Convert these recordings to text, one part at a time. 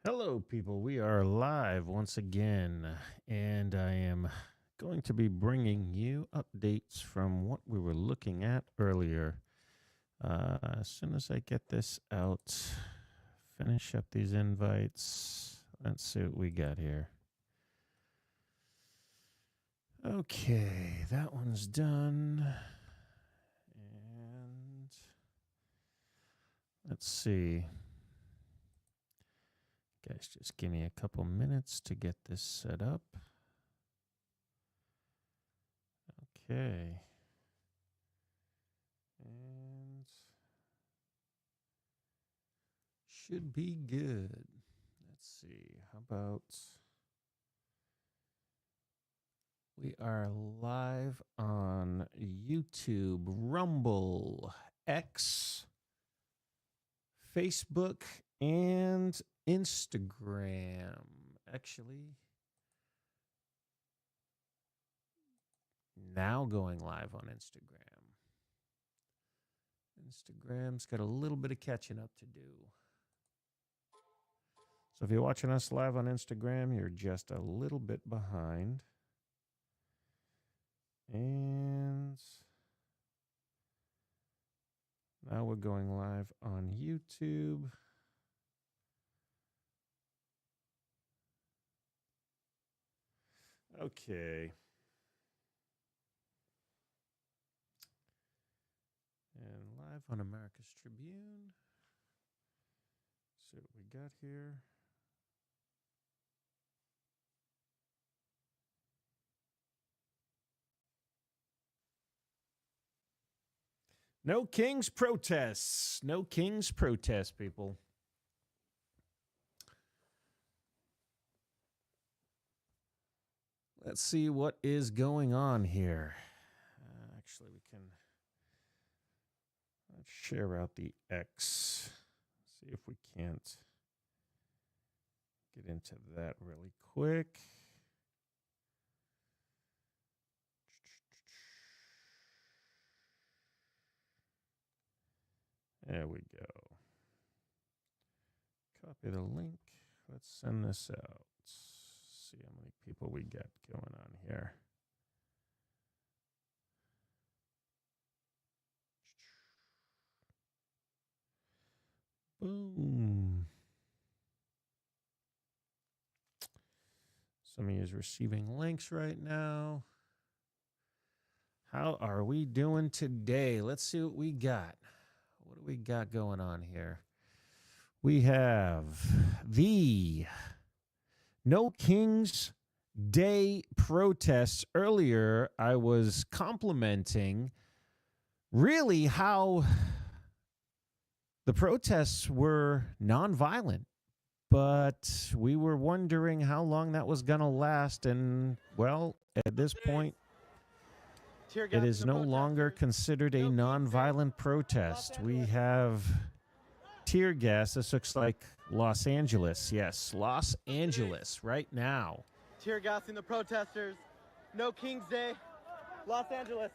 Hello, people. We are live once again, and I am going to be bringing you updates from what we were looking at earlier. As soon as I get this out, finish up these invites. Let's see what we got here. Okay, that one's done. And let's see. Guys, just give me a couple minutes to get this set up. Okay. And should be good. Let's see. How about we are live on YouTube, Rumble, X, Facebook, and Instagram. Actually, now going live on Instagram. Instagram's got a little bit of catching up to do. So if you're watching us live on Instagram, you're just a little bit behind. And now we're going live on YouTube. Okay. And live on America's Tribune. See what we got here. No King's protests. No King's protests, people. Let's see what is going on here. Actually, we can let's share out the X. See if we can't get into that really quick. There we go. Copy the link. Let's send this out. See how many people we got going on here. Boom. Some of you is receiving links right now. How are we doing today? Let's see what we got. What do we got going on here? We have the No King's Day protests. Earlier, I was complimenting really how the protests were nonviolent, but we were wondering how long that was going to last. And, well, at this point, it is no longer considered a nonviolent protest. We have tear gas. This looks like Los Angeles. Yes, Los Angeles right now. Tear gassing the protesters. No King's Day. Los Angeles.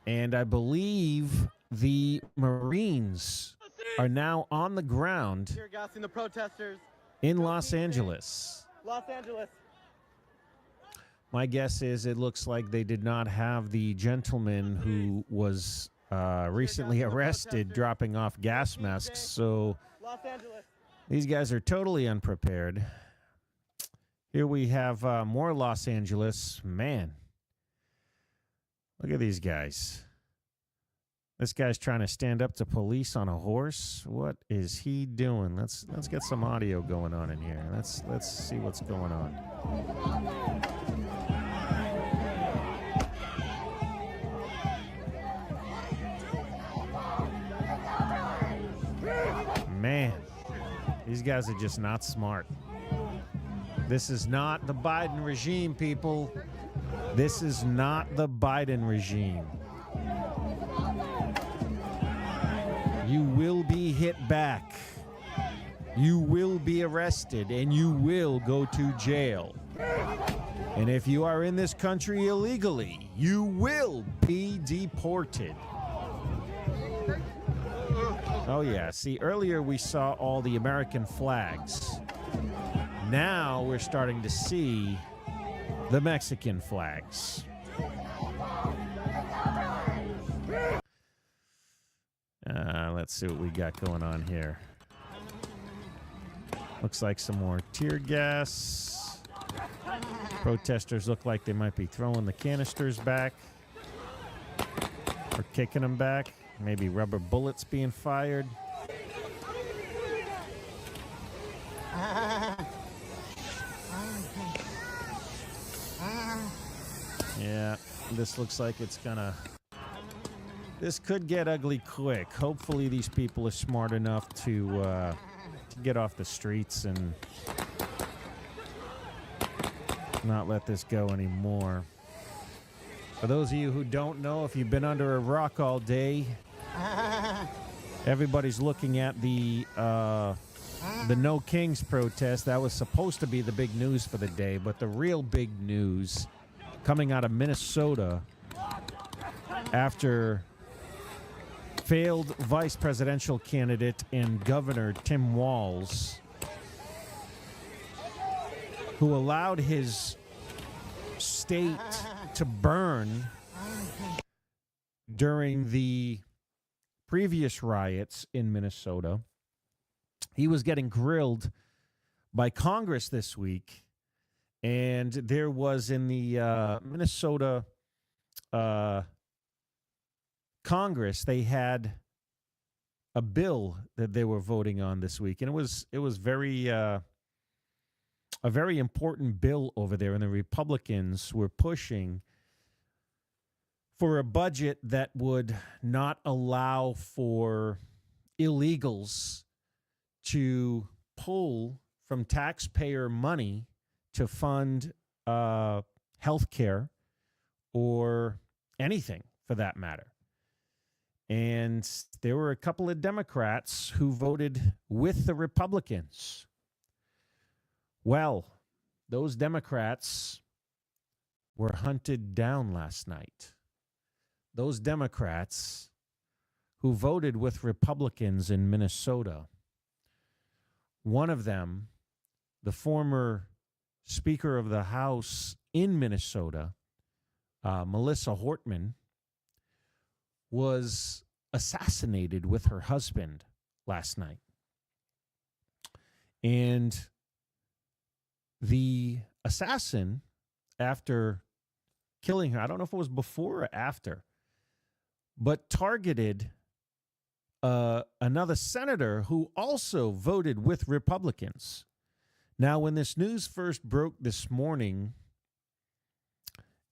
And I believe the Marines are now on the ground Tear gassing the protesters in Los Angeles. Los Angeles. My guess is it looks like they did not have the gentleman who was recently arrested dropping off gas masks. So these guys are totally unprepared. Here we have more Los Angeles. Man, look at these guys. This guy's trying to stand up to police on a horse. What is he doing? Let's get some audio going on in here. Let's see what's going on. Man, these guys are just not smart. This is not the Biden regime, people. This is not the Biden regime. You will be hit back. You will be arrested, and you will go to jail. And if you are in this country illegally, you will be deported. Oh, yeah. See, earlier we saw all the American flags. Now we're starting to see the Mexican flags. Let's see what we got going on here. Looks like some more tear gas. Protesters look like they might be throwing the canisters back or kicking them back. Maybe rubber bullets being fired. Yeah, this looks like it's gonna... This could get ugly quick. Hopefully these people are smart enough to get off the streets and not let this go anymore. For those of you who don't know, if you've been under a rock all day, everybody's looking at the No Kings protest. That was supposed to be the big news for the day, but the real big news coming out of Minnesota after failed vice presidential candidate and Governor Tim Walz, who allowed his state to burn during the previous riots in Minnesota. He was getting grilled by Congress this week, and there was in the Minnesota Congress, they had a bill that they were voting on this week, and it was very a very important bill over there, and the Republicans were pushing for a budget that would not allow for illegals to pull from taxpayer money to fund health care or anything for that matter. And there were a couple of Democrats who voted with the Republicans. Well, those Democrats were hunted down last night. Those Democrats who voted with Republicans in Minnesota, one of them, the former Speaker of the House in Minnesota, Melissa Hortman, was assassinated with her husband last night. And the assassin, after killing her, I don't know if it was before or after, but targeted another senator who also voted with Republicans. Now, when this news first broke this morning,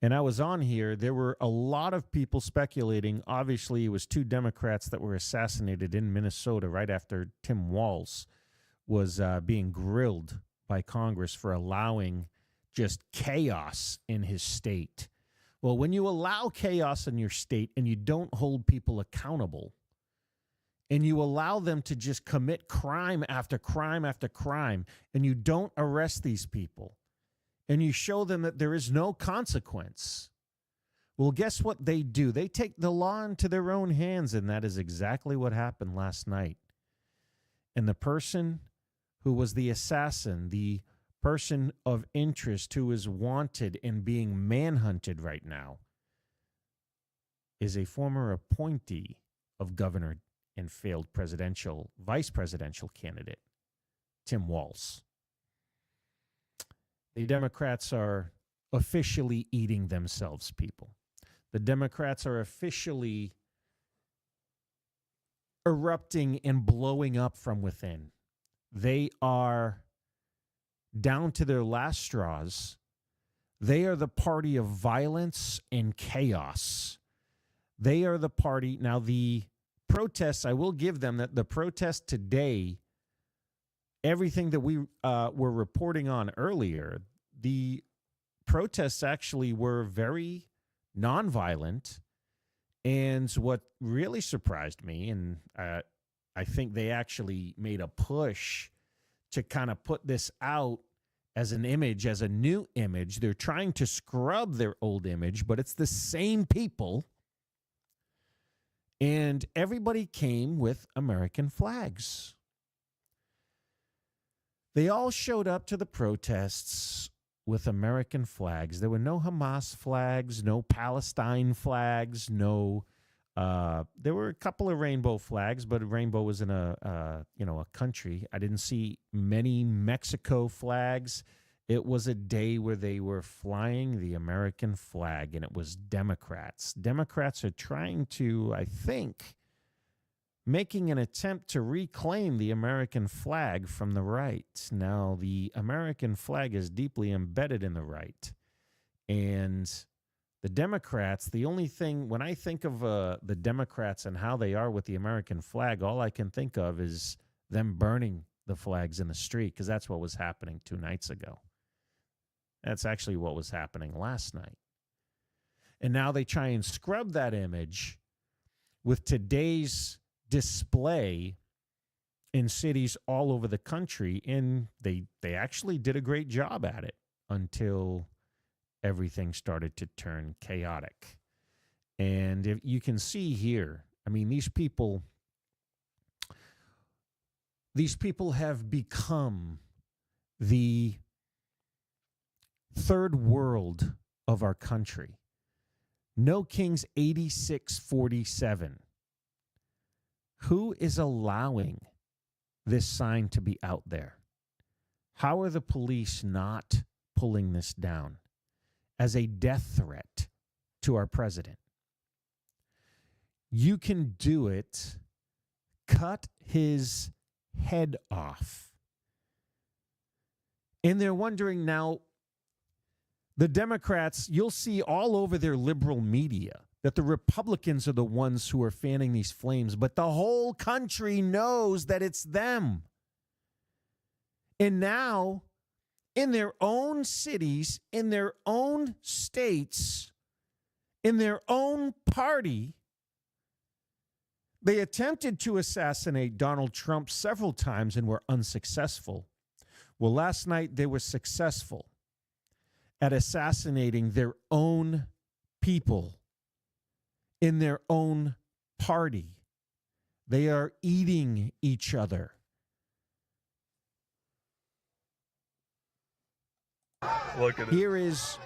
and I was on here, there were a lot of people speculating. Obviously, it was two Democrats that were assassinated in Minnesota right after Tim Walz was being grilled by Congress for allowing just chaos in his state. Well, when you allow chaos in your state and you don't hold people accountable, and you allow them to just commit crime after crime after crime, and you don't arrest these people, and you show them that there is no consequence, well, guess what they do? They take the law into their own hands, and that is exactly what happened last night. And the person who was the assassin, the person of interest who is wanted and being manhunted right now, is a former appointee of governor and failed vice presidential candidate, Tim Walz. The Democrats are officially eating themselves, people. The Democrats are officially erupting and blowing up from within. They are down to their last straws. They are the party of violence and chaos. They are the party. Now, the protests, I will give them that the protest today, everything that we were reporting on earlier, the protests actually were very nonviolent. And what really surprised me, and I think they actually made a push to kind of put this out as an image, as a new image. They're trying to scrub their old image, but it's the same people. And everybody came with American flags. They all showed up to the protests with American flags. There were no Hamas flags, no Palestine flags, no. There were a couple of rainbow flags, but a rainbow was in a country. I didn't see many Mexico flags. It was a day where they were flying the American flag, and it was Democrats. Democrats are trying to, I think, making an attempt to reclaim the American flag from the right. Now, the American flag is deeply embedded in the right. And the Democrats, the only thing, when I think of the Democrats and how they are with the American flag, all I can think of is them burning the flags in the street, because that's what was happening 2 nights ago. That's actually what was happening last night. And now they try and scrub that image with today's display in cities all over the country, and they actually did a great job at it until everything started to turn chaotic. And if you can see here, I mean, these people have become the third world of our country. No Kings 8647. Who is allowing this sign to be out there? How are the police not pulling this down as a death threat to our president? You can do it. Cut his head off. And they're wondering now, the Democrats, you'll see all over their liberal media that the Republicans are the ones who are fanning these flames, but the whole country knows that it's them. And now, in their own cities, in their own states, in their own party, they attempted to assassinate Donald Trump several times and were unsuccessful. Well, last night they were successful at assassinating their own people in their own party. They are eating each other. Look at it. Here is,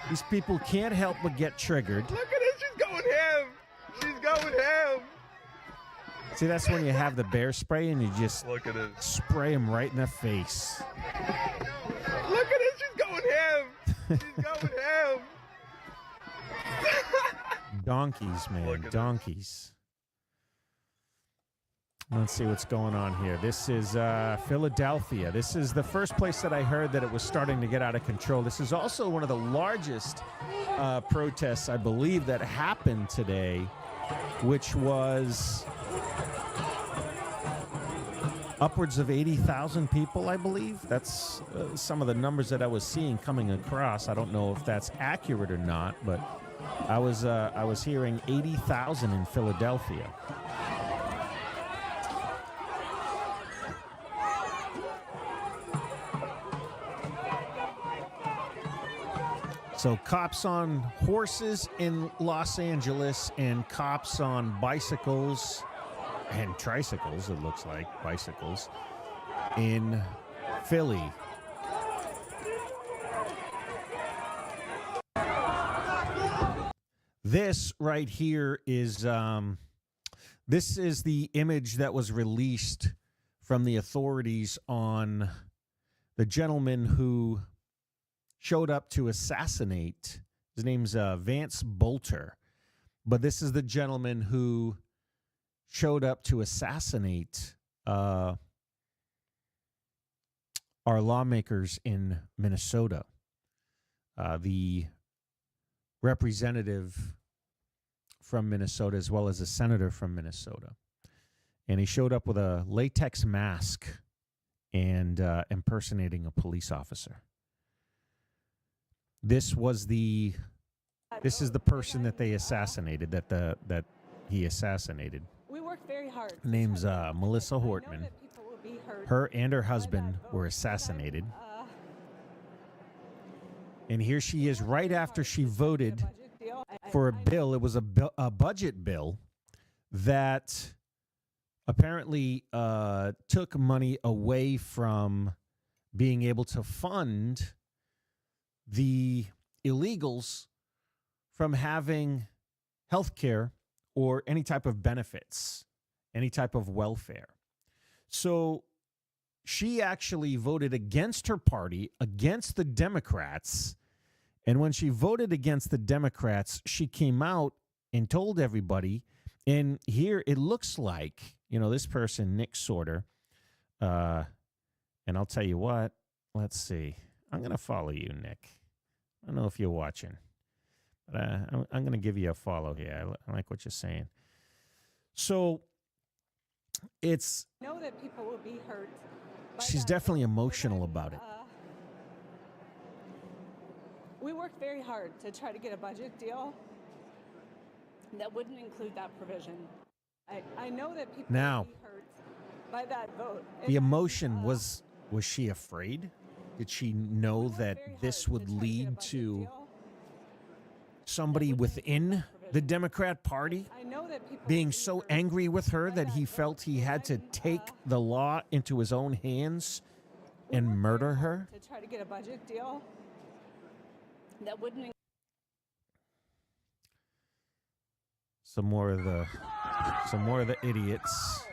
these people can't help but get triggered. Look at it. She's going ham. She's going ham. See, that's when you have the bear spray and you just Look at it. spray them right in the face. Look at it. She's going ham. She's going ham. Donkeys, man. Look at Donkeys. Let's see what's going on here. This is Philadelphia. This is the first place that I heard that it was starting to get out of control. This is also one of the largest protests, I believe, that happened today, which was upwards of 80,000 people, I believe. That's some of the numbers that I was seeing coming across. I don't know if that's accurate or not, but I was hearing 80,000 in Philadelphia. So cops on horses in Los Angeles and cops on bicycles and tricycles, it looks like, bicycles, in Philly. This right here is, this is the image that was released from the authorities on the gentleman who showed up to assassinate. His name's Vance Bolter. But this is the gentleman who showed up to assassinate our lawmakers in Minnesota. The representative from Minnesota, as well as a senator from Minnesota. And he showed up with a latex mask and impersonating a police officer. This is the person that they assassinated, that he assassinated. We worked very hard. Her name's Melissa Hortman. Her and her husband were assassinated. And here she is right after she voted for a bill. It was a budget bill that apparently took money away from being able to fund the illegals from having health care or any type of benefits, any type of welfare. So she actually voted against her party, against the Democrats. And when she voted against the Democrats, she came out and told everybody. And here it looks like, this person, Nick Sorter, and I'll tell you what, let's see. I'm going to follow you, Nick. I don't know if you're watching, but I'm going to give you a follow here. I like what you're saying. So it's... I know that people will be hurt. She's definitely emotional about it. We worked very hard to try to get a budget deal that wouldn't include that provision. I know that people will be hurt by that vote. The emotion, was she afraid? Did she know that this would lead to somebody within the Democrat Party being so angry with her that he felt he had to take the law into his own hands and murder her? To try to get a budget deal that wouldn't. Some more of the idiots.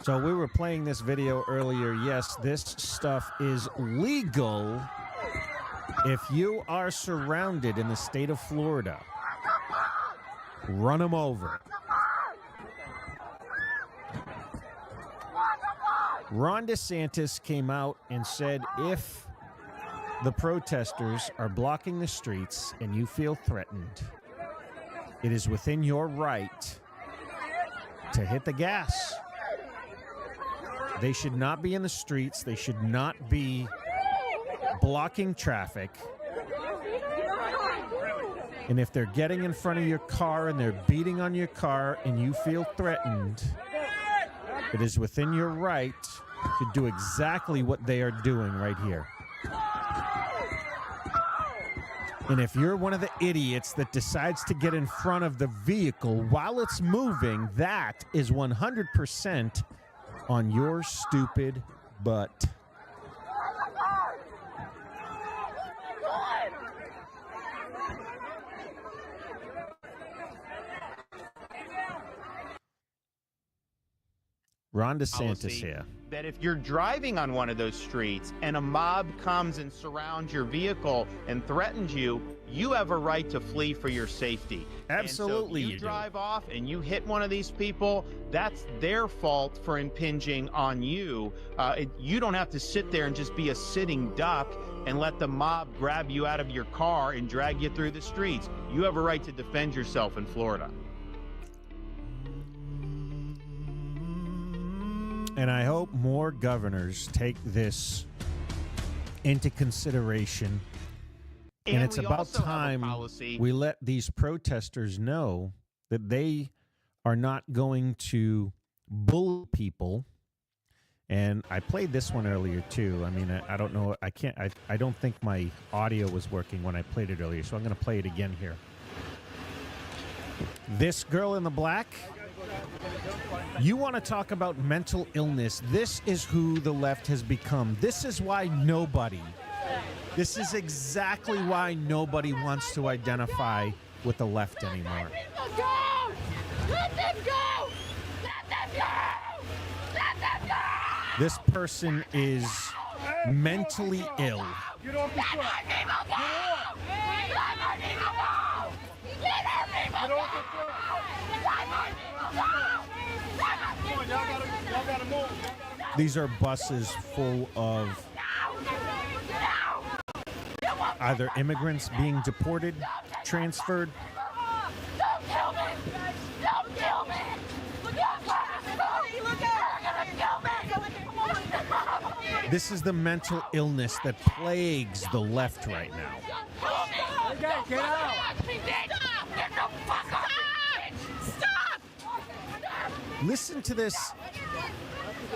So we were playing this video earlier. Yes, this stuff is legal if you are surrounded in the state of Florida. Run them over. Ron DeSantis came out and said if the protesters are blocking the streets and you feel threatened, it is within your right to hit the gas. They should not be in the streets. They should not be blocking traffic. And if they're getting in front of your car and they're beating on your car and you feel threatened, it is within your right to do exactly what they are doing right here. And if you're one of the idiots that decides to get in front of the vehicle while it's moving, that is 100% on your stupid butt. Ron DeSantis here. That if you're driving on one of those streets and a mob comes and surrounds your vehicle and threatens you, you have a right to flee for your safety. Absolutely, and so if you drive off and you hit one of these people, that's their fault for impinging on you. You don't have to sit there and just be a sitting duck and let the mob grab you out of your car and drag you through the streets. You have a right to defend yourself in Florida. And I hope more governors take this into consideration. And it's about time we let these protesters know that they are not going to bully people. And I played this one earlier, too. I mean, I don't know. I don't think my audio was working when I played it earlier. So I'm going to play it again here. This girl in the black... You want to talk about mental illness. This is who the left has become. This is exactly why nobody wants to identify with the left anymore. Let them go! Let them go! Let them go! Let them go! This person is mentally ill. Let our people go! Let our people go! Let our people go! Let our people go! These are buses full of either immigrants being deported, transferred. Don't kill me! Don't kill me! This is the mental illness that plagues the left right now. Get out! Get the fuck off! Stop! Listen to this.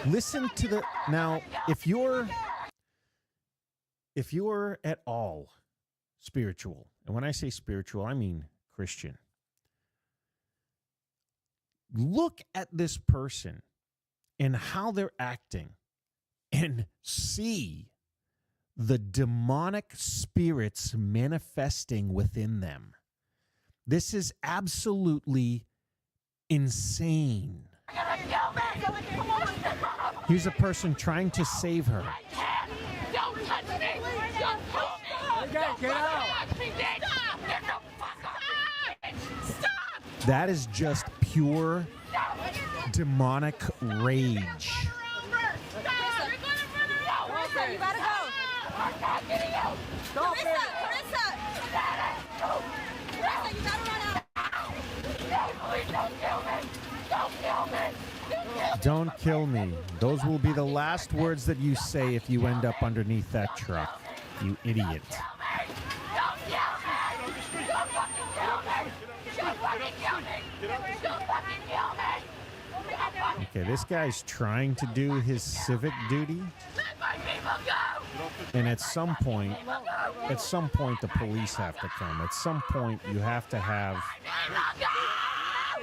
Listen to the... Now, if you're at all spiritual. And when I say spiritual, I mean Christian. Look at this person and how they're acting and see the demonic spirits manifesting within them. This is absolutely insane. Here's a person trying to save her. Don't touch me! Don't touch me! Okay, get out! Stop! That is just pure demonic rage. Stop! You're gonna run her over! Carissa, you gotta go. I'm not getting you! Stop it! Carissa, you gotta run out. No, please don't kill me! Don't kill me! Don't kill me. Those will be the last words that you say if you end up underneath that truck, you idiot. Don't kill me! Don't fucking kill me! Don't fucking kill me! Don't fucking kill me! Okay, this guy's trying to do his civic duty, Let my people go! and at some point, the police have to come. At some point, you have to have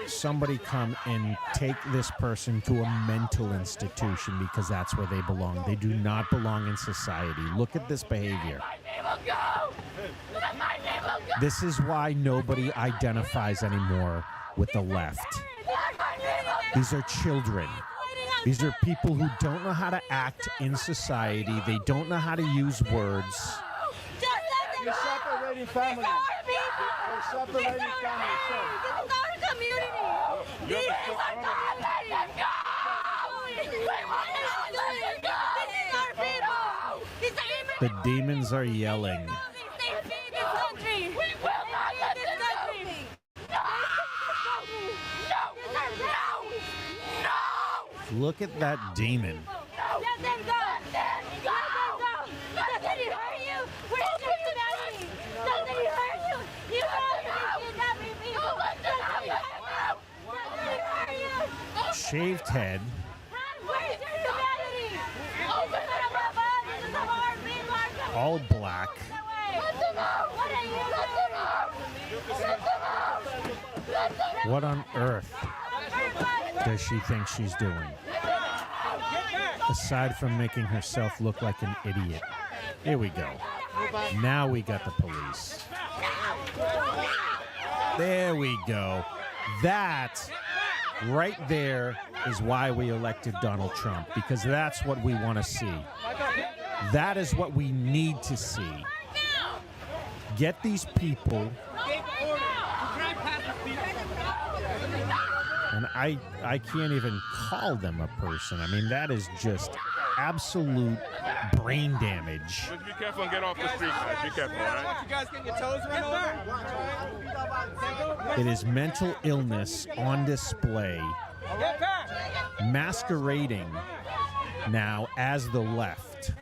somebody come and take this person to a mental institution because that's where they belong. They do not belong in society. Look at this behavior. This is why nobody identifies anymore with the left. These are children. These are people who don't know how to act in society. They don't know how to use words. You're separating families. You're separating families, sir. This is our community. These are not letting us go. We want to let us go. This is our people. These are The demons are yelling. They feed this country. We will not let this country. No. Look at that demon. Let them go. Let them go. Doesn't he hurt you? Where's your humanity? Doesn't he hurt you? You know you're kidnapping people. Doesn't he hurt you? Shaved head. Where's your humanity? Open them up. This is a hard beat. All black. Let them out. What are you doing? Let them out. Let them out. What on earth does she think she's doing? Aside from making herself look like an idiot. Here we go. Now we got the police. There we go. That right there is why we elected Donald Trump, because that's what we want to see. That is what we need to see. Get these people. And I can't even call them a person. I mean, that is just absolute brain damage. Just be careful and get off the street, guys. Be careful, all right? You guys getting your toes run over? It is mental illness on display, Get back! masquerading now as the left.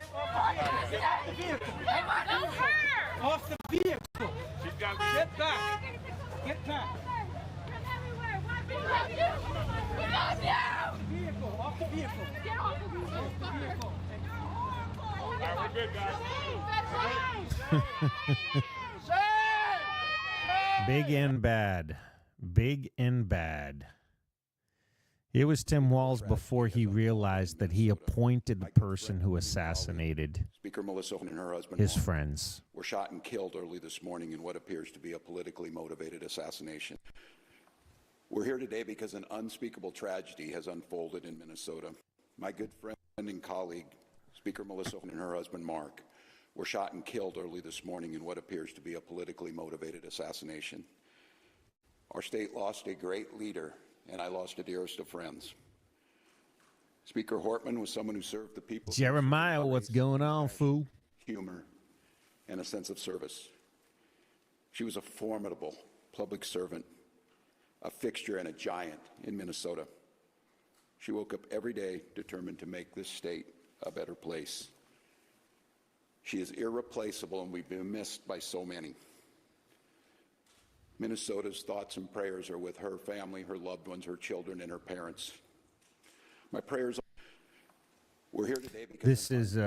Off the vehicle! She's got Get back! Get back! Vehicle! Off the vehicle! All right, we're good, guys. Big and bad. Big and bad. It was Tim Walz before he realized that he appointed the person who assassinated Speaker Melissa and her husband his Mark friends. were shot and killed early this morning in what appears to be a politically motivated assassination. We're here today because an unspeakable tragedy has unfolded in Minnesota. My good friend and colleague, Speaker Melissa and her husband Mark, were shot and killed early this morning in what appears to be a politically motivated assassination. Our state lost a great leader, and I lost a dearest of friends. Speaker Hortman was someone who served the people. Jeremiah, what's going on, fool? Humor, and a sense of service. She was a formidable public servant, a fixture and a giant in Minnesota. She woke up every day determined to make this state a better place. She is irreplaceable, and we've been missed by so many. Minnesota's thoughts and prayers are with her family, her loved ones, her children, and her parents. My prayers. We're here today because This is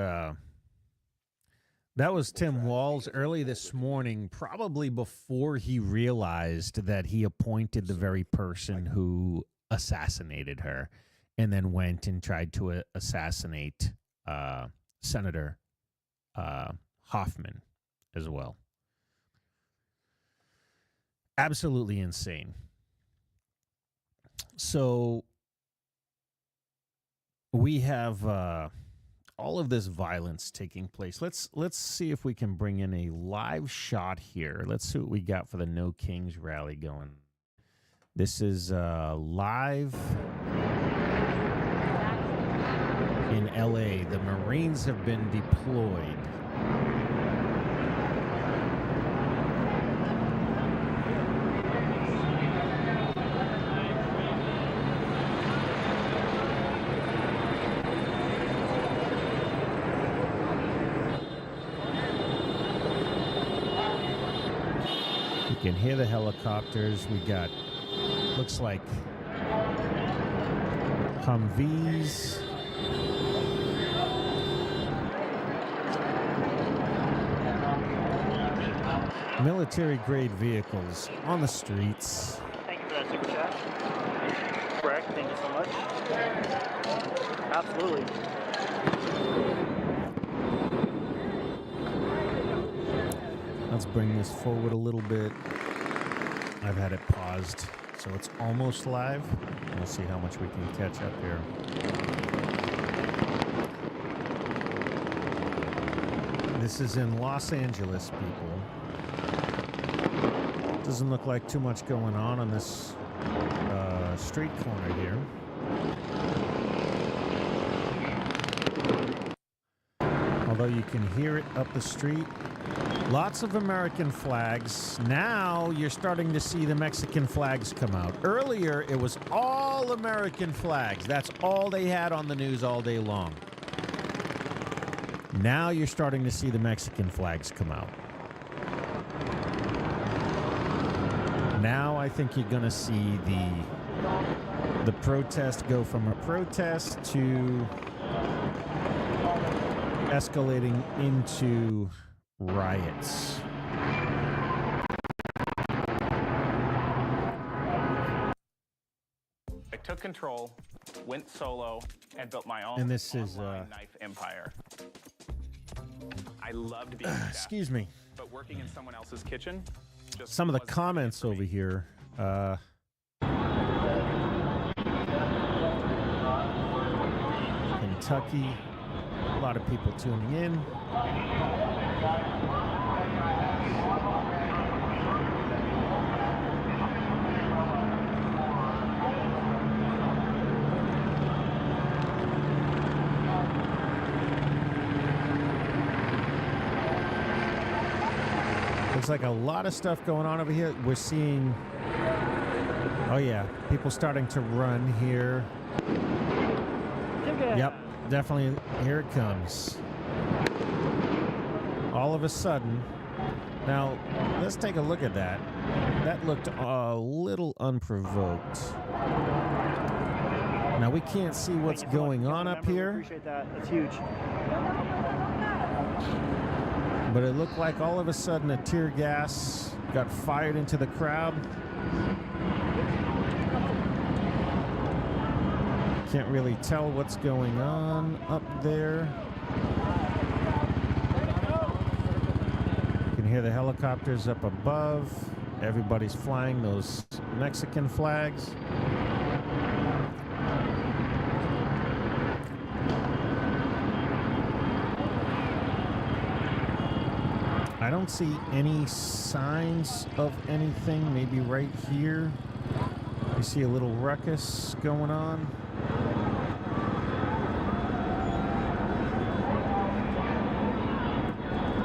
That was Tim Walz early this morning, probably before he realized that he appointed the very person who assassinated her and then went and tried to assassinate Senator Hoffman as well. Absolutely insane. So we have all of this violence taking place. Let's see if we can bring in a live shot here. Let's see what we got for the No Kings rally going. This is live in LA. The Marines have been deployed. You can hear the helicopters. We got, looks like Humvees. Military-grade vehicles on the streets. Thank you for that super chat. Correct. Thank you so much. Absolutely. Let's bring this forward a little bit. I've had it paused, so it's almost live. We'll see how much we can catch up here. This is in Los Angeles, people. Doesn't look like too much going on this street corner here. Although you can hear it up the street. Lots of American flags. Now you're starting to see the Mexican flags come out. Earlier, it was all American flags. That's all they had on the news all day long. Now you're starting to see the Mexican flags come out. Now I think you're going to see the protest go from a protest to escalating into riots. I took control, went solo, and built my own And this is knife empire. I loved being a chef, excuse me. but working in someone else's kitchen. Just Some of the wasn't comments for me. over here. Kentucky. A lot of people tuning in. Looks like a lot of stuff going on over here. We're seeing, oh yeah, people starting to run here. Yep, definitely, here it comes. All of a sudden. Now, let's take a look at that. That looked a little unprovoked. Now, we can't see what's going on up here. Appreciate that. That's huge. But it looked like all of a sudden a tear gas got fired into the crowd. Can't really tell what's going on up there. You can hear the helicopters up above. Everybody's flying those Mexican flags. I don't see any signs of anything. Maybe right here. You see a little ruckus going on.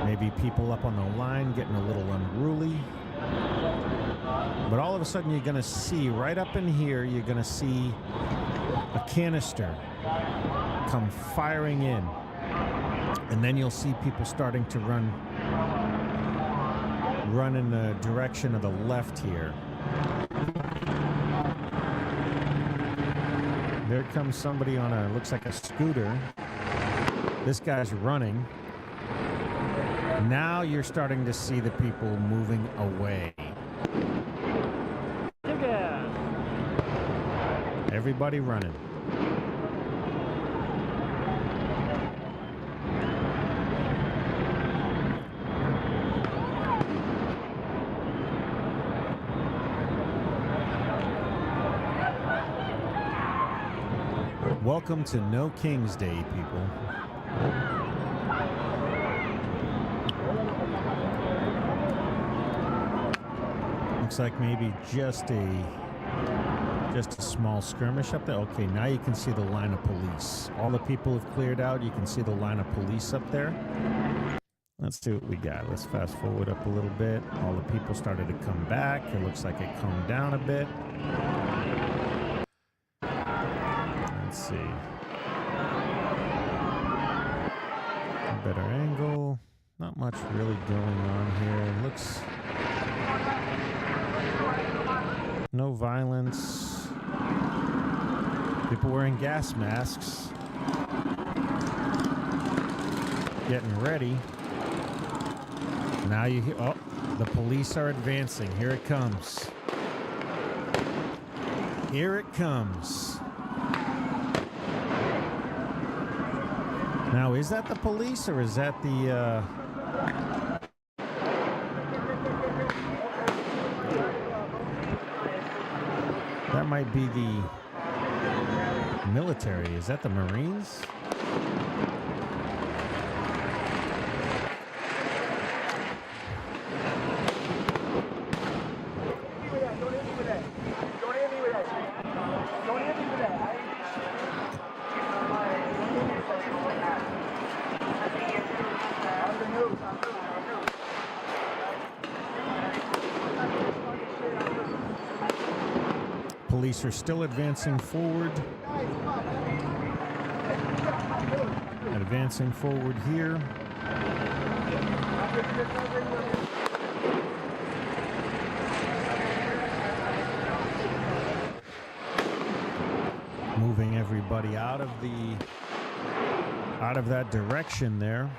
Maybe people up on the line getting a little unruly. But all of a sudden you're going to see, right up in here, you're going to see a canister come firing in. And then you'll see people starting to run in the direction of the left here. There comes somebody on looks like a scooter. This guy's running. Now you're starting to see the people moving away. Everybody running. Welcome to No King's Day, people. Looks like maybe just a small skirmish up there. Okay, now you can see the line of police. All the people have cleared out. You can see the line of police up there. Let's see what we got. Let's fast forward up a little bit. All the people started to come back. It looks like it calmed down a bit. Let's see. A better angle. Not much really going on here. It looks... No violence. People wearing gas masks. Getting ready. Now you hear... Oh, the police are advancing. Here it comes. Here it comes. Now, is that the police or is that the... That might be the military. Is that the Marines? Police are still advancing forward. Advancing forward here. Moving everybody out of that direction there.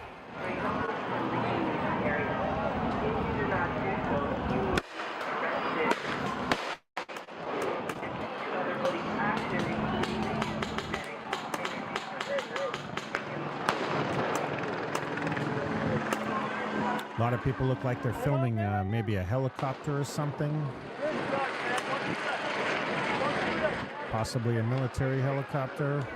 A lot of people look like they're filming maybe a helicopter or something. Possibly a military helicopter.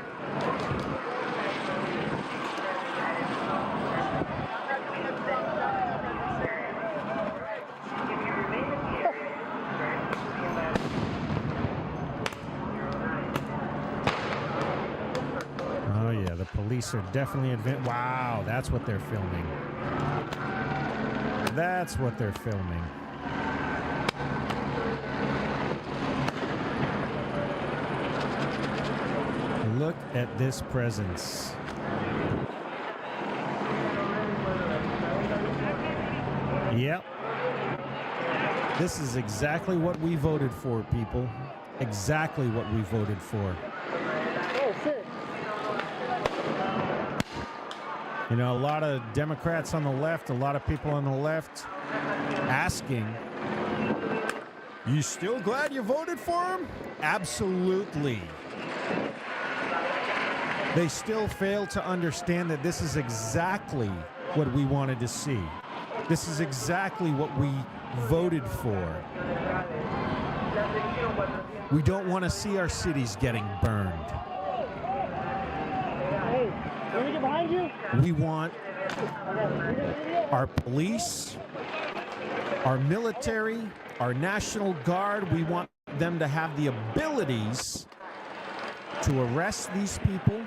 Oh yeah, the police are definitely wow, that's what they're filming. That's what they're filming. Look at this presence. Yep. This is exactly what we voted for, people. Exactly what we voted for. You know, a lot of Democrats on the left, a lot of people on the left asking, you still glad you voted for him? Absolutely. They still fail to understand that this is exactly what we wanted to see. This is exactly what we voted for. We don't want to see our cities getting burned. We want our police, our military, our National Guard. We want them to have the abilities to arrest these people.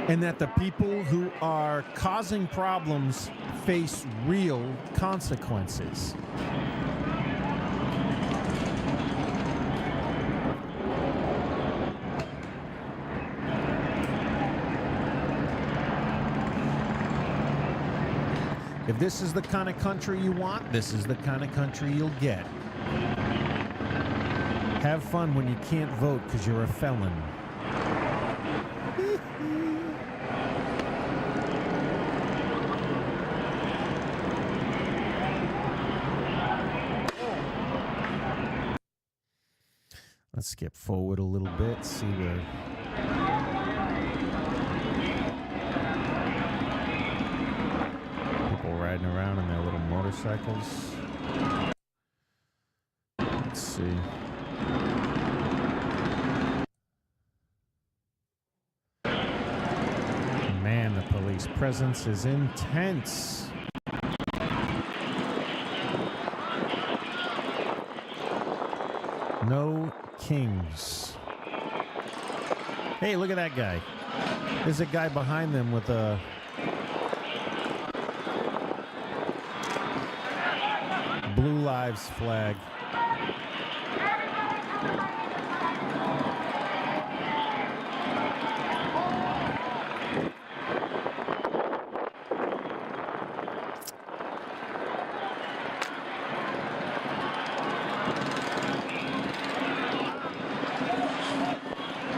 And that the people who are causing problems face real consequences. If this is the kind of country you want, this is the kind of country you'll get. Have fun when you can't vote because you're a felon. Let's skip forward a little bit, see where... People riding around on their little motorcycles. Let's see. Man, the police presence is intense. No kings. Hey, look at that guy. There's a guy behind them with a... Blue Lives flag.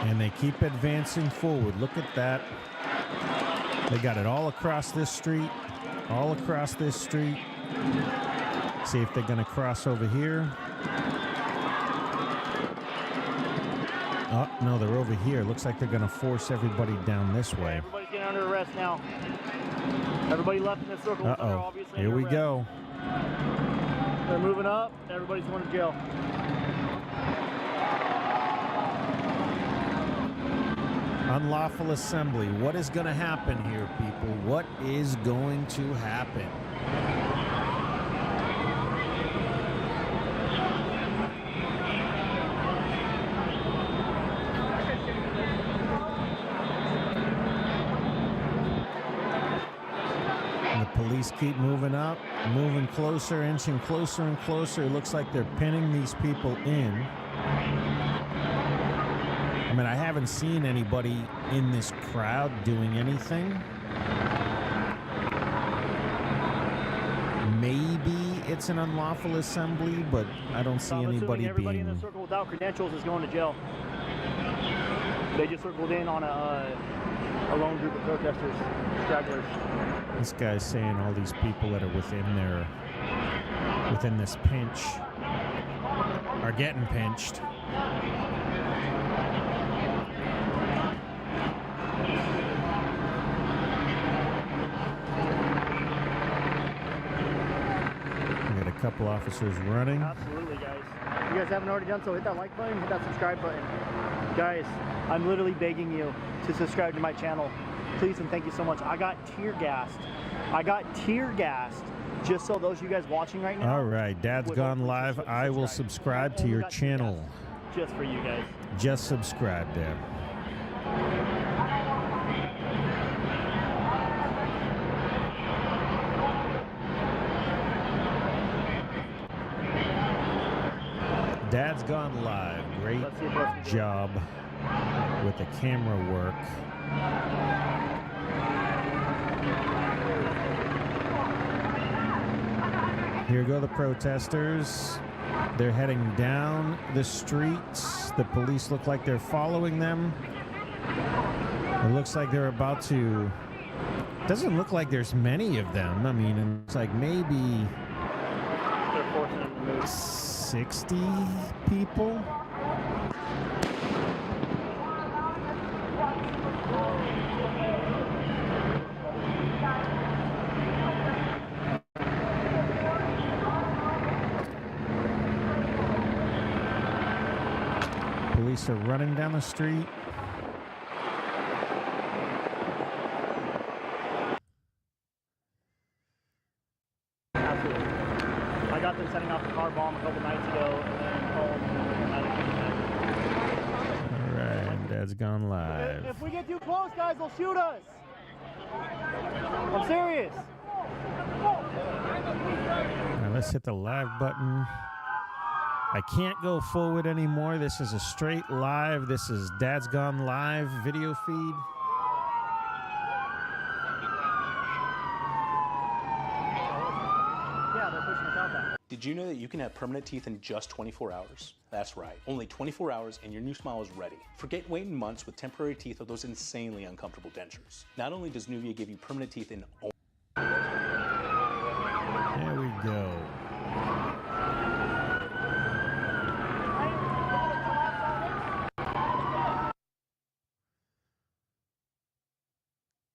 And they keep advancing forward. Look at that. They got it all across this street. All across this street. See if they're going to cross over here. Oh, no, they're over here. Looks like they're going to force everybody down this way. Everybody's getting under arrest now. Everybody left in the circle. Uh-oh. Here we go. They're moving up. Everybody's going to jail. Unlawful assembly. What is going to happen here, people? What is going to happen? Police keep moving up, moving closer, inching closer and closer. It looks like they're pinning these people in. I mean, I haven't seen anybody in this crowd doing anything. Maybe it's an unlawful assembly, but I don't see anybody everybody being... in the circle without credentials is going to jail. They just circled in on a lone group of protesters, stragglers. This guy's saying all these people that are within this pinch are getting pinched. We got a couple officers running. Absolutely, guys. If you guys haven't already done so, hit that like button, hit that subscribe button. Guys, I'm literally begging you to subscribe to my channel. Please and thank you so much. I got tear gassed. Just so those of you guys watching right now. All right, Dad's gone live. I will subscribe to your channel. Just for you guys. Just subscribe, Dad. Dad's gone live. Great job with the camera work. Here go the protesters. They're heading down the streets. The police look like they're following them. It looks like they're about to... Doesn't look like there's many of them. I mean, it's like maybe 60 people. Police are running down the street. Absolutely. I got them setting off the car bomb a couple nights ago, and then All right, Dad's gone live. If we get too close, guys, they'll shoot us. I'm serious. All right, let's hit the live button. I can't go forward anymore. This is a straight live. This is Dad's Gone Live video feed. Yeah, they're pushing us out back. Did you know that you can have permanent teeth in just 24 hours? That's right. Only 24 hours and your new smile is ready. Forget waiting months with temporary teeth or those insanely uncomfortable dentures. Not only does Nuvia give you permanent teeth in... There we go.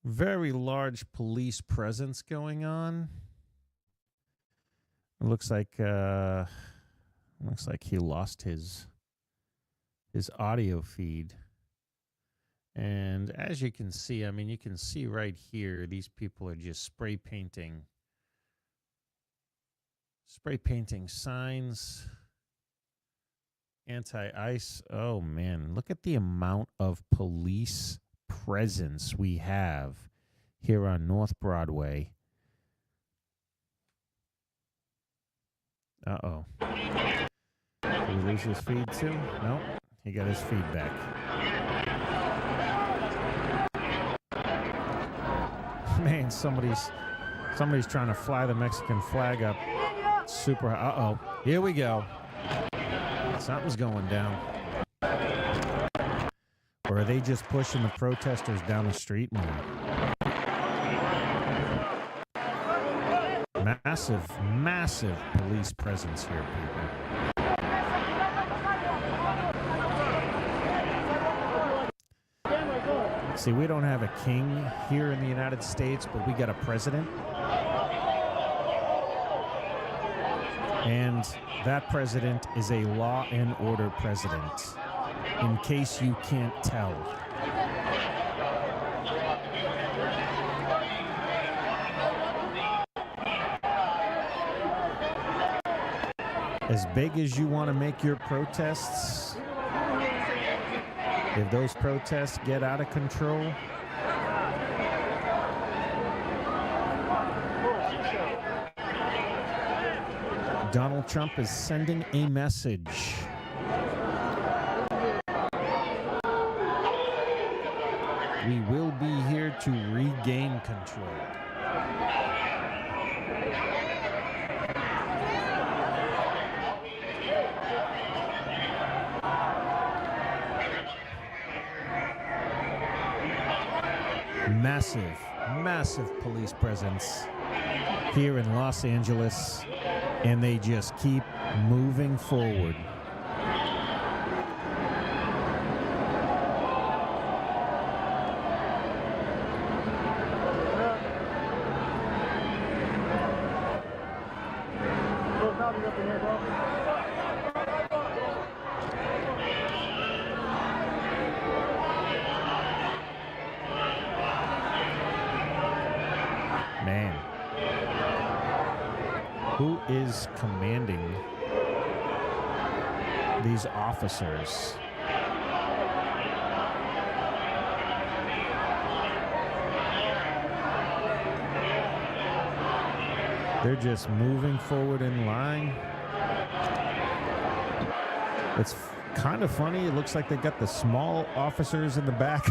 Very large police presence going on. It looks like he lost his audio feed. And as you can see, I mean, you can see right here, these people are just spray painting signs, anti-ICE. Oh, man, look at the amount of police presence we have here on North Broadway. Uh-oh. Did we lose his feed too? Nope. He got his feed back. Man, somebody's trying to fly the Mexican flag up super high. Uh-oh. Here we go. Something's going down. Or are they just pushing the protesters down the street more? Massive, massive police presence here, people. See, we don't have a king here in the United States, but we got a president. And that president is a law and order president, in case you can't tell. As big as you want to make your protests, if those protests get out of control, Donald Trump is sending a message. We will be here to regain control. Massive, massive police presence here in Los Angeles, and they just keep moving forward. Man, who is commanding these officers? They're just moving forward in line. It's kind of funny. It looks like they got the small officers in the back.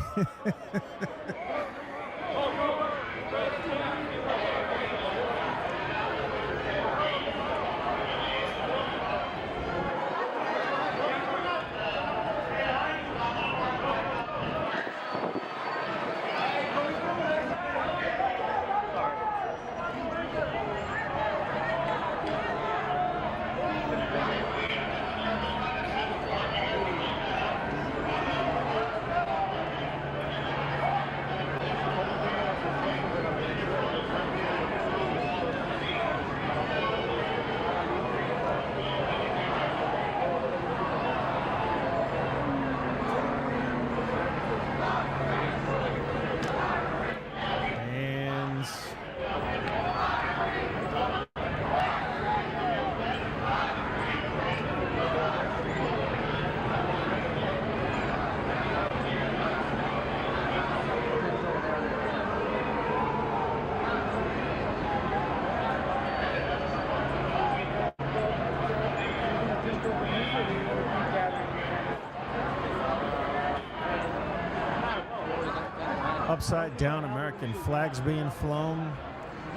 Upside down American flags being flown.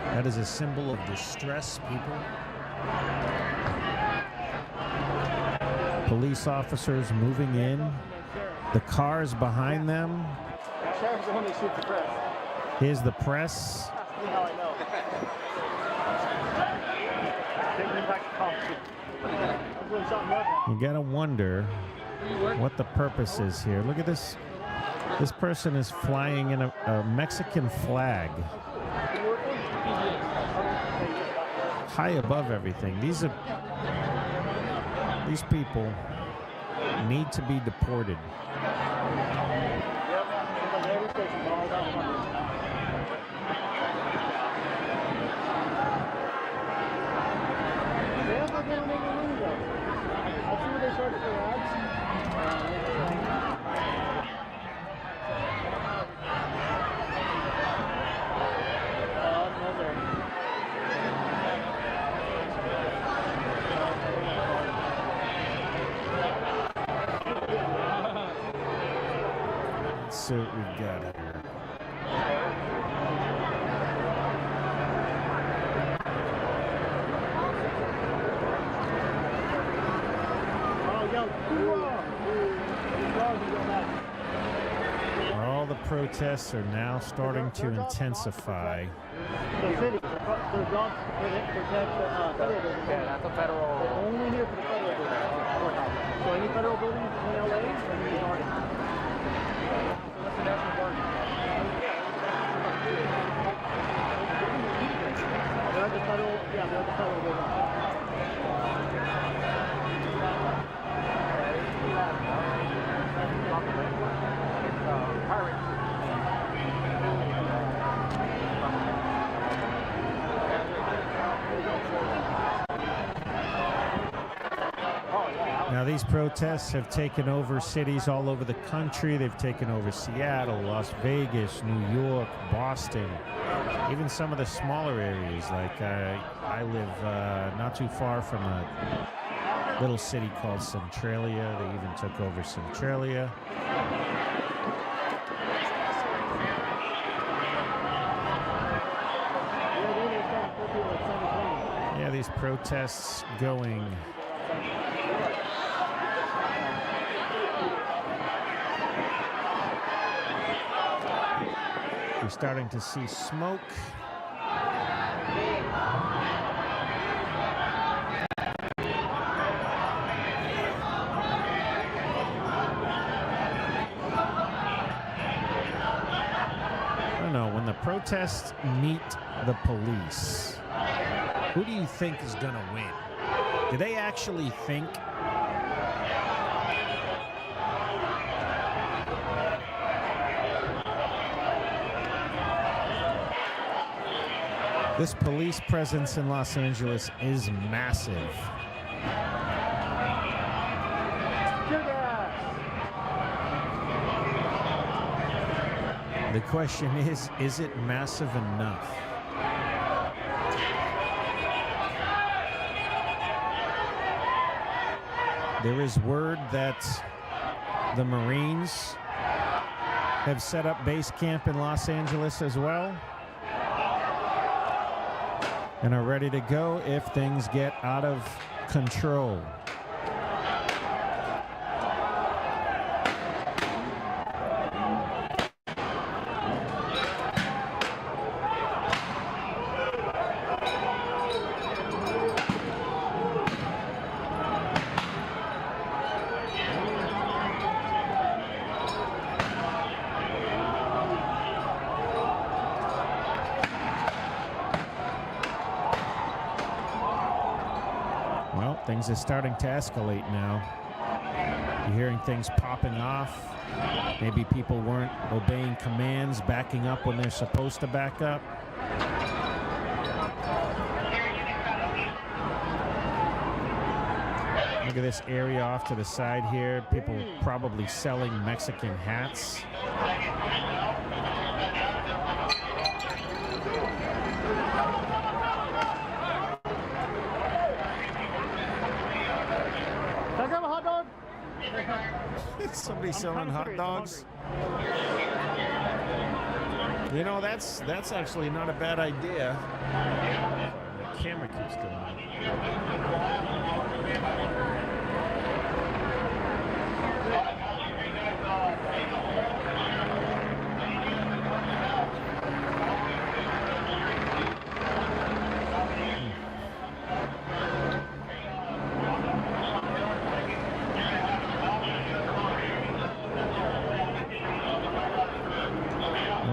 That is a symbol of distress, people. Police officers moving in. The cars behind them. Sheriff's the one that shoots the press. Here's the press. You know, I know. Taking it back to competition. You gotta wonder what the purpose is here. Look at this. This person is flying in a Mexican flag high above everything. These people need to be deported. Let's see what we've got here. All the protests are now starting to intensify. The city, the dogs protect the federal buildings. Yeah, that's a federal. They're only here for the federal buildings. So any federal buildings in LA, they're going to be guarded. So what's the national guard? They're the federal, yeah, they're the federal buildings. Now, these protests have taken over cities all over the country. They've taken over Seattle, Las Vegas, New York, Boston, even some of the smaller areas. Like I live not too far from a little city called Centralia. They even took over Centralia. Yeah, these protests going. We're starting to see smoke. I don't know, when the protests meet the police, who do you think is going to win? Do they actually think this police presence in Los Angeles is massive? The question is it massive enough? There is word that the Marines have set up base camp in Los Angeles as well and are ready to go if things get out of control. Things are starting to escalate now. You're hearing things popping off. Maybe people weren't obeying commands, backing up when they're supposed to back up. Look at this area off to the side here. People probably selling Mexican hats. Somebody selling hot dogs. You know, that's actually not a bad idea. The camera keeps going on.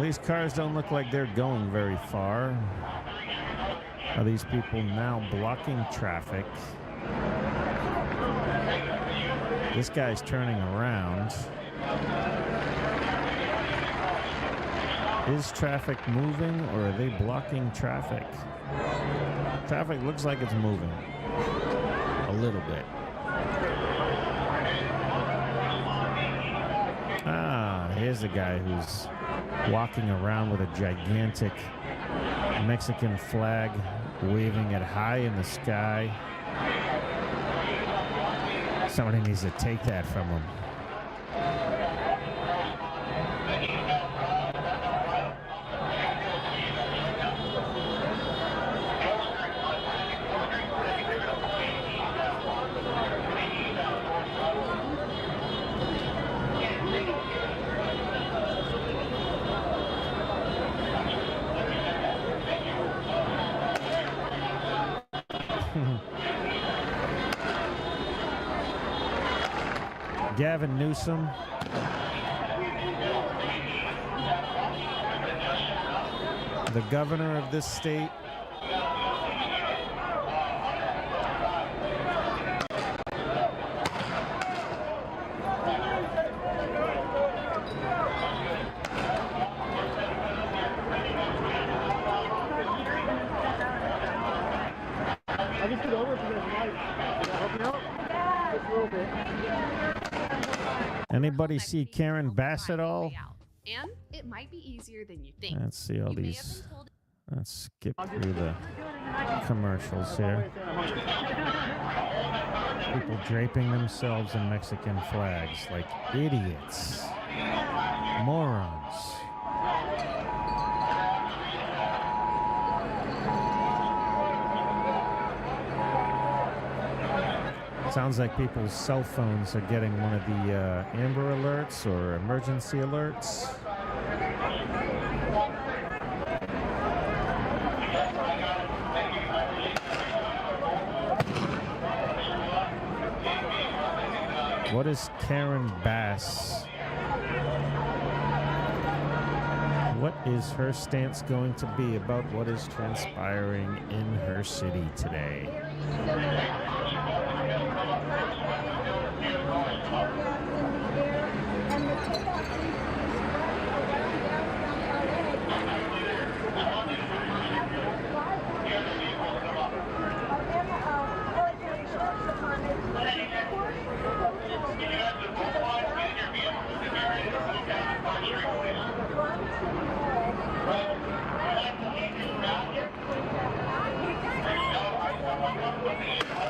these cars don't look like they're going very far. Are these people now blocking traffic? This guy's turning around. Is traffic moving, or are they blocking traffic? Traffic looks like it's moving. A little bit. Ah, here's the guy who's walking around with a gigantic Mexican flag, waving it high in the sky. Somebody needs to take that from him. Gavin Newsom. The governor of this state. I'll just get over if you guys like. Can I help you out? Just a little bit. Anybody see Karen Bass at all? And it might be easier than you think. Let's see all these. Let's skip through the commercials here. People draping themselves in Mexican flags like idiots. Morons. Sounds like people's cell phones are getting one of the Amber Alerts or emergency alerts. What is Karen Bass? What is her stance going to be about what is transpiring in her city today?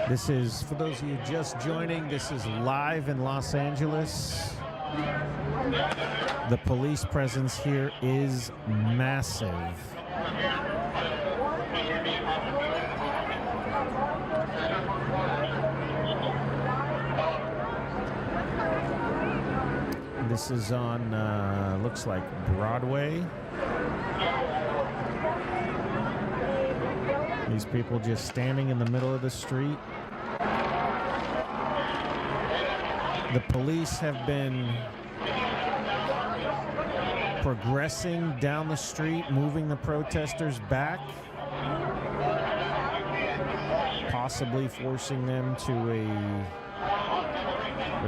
This is, for those of you just joining, this is live in Los Angeles. The police presence here is massive. This is on, looks like Broadway. These people just standing in the middle of the street. The police have been progressing down the street, moving the protesters back, possibly forcing them to a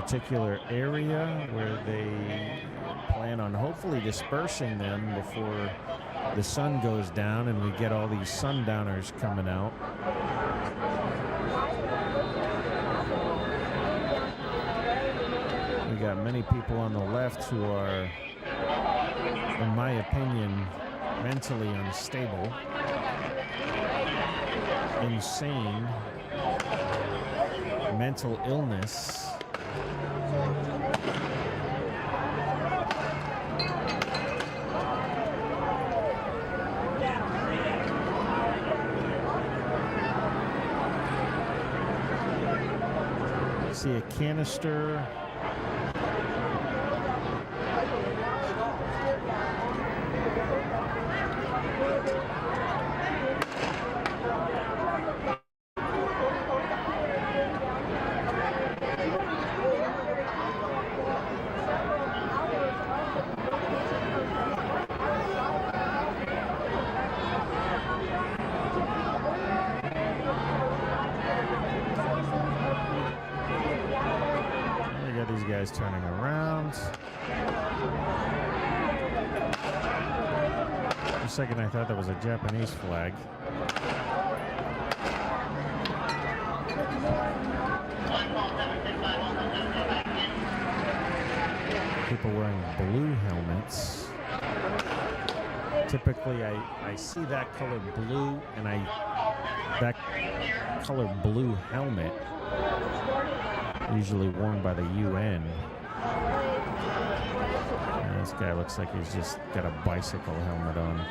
particular area where they plan on hopefully dispersing them before the sun goes down and we get all these sundowners coming out. We got many people on the left who are, in my opinion, mentally unstable, insane, mental illness. See a canister. guys turning around. For a second, I thought that was a Japanese flag. People wearing blue helmets. Typically, I see that color blue, and that color blue helmet usually worn by the UN. And this guy looks like he's just got a bicycle helmet on.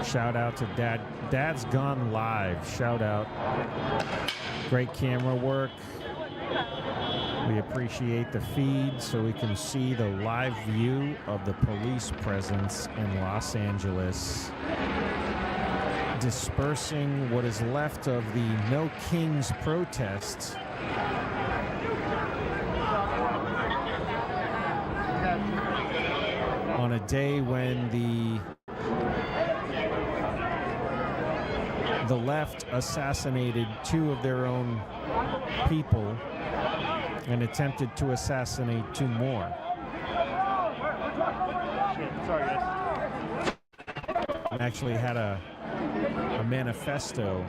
Shout out to Dad. Dad's Gone Live. Shout out. Great camera work. We appreciate the feed so we can see the live view of the police presence in Los Angeles, dispersing what is left of the No Kings protests. On a day when the left assassinated 2 of their own people and attempted to assassinate 2 more. Shit, sorry guys. Actually had a manifesto.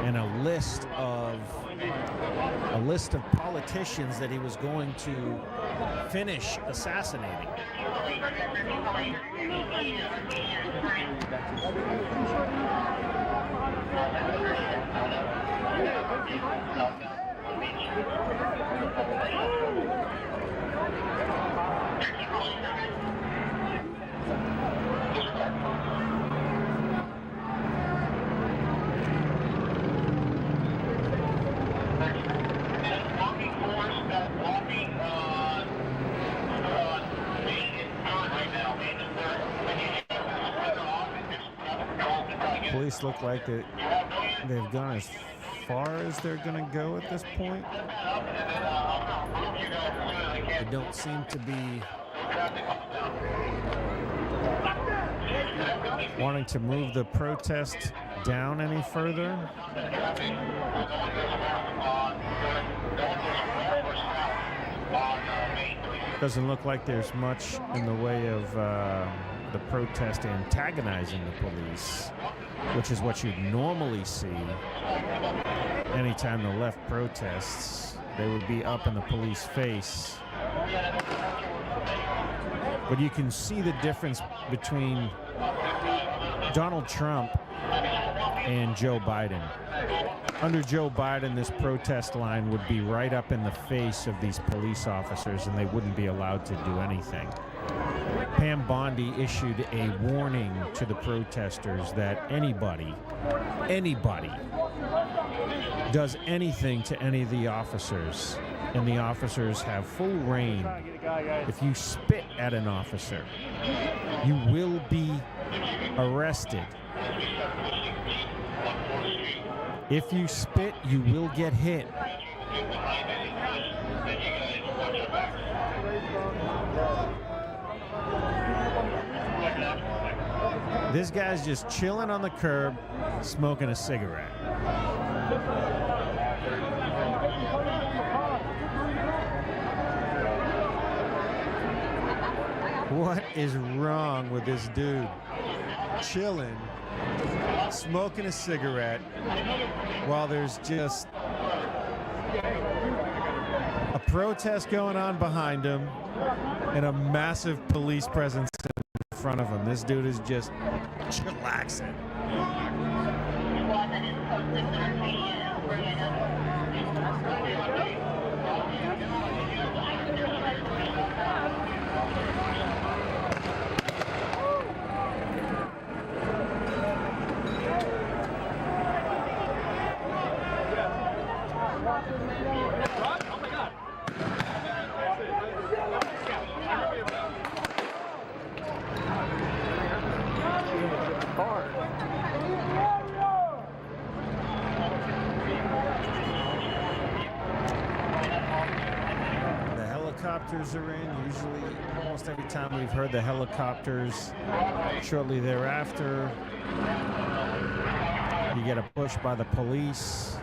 And a list of politicians that he was going to finish assassinating. Police look like they've gone as far as they're going to go at this point. They don't seem to be wanting to move the protest down any further. Doesn't look like there's much in the way of the protest antagonizing the police, which is what you'd normally see anytime the left protests. They would be up in the police face. But you can see the difference between Donald Trump and Joe Biden. Under Joe Biden, this protest line would be right up in the face of these police officers, and they wouldn't be allowed to do anything. Pam Bondi issued a warning to the protesters that anybody does anything to any of the officers, and the officers have full reign. If you spit at an officer, you will be arrested. If you spit, you will get hit. This guy's just chilling on the curb, smoking a cigarette. What is wrong with this dude? Chilling, smoking a cigarette while there's just a protest going on behind him and a massive police presence in front of him. This dude is just chillaxing. helicopters are in. Usually, almost every time we've heard the helicopters, shortly thereafter, you get a push by the police.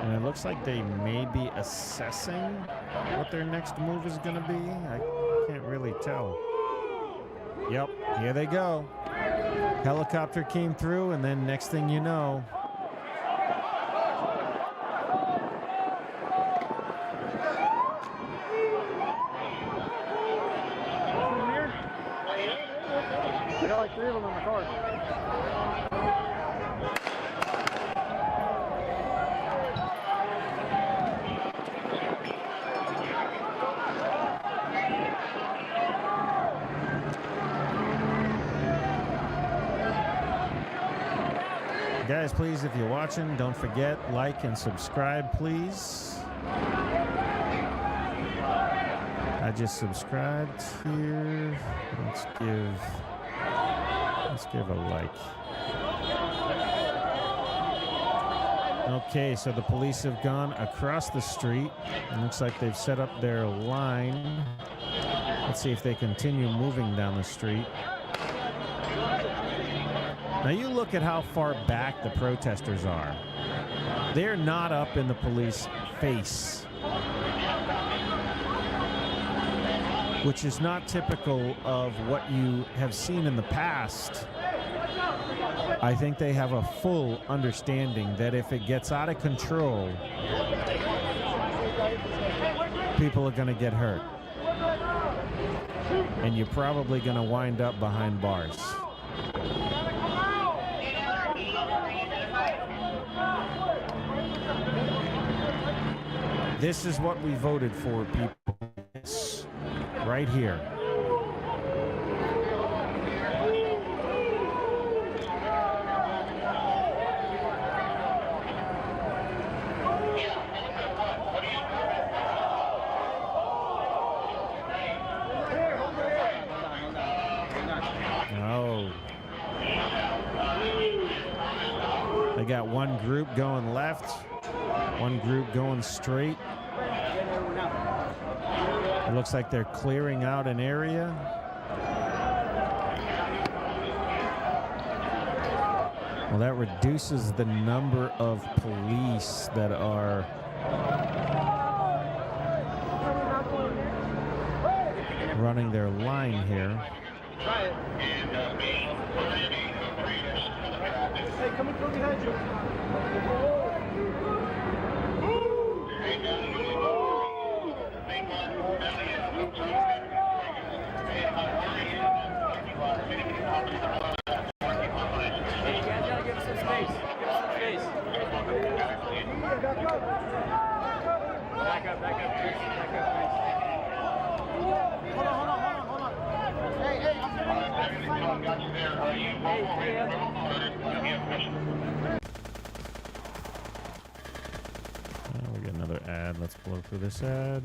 And it looks like they may be assessing what their next move is going to be. I can't really tell. Yep, here they go. Helicopter came through, and then next thing you know, I got like 3 of them in my car. guys, please, if you're watching, don't forget, like and subscribe, please. I just subscribed here. Let's give a like. Okay, so the police have gone across the street. It looks like they've set up their line. Let's see if they continue moving down the street. Now you look at how far back the protesters are. They're not up in the police face, which is not typical of what you have seen in the past. I think they have a full understanding that if it gets out of control, people are going to get hurt. And you're probably going to wind up behind bars. This is what we voted for, people. Right here. Oh. They got one group going left, one group going straight. It looks like they're clearing out an area. Well, that reduces the number of police that are running their line here. Hey, coming from behind you. We got another ad. Let's blow through this ad.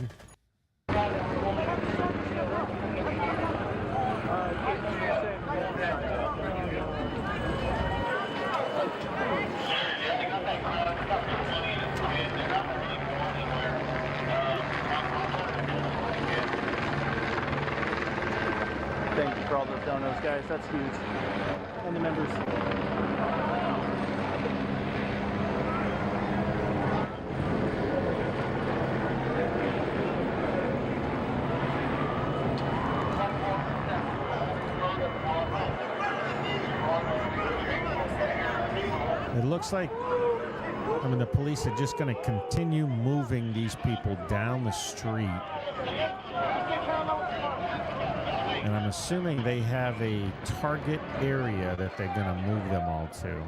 Thank you for all those donos, guys. That's huge. And the members. It looks like, the police are just going to continue moving these people down the street. And I'm assuming they have a target area that they're going to move them all to.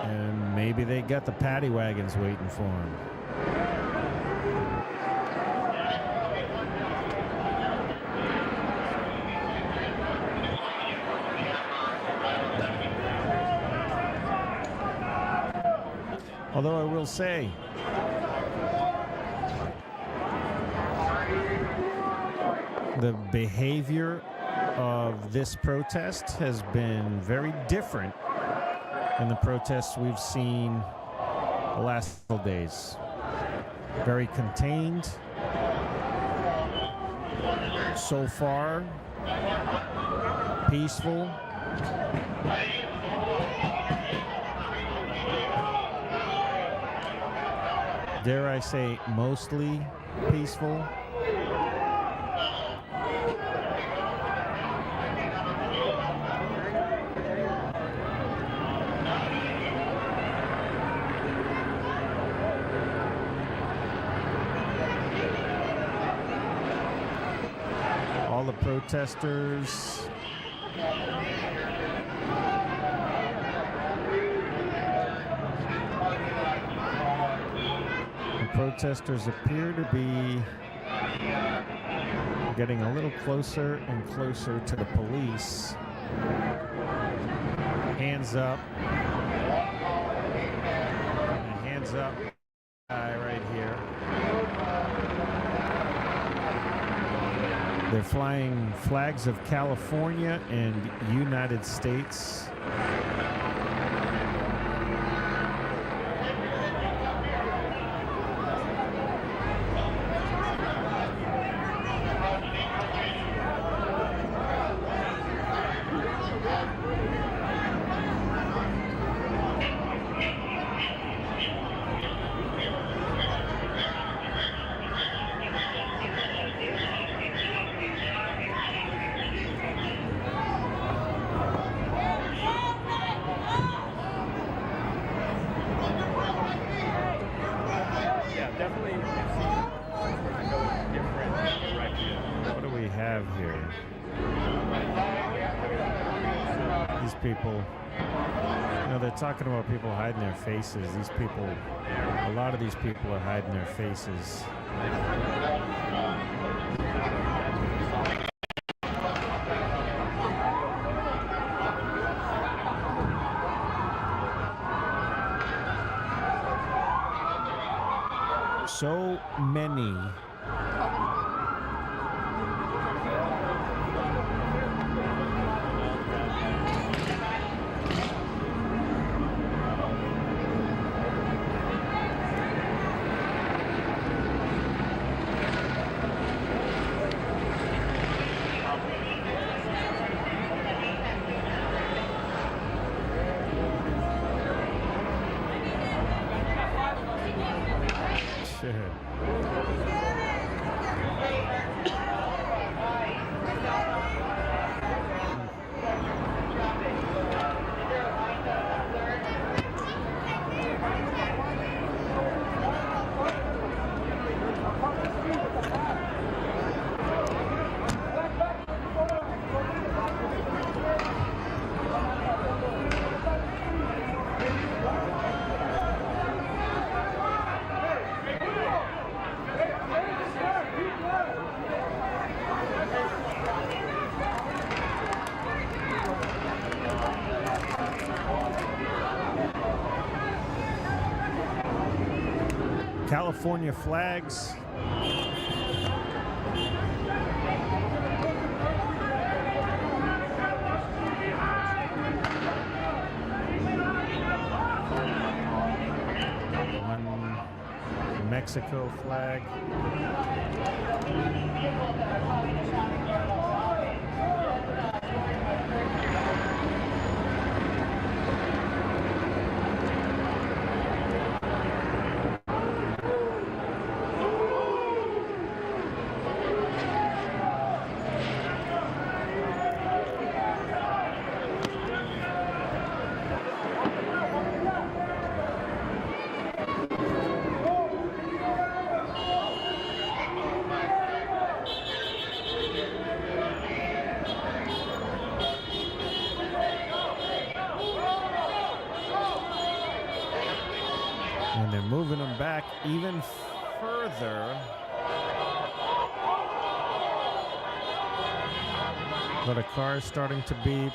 And maybe they got the paddy wagons waiting for them. Although I will say, The behavior of this protest has been very different than the protests we've seen the last couple days. Very contained so far, peaceful. Dare I say, mostly peaceful. All the protesters appear to be getting a little closer and closer to the police. Hands up. Hands up. Guy right here. They're flying flags of California and United States. What do we have here? These people, they're talking about people hiding their faces. These people, a lot of these people are hiding their faces. So many. California flags. One Mexico flag. And they're moving them back even further. But a car is starting to beep.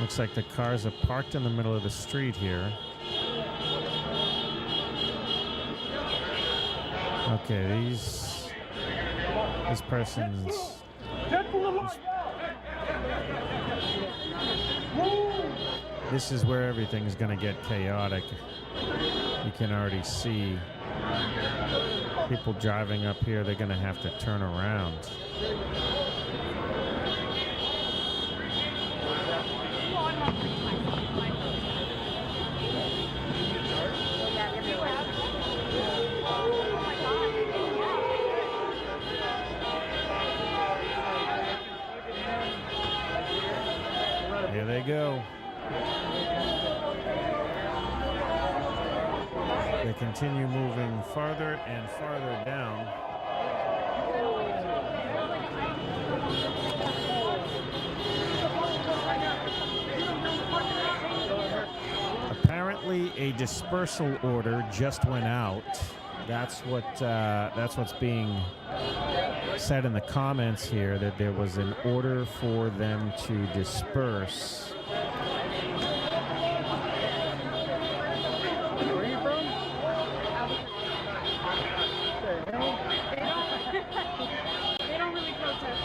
Looks like the cars are parked in the middle of the street here. Okay, this person's. This is where everything's going to get chaotic. You can already see people driving up here. They're going to have to turn around. Here they go. They continue moving farther and farther down. Apparently, a dispersal order just went out. That's what's being said in the comments here, that there was an order for them to disperse. Where are you from? They don't really protest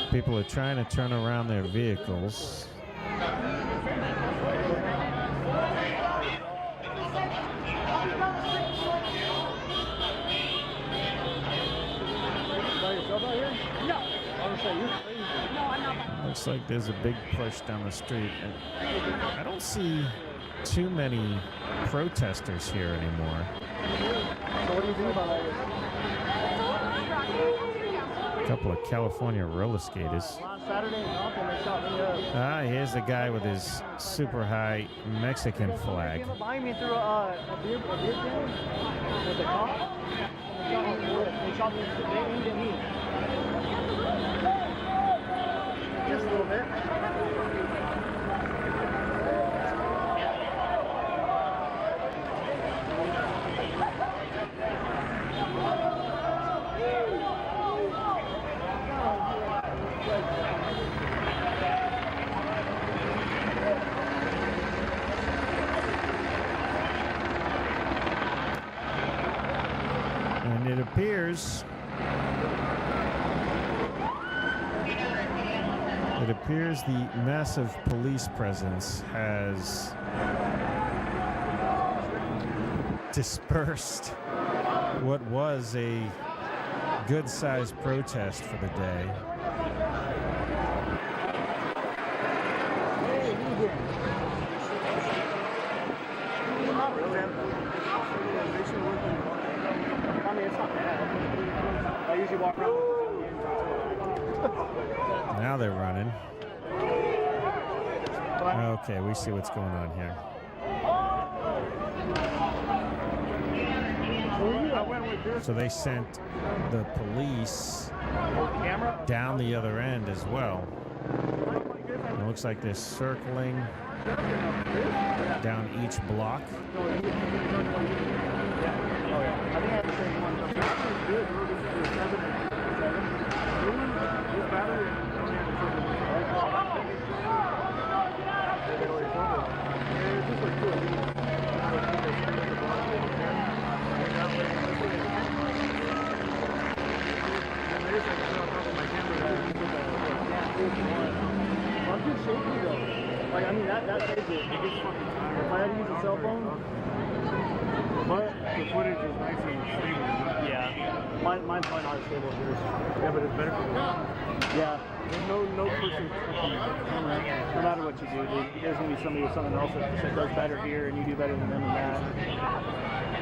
it. People are trying to turn around their vehicles. Looks like there's a big push down the street, and I don't see too many protesters here anymore. So what do you think about all this? A couple of California roller skaters. Last Saturday in Compton, they shot me up. Ah, here's the guy with his super high Mexican flag. They came up behind me through a beer can with the cop. They shot me. They aimed at me. Just a little bit. And it appears the massive police presence has dispersed what was a good-sized protest for the day. I mean, it's not bad. I usually walk around. Now they're running. Okay, we see what's going on here. So they sent the police down the other end as well. It looks like they're circling down each block. I'm too shaky though. Like, I mean, that saves it. If I had to use a cell phone, but the footage is nice and stable. Yeah. Mine's probably not as stable as yours. Yeah, but it's better for the Yeah. There's no person camera. No matter what you do, dude. There's going to be somebody with something else that does better here, and you do better than them in that.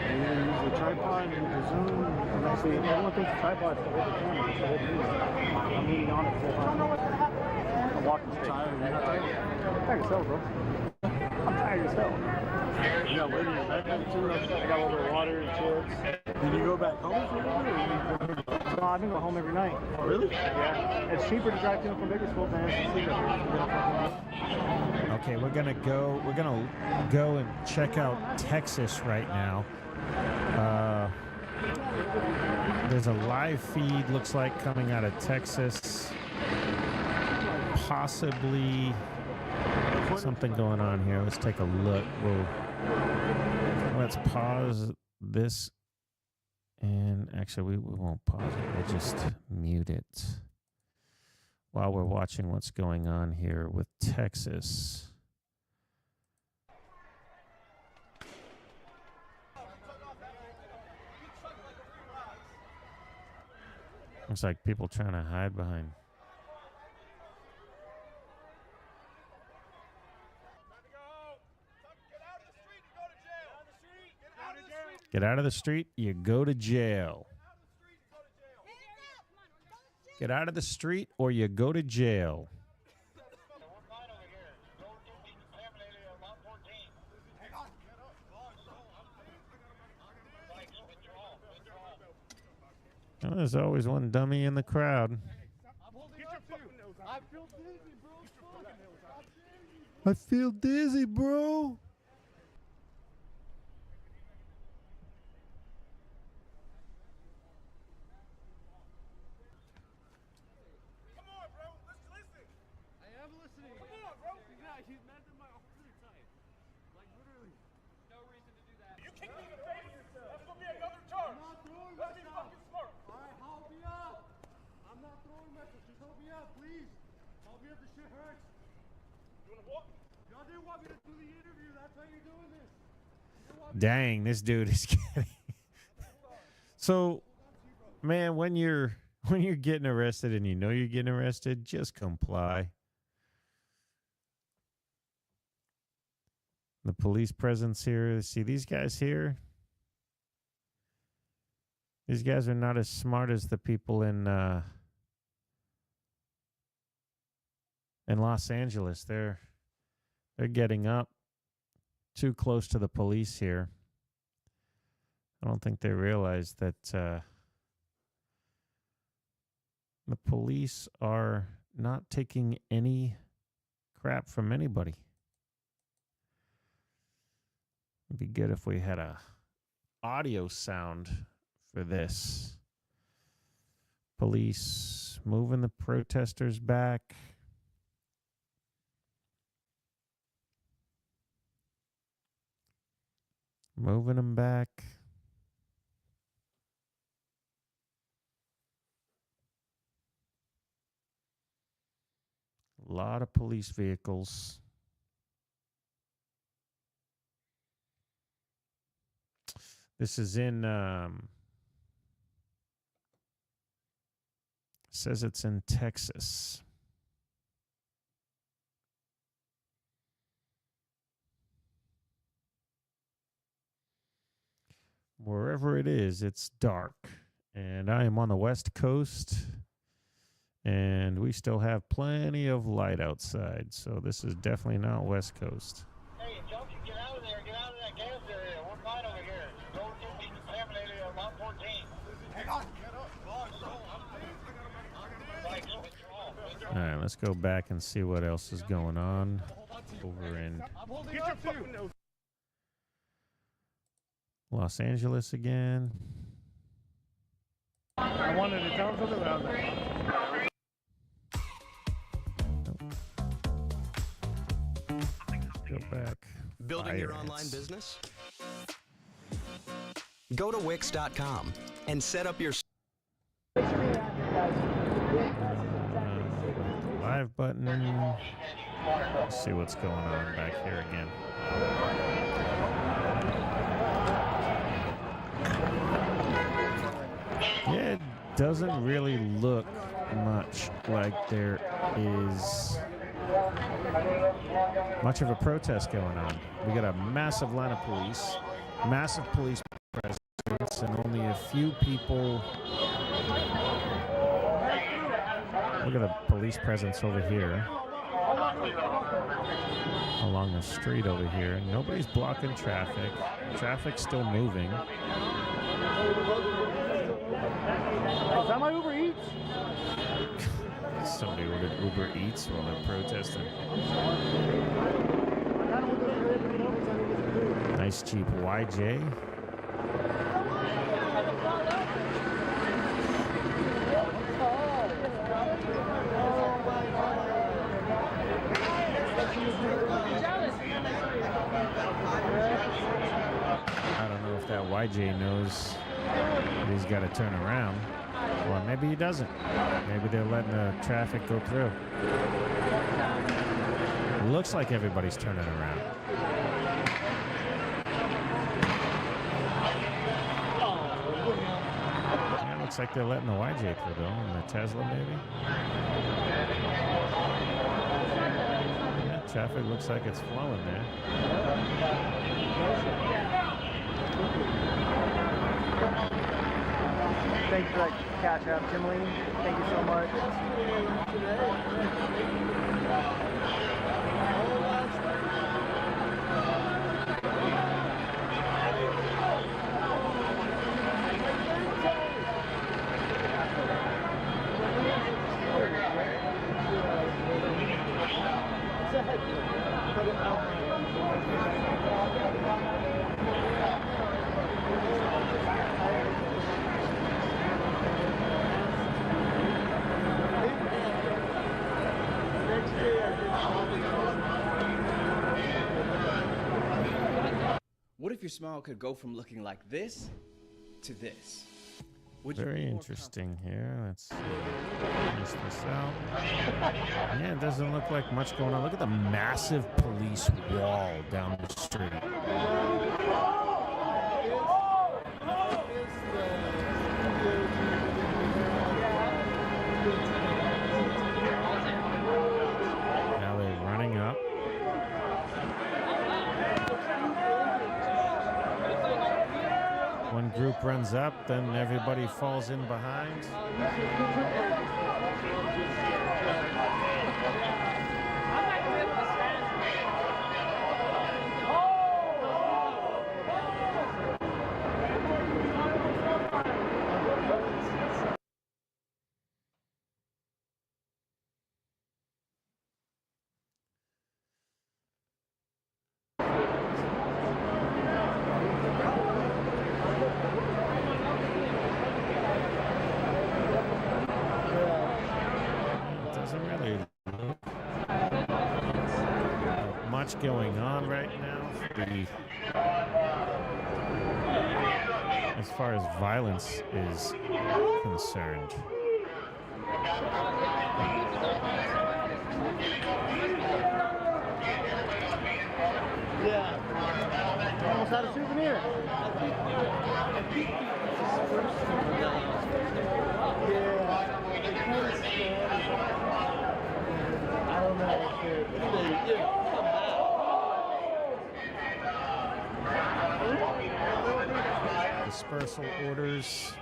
And you're going to use the tripod and the zoom. And actually, everyone thinks the tripod is to hold the camera. It's to hold the I'm leaning on it full time. I'm walking straight. You're not tired? I'm tired as hell, bro. I'm tired as hell. You got waiting in your bed too? I got a little bit of water and chips. Did you go back home for a little bit? No, I've been going home every night. Oh, really? Yeah. It's cheaper to drive to and from Bakersfield than it is to sleep up here. Okay, we're gonna go and check out Texas right now. There's a live feed, looks like, coming out of Texas. Possibly Something going on here. Let's take a look. Let's pause this. And actually, we won't pause it. We'll just mute it while we're watching what's going on here with Texas. Looks like people trying to hide behind. Get out of the street, you go to jail. Get out of the street or you go to jail. Well, there's always one dummy in the crowd. I feel dizzy, bro. Dang, this dude is getting. So, man, when you're getting arrested and you know you're getting arrested, just comply. The police presence here. See these guys here? These guys are not as smart as the people in Los Angeles. They're getting up too close to the police here. I don't think they realize that the police are not taking any crap from anybody. It'd be good if we had a audio sound for this. Police moving the protesters back. Moving them back. A lot of police vehicles. This is in, says it's in Texas. Wherever it is, it's dark. And I am on the West Coast. And we still have plenty of light outside. So this is definitely not West Coast. Hey, Junkie, get out of there. Get out of that gas area. We're fine over here. Don't get contaminated at lot 14. Hang on. Get up. All right, let's go back and see what else is going on over in Los Angeles again. I wanted to tell something about that. Go back. Building your online business? Go to Wix.com and set up your live button. Let's see what's going on back here again. Yeah, it doesn't really look much like there is much of a protest going on. We got a massive line of police, massive police presence, and only a few people. Look at the police presence over here. Along the street over here. Nobody's blocking traffic. Traffic's still moving. Is that my Uber Eats? Somebody ordered Uber Eats while they're protesting. Nice cheap YJ. I don't know if that YJ knows that he's got to turn around. Or maybe he doesn't. Maybe they're letting the traffic go through. Looks like everybody's turning around. Yeah, looks like they're letting the YJ through though, and the Tesla maybe. Yeah, traffic looks like it's flowing there. Thank you for that catch up, Timley. Thank you so much. What if your smile could go from looking like this to this? Very interesting here. Let's test this out. Yeah, it doesn't look like much going on. Look at the massive police wall down the street. Now they're running up. One group runs up, then everybody falls in behind. Going on right now. As far as violence is concerned. Yeah. Almost had a souvenir. I don't know. Dispersal orders.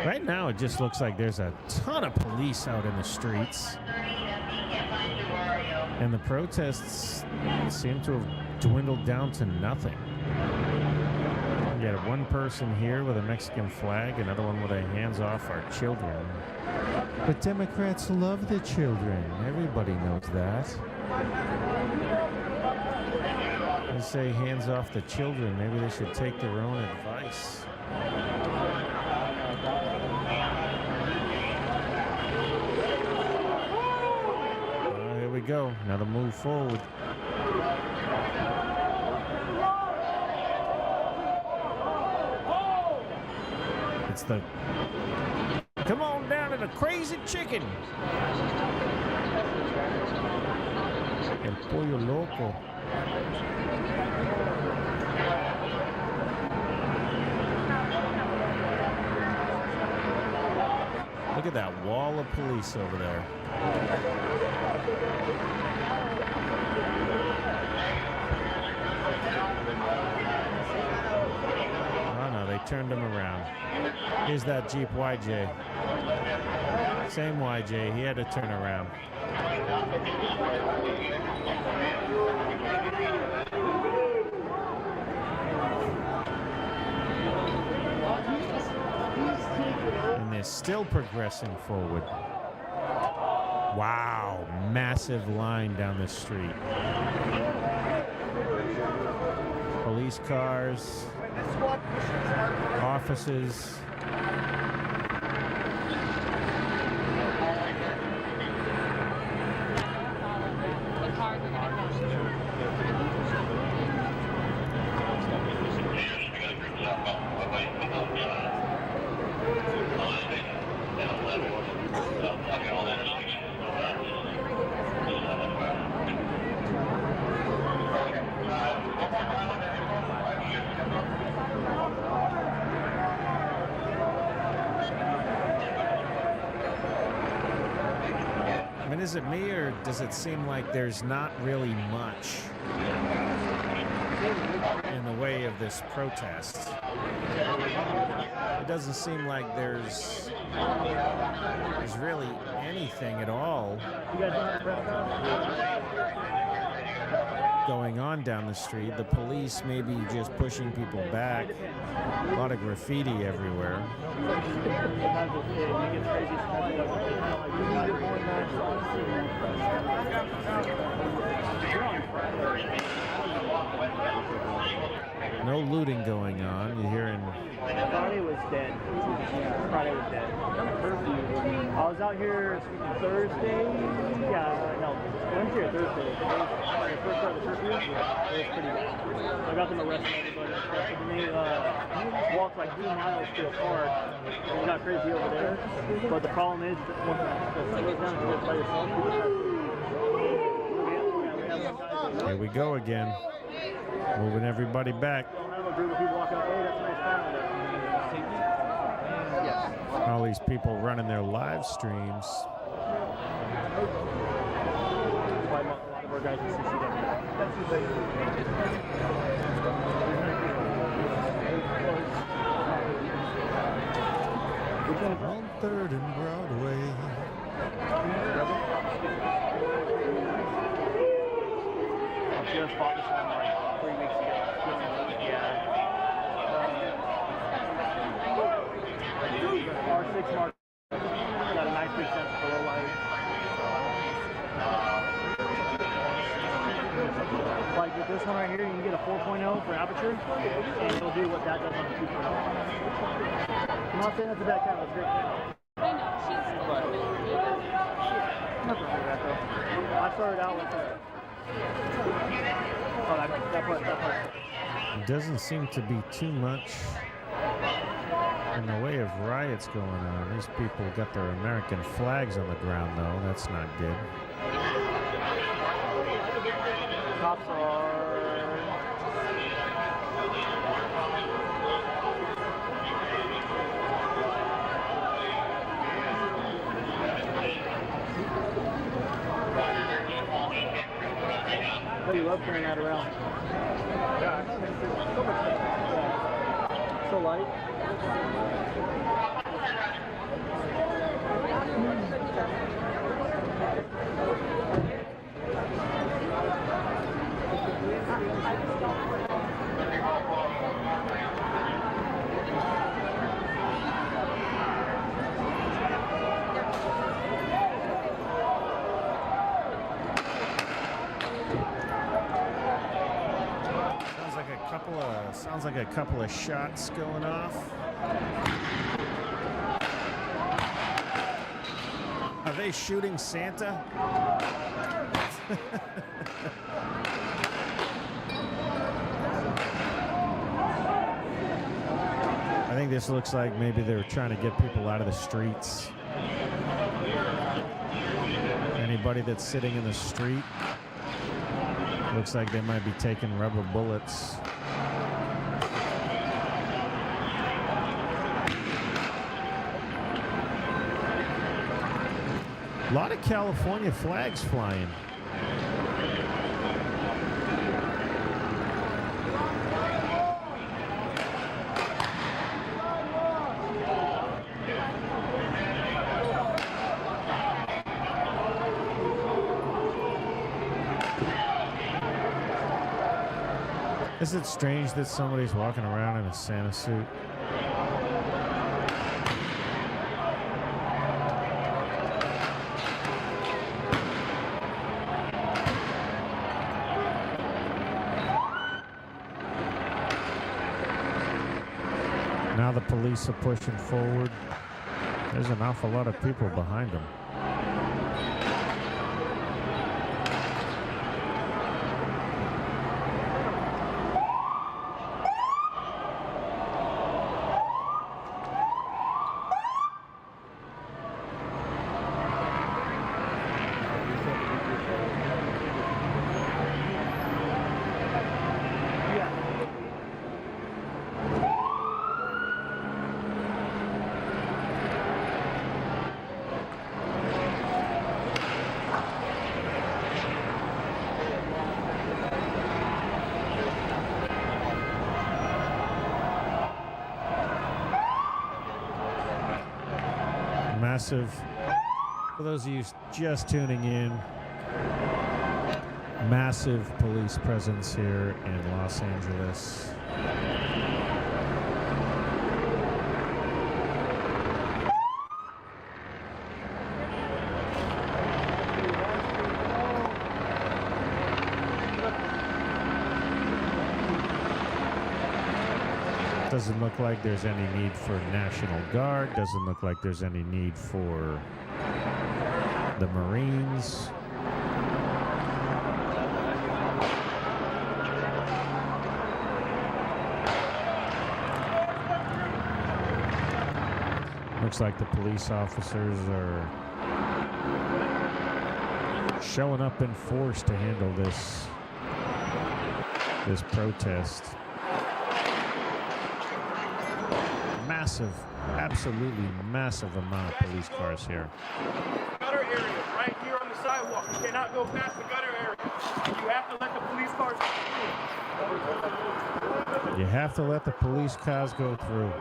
Right now, it just looks like there's a ton of police out in the streets. And the protests seem to have dwindled down to nothing. You got one person here with a Mexican flag, another one with a hands off our children. But Democrats love the children. Everybody knows that. They say hands off the children. Maybe they should take their own advice. Here we go. Now to move forward. It's the come on down to the crazy chicken. El pollo loco. Look at that wall of police over there. Oh no, they turned him around. Here's that Jeep YJ. Same YJ, he had to turn around. And they're still progressing forward. Wow, massive line down the street. Police cars, offices. I mean, is it me, or does it seem like there's not really much in the way of this protest? It doesn't seem like there's really anything at all going on down the street. The police may be just pushing people back. A lot of graffiti everywhere. No looting going on. You're hearing. Friday was dead. Friday was dead. I was out here Thursday. Yeah, no, Wednesday or Thursday. The first part of the curfew. It was pretty bad. I got them arrested, everybody. And they walked like 2 miles to a park. It got crazy over there. But the problem is, once the sun goes down, you live by yourself. Here we go again. Moving everybody back. All these people running their live streams. On 3rd and Broadway. I just bought this one like 3 weeks ago. Yeah. R6 Mark. Got a nice big sense of low light. Like with this one right here, you can get a 4.0 for aperture, and it'll do what that does on the 2.0. I'm not saying that's a bad camera, it's a great camera. I know, she's Nothing like that though. I started out with that part. It doesn't seem to be too much in the way of riots going on. These people got their American flags on the ground, though. That's not good. Cops are... Oh, you love carrying that around. Yeah. So light. Sounds like a couple of shots going off. Are they shooting Santa? I think this looks like maybe they're trying to get people out of the streets. Anybody that's sitting in the street, looks like they might be taking rubber bullets. A lot of California flags flying. Is it strange that somebody's walking around in a Santa suit? Now the police are pushing forward. There's an awful lot of people behind them. massive, for those of you just tuning in, massive police presence here in Los Angeles. Doesn't look like there's any need for National Guard. Doesn't look like there's any need for the Marines. Looks like the police officers are showing up in force to handle this protest. Massive, absolutely massive amount of police cars here. Gutter area, right here on the sidewalk. You cannot go past the gutter area. You have to let the police cars go through. You have to let the police cars go through.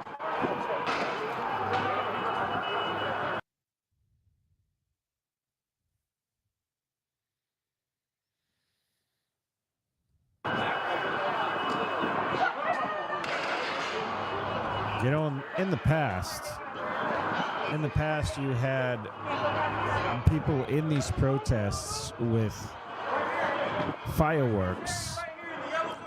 You know, in the past you had people in these protests with fireworks,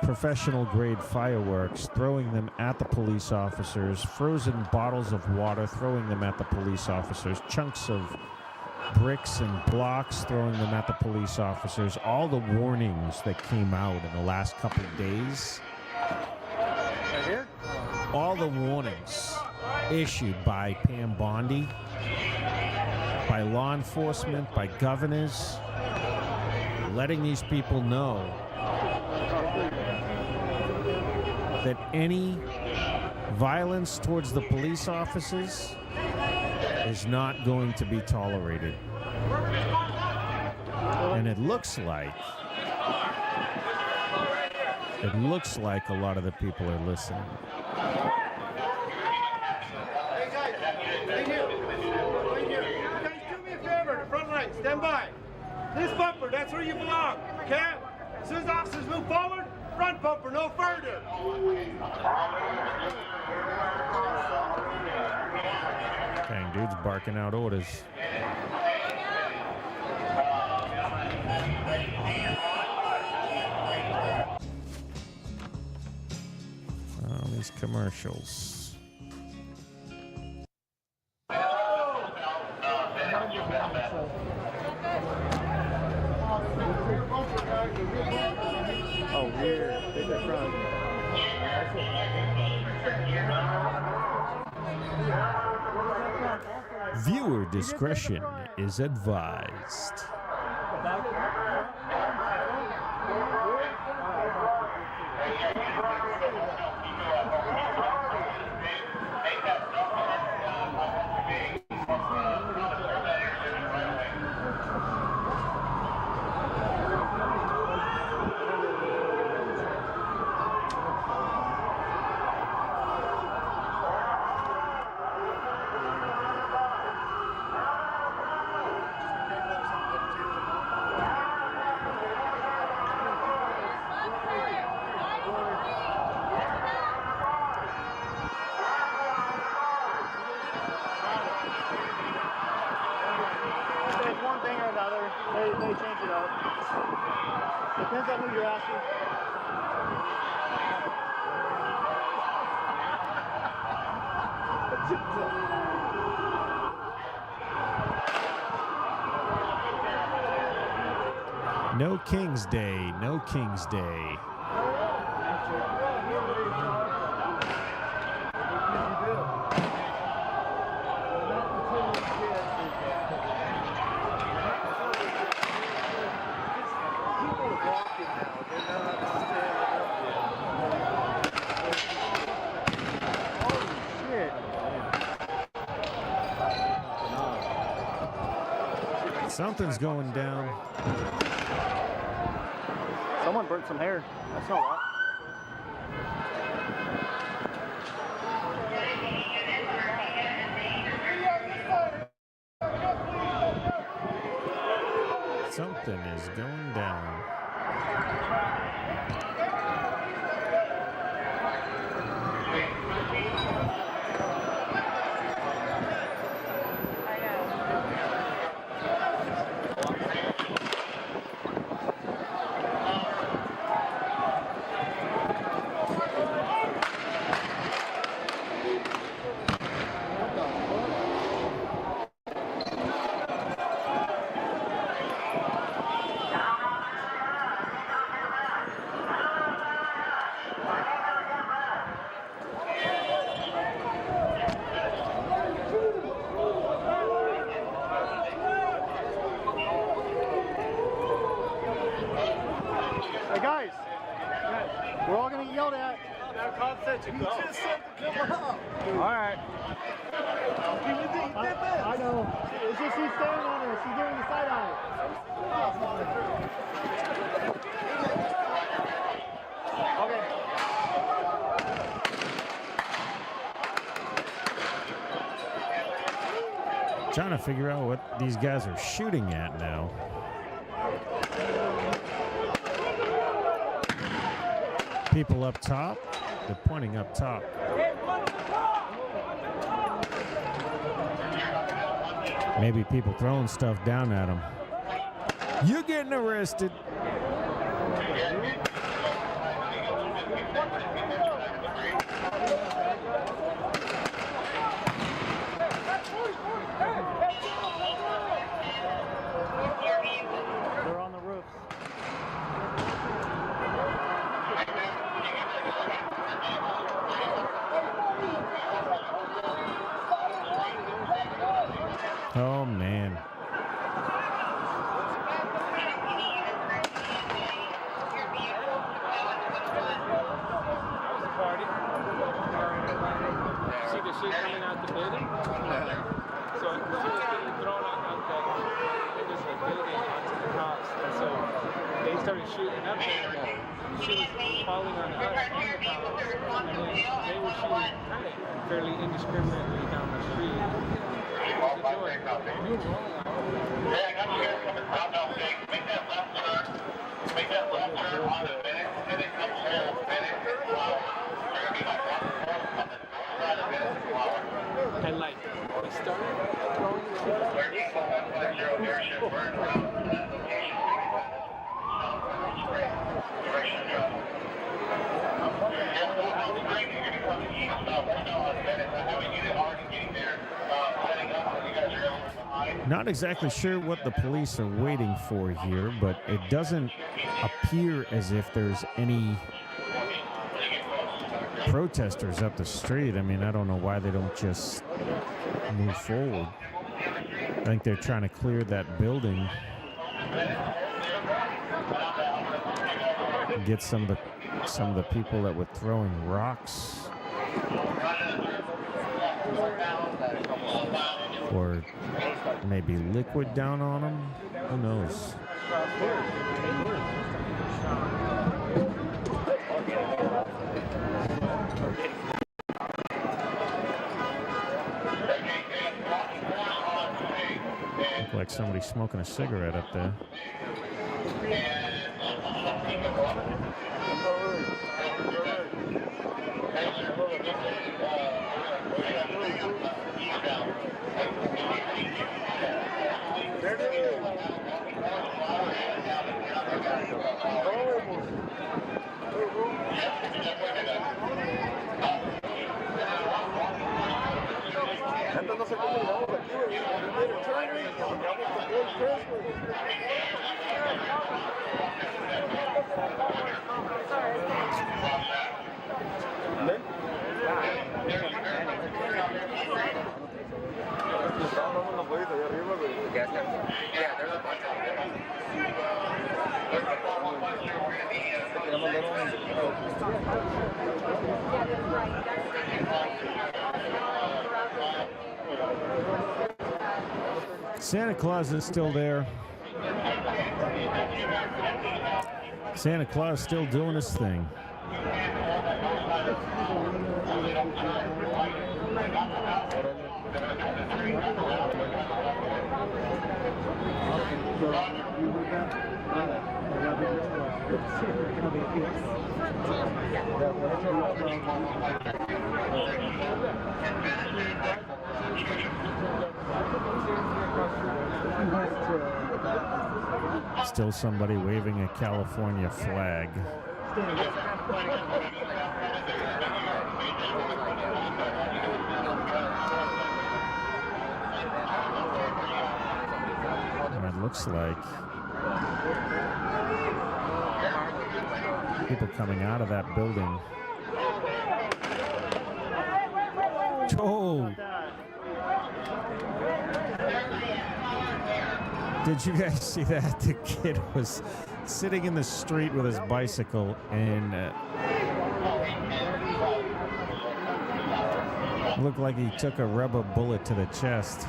professional grade fireworks, throwing them at the police officers, frozen bottles of water, throwing them at the police officers, chunks of bricks and blocks, throwing them at the police officers. All the warnings that came out in the last couple of days. Right here? All the warnings issued by Pam Bondi, by law enforcement, by governors, letting these people know that any violence towards the police officers is not going to be tolerated. And it looks like a lot of the people are listening. Hey guys, right here. Right here. You guys do me a favor, the front line, stand by. This bumper, that's where you belong, okay? As soon as officers move forward, front bumper, no further. Dang, dude's barking out orders. Oh, these commercials. Oh, weird. Big front. Viewer discretion is advised. There's one thing or another. They change it up. Depends on who you're asking. No King's Day, no King's Day. Something's going down. Someone burnt some hair. I saw that. Something is going down. Hey guys, we're all gonna get yelled at. That cop said to go. Just said to come up. All right. I know. It's just she's staring on her. She's giving the side eye. Okay. Trying to figure out what these guys are shooting at now. People up top, they're pointing up top. Maybe people throwing stuff down at them. You're getting arrested. They're on the roofs. Oh, man. See the shit coming out the building? So it was getting thrown out it was a building onto the house. And so they started shooting up there. Shit was falling on us on the house. And then they were shooting kind of fairly indiscriminately down the street. Make that left turn on the Bennett, and then come home Bennett and Flower. They're going to be like on the north side of Bennett and Flower. And like, they started throwing the shit. 13.150 airship burn around location. Direction drop. Yes, we'll help the break. You're going to come east. We're now on Bennett. I have a unit already getting there. Setting up. You guys are over behind. Not exactly sure what the police are waiting for here, but it doesn't appear as if there's any protesters up the street. I mean, I don't know why they don't just move forward. I think they're trying to clear that building, get some of the people that were throwing rocks or maybe liquid down on them. Who knows? Look like somebody smoking a cigarette up there. Santa Claus is still there. Santa Claus still doing his thing. Still somebody waving a California flag. And it looks like people coming out of that building. Oh! Did you guys see that? The kid was sitting in the street with his bicycle and looked like he took a rubber bullet to the chest.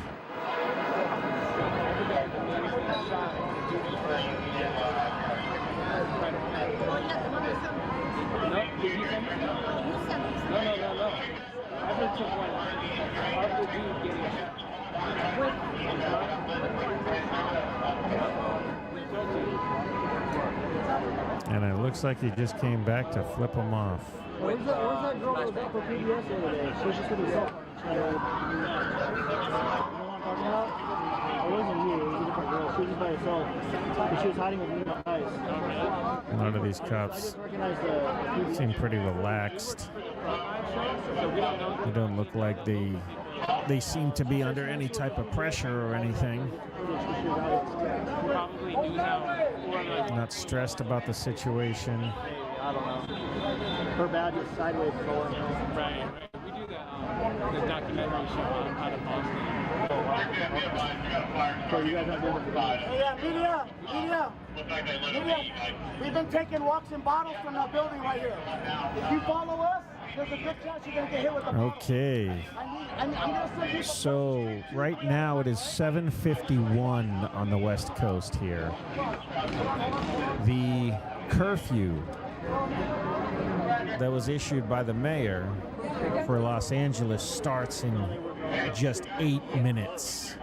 And it looks like he just came back to flip him off. Where's that girl that was up for PBS the other day? She was just with herself. You know what I'm talking about? It wasn't you, it was a different girl. She was just by herself. But she was hiding with me on ice. A lot of these cops seem pretty relaxed. They don't look like they seem to be under any type of pressure or anything. Not stressed about the situation. I don't know. Her badge is sideways forward. Right. We do the documentary show on how to Boston. So you guys have been media. We've been taking walks in bottles from that building right here. If you follow us, there's a good chance you're gonna get hit with a bottle. Okay. I'm gonna send you. So right now it is 7:51 on the West Coast here. The curfew that was issued by the mayor for Los Angeles starts in just 8 minutes.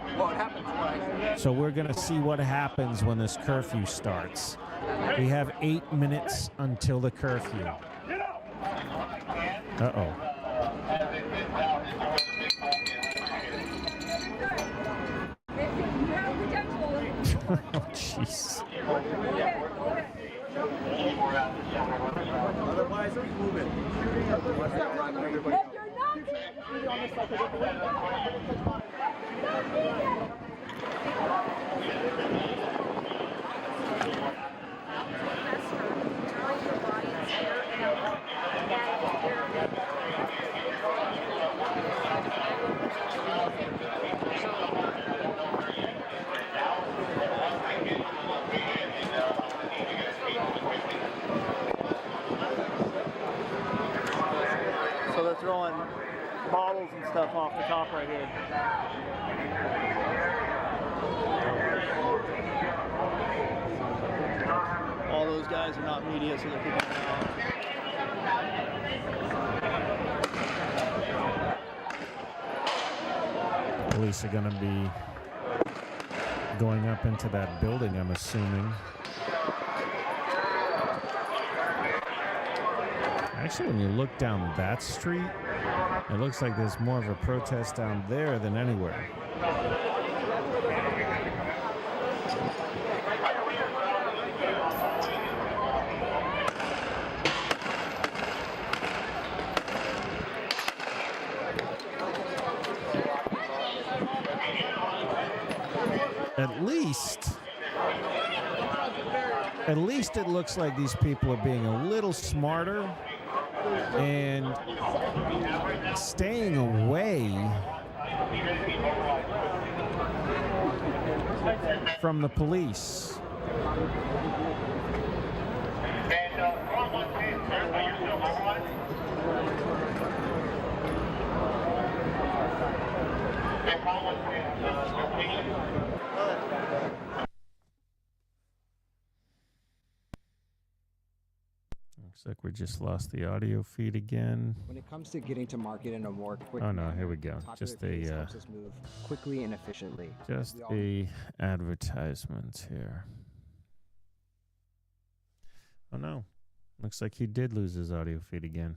So we're going to see what happens when this curfew starts. We have 8 minutes until the curfew. Uh-oh. Oh, jeez. Otherwise, keep moving. So they're throwing bottles and stuff off the top right here. All those guys are not media, so they're kicking them out. Police are going to be going up into that building, I'm assuming. Actually, when you look down that street, it looks like there's more of a protest down there than anywhere. At least it looks like these people are being a little smarter and staying away from the police. Looks like we just lost the audio feed again. When it comes to getting to market in a more quick Oh no, here we go. Just a helps us move quickly and efficiently. just a advertisement here. Oh, no. Looks like he did lose his audio feed again.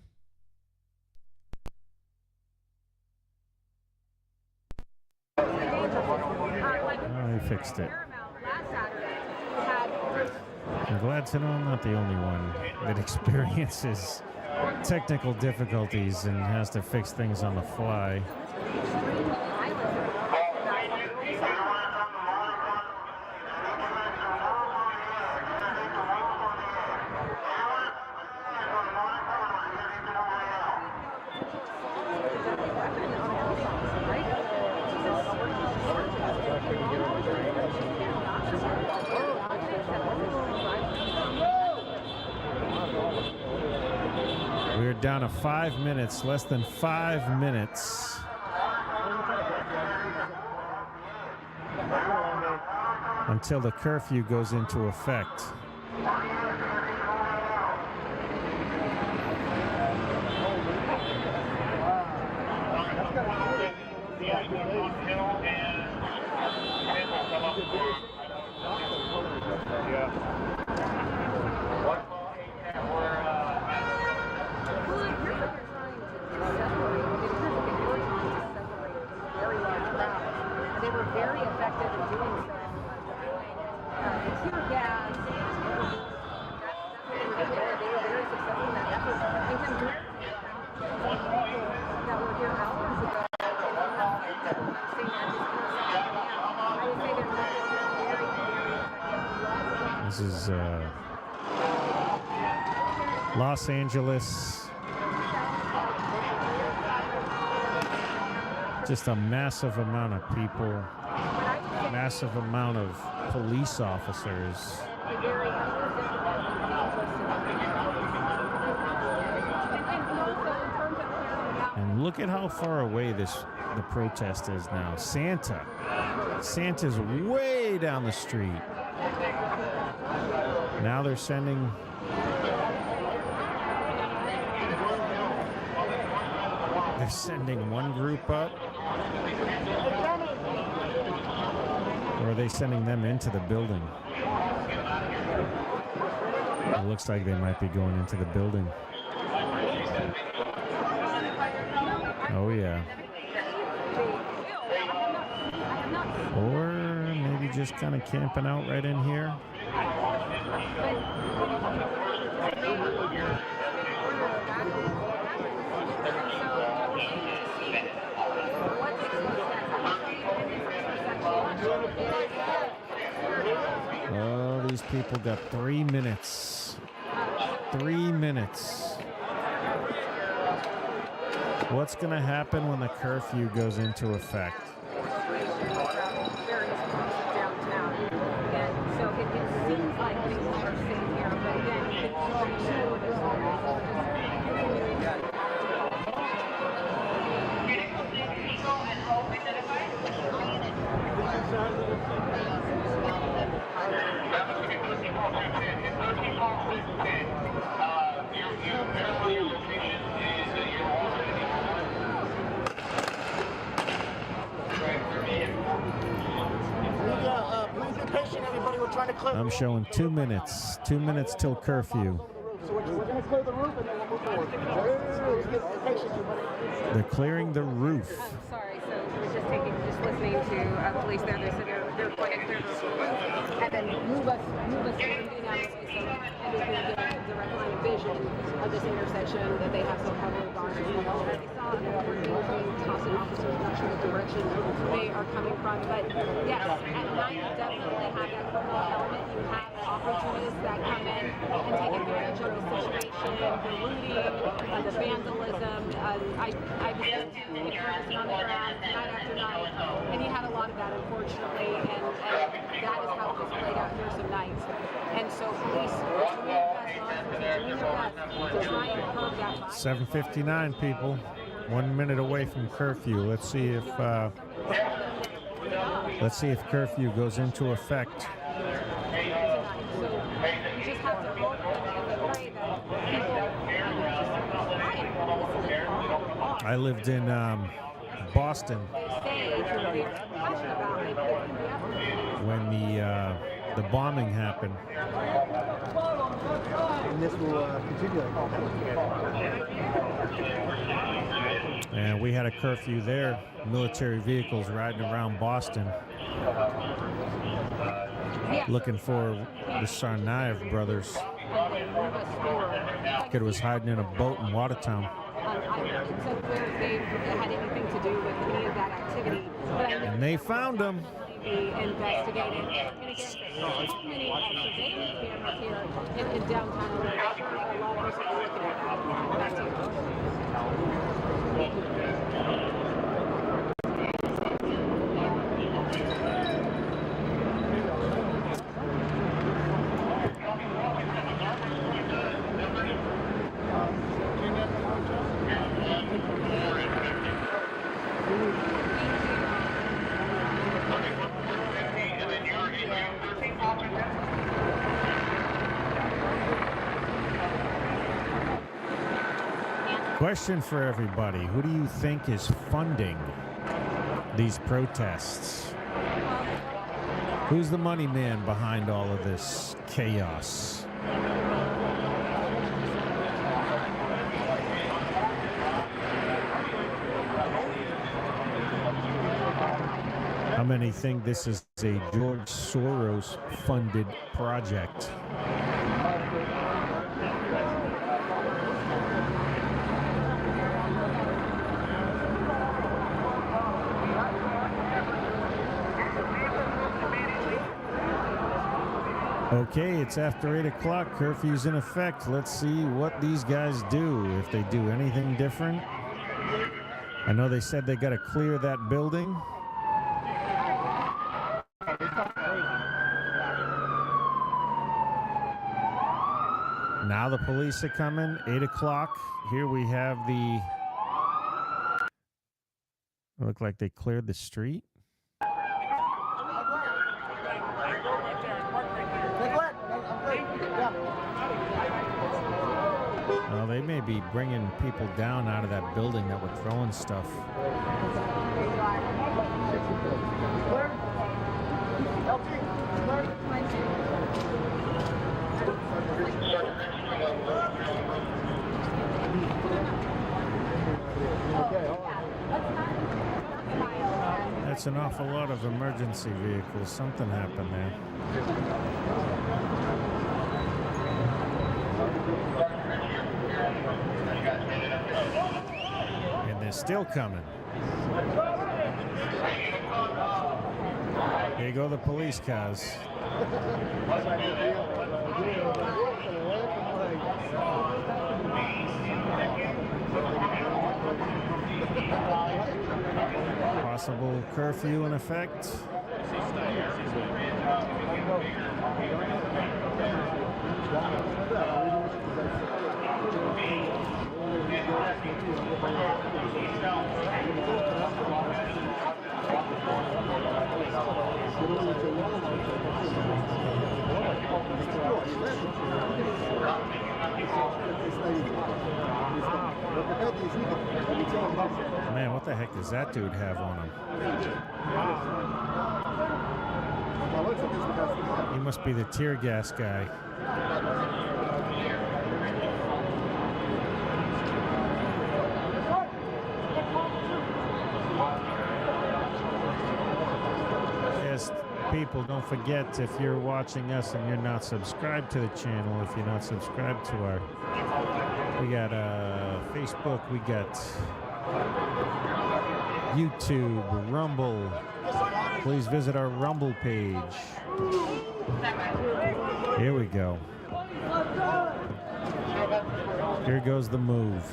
Oh, he fixed it. I'm glad to know I'm not the only one that experiences technical difficulties and has to fix things on the fly. We're down to 5 minutes, less than 5 minutes. Until the curfew goes into effect. They were very effective in doing so. Tear gas. They were very successful in that effort. And compared to that were here hours ago, I would say they're very, very effective. This is Los Angeles. Just a massive amount of people, massive amount of police officers. And look at how far away the protest is now. Santa's way down the street. Now they're sending one group up. Or are they sending them into the building? It looks like they might be going into the building. Oh, yeah. Or maybe just kind of camping out right in here. Oh, these people got 3 minutes. 3 minutes. What's going to happen when the curfew goes into effect? I'm showing 2 minutes. 2 minutes till curfew. They're clearing the roof. Sorry, so we're just listening to police there. They said they're going to clear the roof and then move us getting out of the way and we can get a direct line of vision of this intersection that they have so heavily guarded. They saw an important tossing officers not sure the direction they are coming from, but yes, at night you definitely have that criminal element. You have opportunists that come in and take advantage of the situation, the looting, the vandalism. I was there too, on the ground night after night, and you had a lot of that, unfortunately, and that is how it was played out here some nights. And so police are doing their best to try and curb that. 7:59 people. 1 minute away from curfew. Let's see if curfew goes into effect. I lived in Boston when the bombing happened. And this will continue. And we had a curfew there. Military vehicles riding around Boston looking for the Tsarnaev brothers. Kid was hiding in a boat in Watertown. So clear if they had anything to do with any of that activity. And they found him. Be investigated. And again, so many observation cameras here in downtown. I'm sure a lot of us are looking at that. Back to Question for everybody. Who do you think is funding these protests? Who's the money man behind all of this chaos? How many think this is a George Soros funded project? Okay, it's after 8 o'clock. Curfew's in effect. Let's see what these guys do, if they do anything different. I know they said they got to clear that building. Now the police are coming. 8 o'clock. Here we have the... Look like they cleared the street. Well, they may be bringing people down out of that building that were throwing stuff. That's an awful lot of emergency vehicles. Something happened there. And they're still coming. Here go the police cars. Possible curfew in effect. Man, what the heck does that dude have on him? He must be the tear gas guy. Yes, people, don't forget, if you're watching us and you're not subscribed to the channel, if you're not subscribed to our... We got Facebook, we got YouTube, Rumble. Please visit our Rumble page. Here we go. Here goes the move.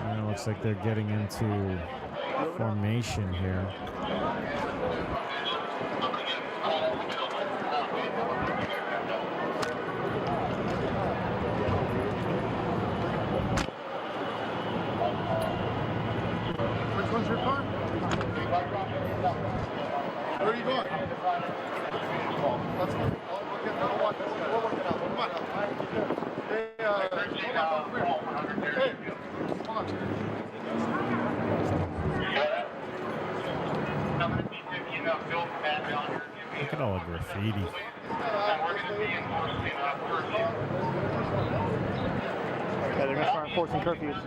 Now it looks like they're getting into formation here. Which one's your car? Where are you going? Let's go. We'll work it out. Come on. Hey, hold on. Hey, hold on. Look at all the graffiti. Yeah, they're gonna start enforcing curfews.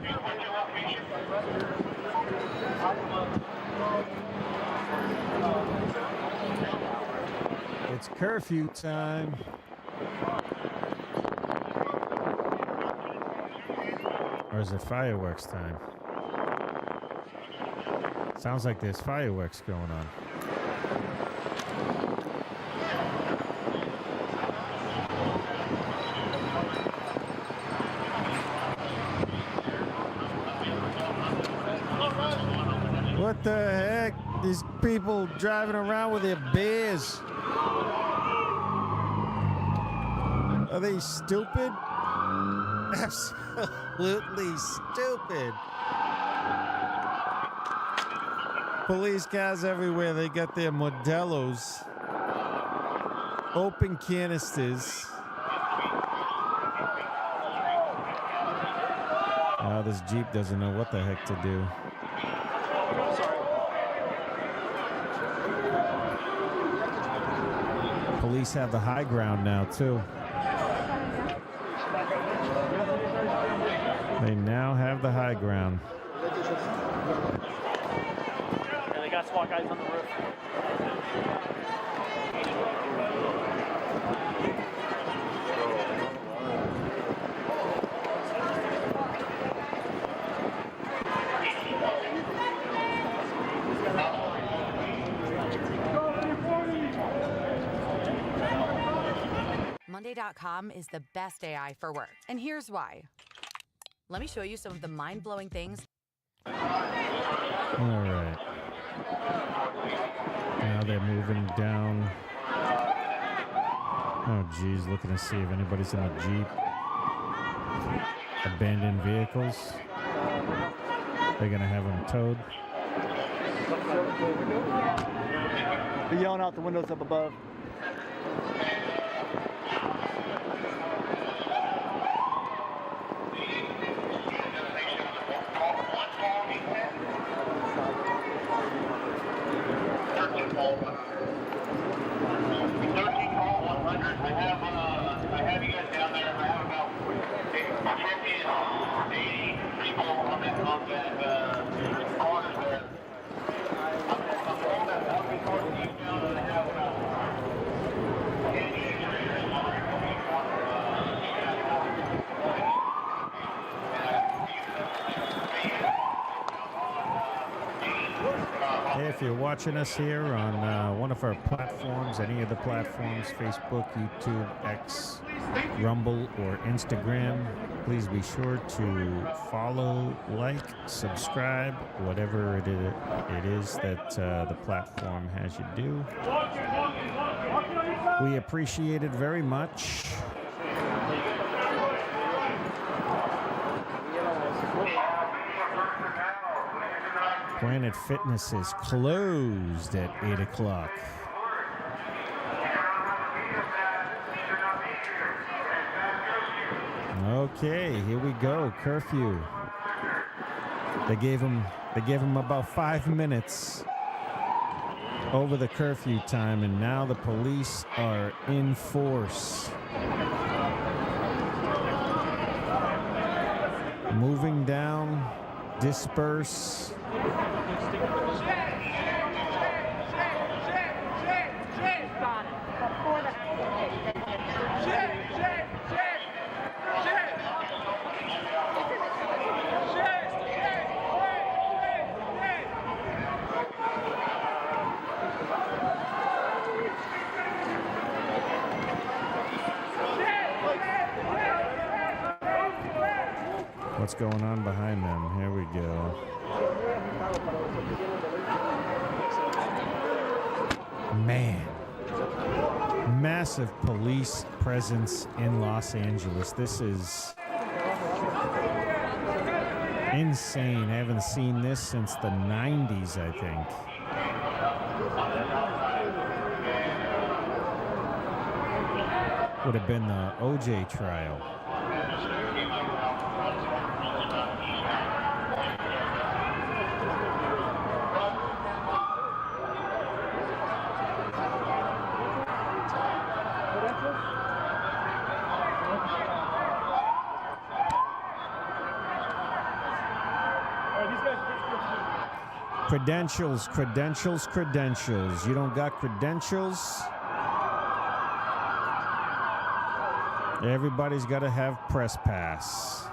It's curfew time. Or is it fireworks time? Sounds like there's fireworks going on. What the heck? These people driving around with their beers. Are they stupid? Absolutely stupid. Police cars everywhere. They got their Modelos. Open canisters. Oh, this Jeep doesn't know what the heck to do. Police have the high ground now, too. They now have the high ground. Yeah, they got SWAT guys on the roof. Monday.com is the best AI for work, and here's why. Let me show you some of the mind-blowing things. All right. Now they're moving down. Oh, geez, looking to see if anybody's in a Jeep. Abandoned vehicles. They're going to have them towed. They're yelling out the windows up above. I have you guys down there. I have about 50 to 80 people on that corner there. I'm holding that walking card to you down, and I have about 10 traders Hey, if you're watching us here on one of our platforms, any of the platforms, Facebook, YouTube, X, Rumble, or Instagram, please be sure to follow, like, subscribe, whatever it is that the platform has you do. We appreciate it very much. Planet Fitness is closed at 8 o'clock. Okay, here we go. Curfew. They gave him about 5 minutes over the curfew time, and now the police are in force. Moving down, disperse. What's going on behind them? Here we go. Man. Massive police presence in Los Angeles. This is insane. I haven't seen this since the 90s, I think. Would have been the OJ trial. Credentials, credentials, credentials. You don't got credentials? Everybody's got to have press pass.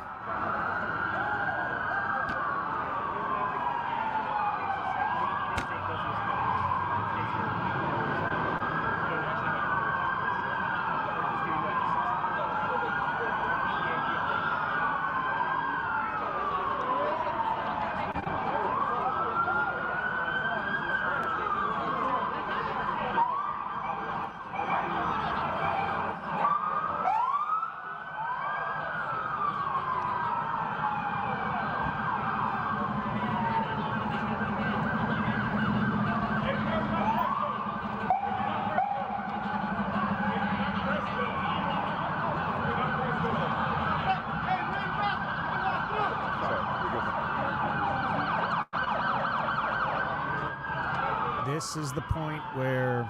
This is the point where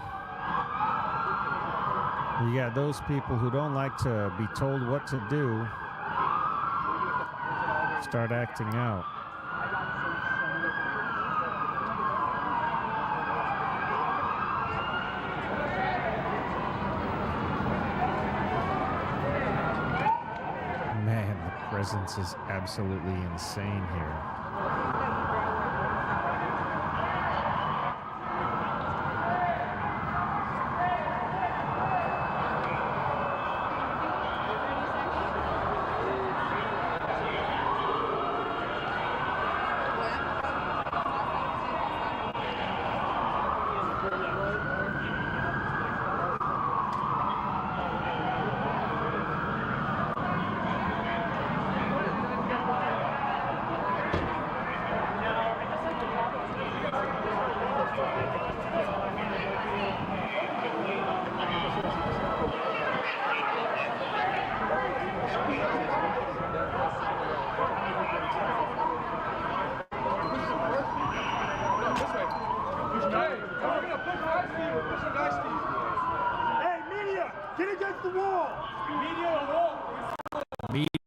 you got those people who don't like to be told what to do start acting out. Man, the presence is absolutely insane here.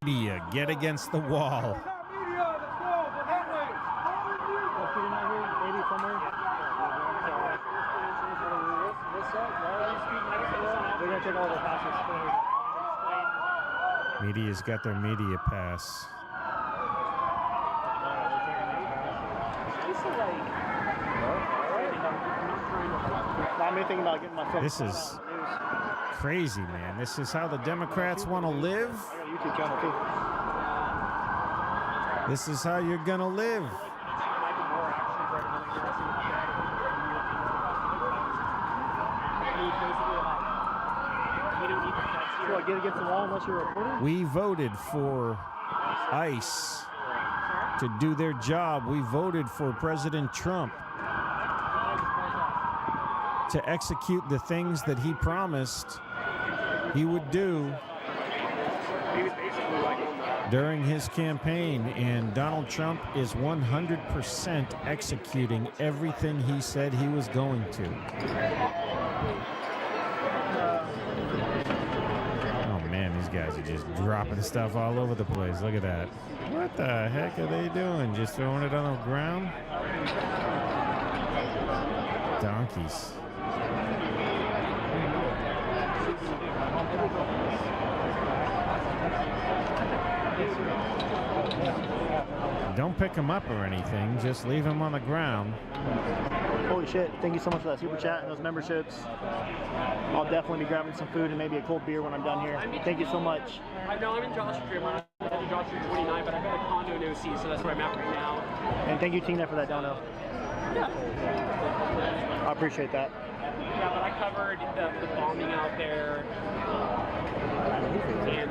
Media, get against the wall. Media's got their media pass. This is crazy, man. This is how the Democrats want to live. This is how you're gonna live. Get against the wall unless you're a reporter? We voted for ICE to do their job. We voted for President Trump to execute the things that he promised he would do during his campaign, and Donald Trump is 100% executing everything he said he was going to. Oh man, these guys are just dropping stuff all over the place. Look at that. What the heck are they doing? Just throwing it on the ground? Donkeys. Don't pick them up or anything. Just leave them on the ground. Holy shit. Thank you so much for that super chat and those memberships. I'll definitely be grabbing some food and maybe a cold beer when I'm done here. Thank you so much. I'm in Joshua Street. I'm in Joshua Street 29, but I've got a condo in OC, so that's where I'm at right now. And thank you, Tina, for that dono. Yeah. I appreciate that. Yeah, but I covered the bombing out there and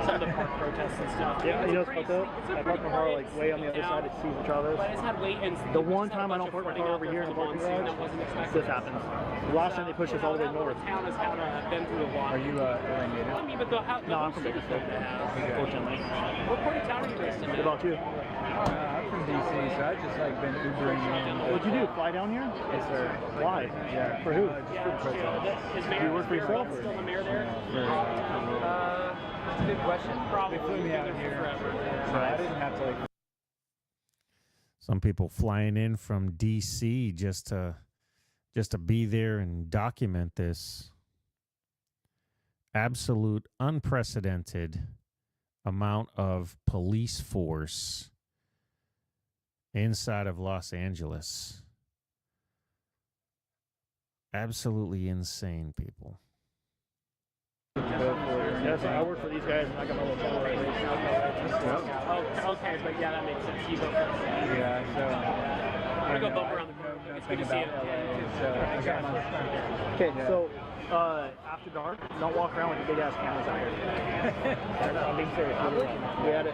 some of the park protests and stuff. Yeah, you know what's fucked up? I parked my car like way on the other side of Cesar Chavez. But I just had wait-ins. The one time I don't park my car over here in the parking garage, this happens. The last time they pushed us all the way north. Town has had been through a lot. Are you LA native? I mean, but no, I'm from Bakersfield, unfortunately. What part of town are you based in? What about you? I'm from DC, so I've just like been Ubering around. What'd you do? Fly down here? Yes, sir. Why? Yeah. For who? Just for the protest. Do you work for yourself? Or? Still the mayor there? That's a good question. Probably. They flew me out here, so I didn't have to like. Some people flying in from D.C. just to be there and document this absolute unprecedented amount of police force inside of Los Angeles. Absolutely insane, people. Yeah, so I work for these guys, and I got my little channel right here. Oh, okay, but yeah, that makes sense. You go first. Yeah, so I'm gonna go bump around the room. It's good to see you. Okay, so after dark, don't walk around with the big ass cameras out here. I'm being serious.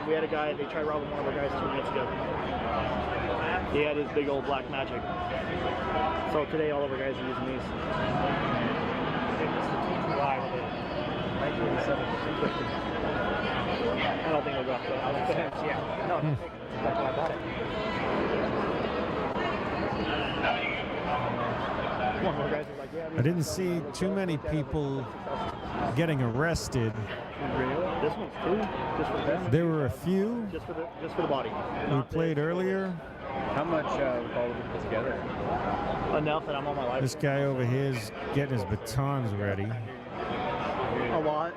We had a guy. They tried robbing one of our guys 2 minutes ago. He had his big old black magic. So today, all of our guys are using these. I don't think it'll go off though. Yeah. No, that's why I bought it. One more guys is like, yeah. I didn't see too many people getting arrested. This one's two, just for them. There were a few. Just for the body. We played earlier. How much with all of it put together? Enough that I'm on my life. This guy over here is getting his batons ready. A lot.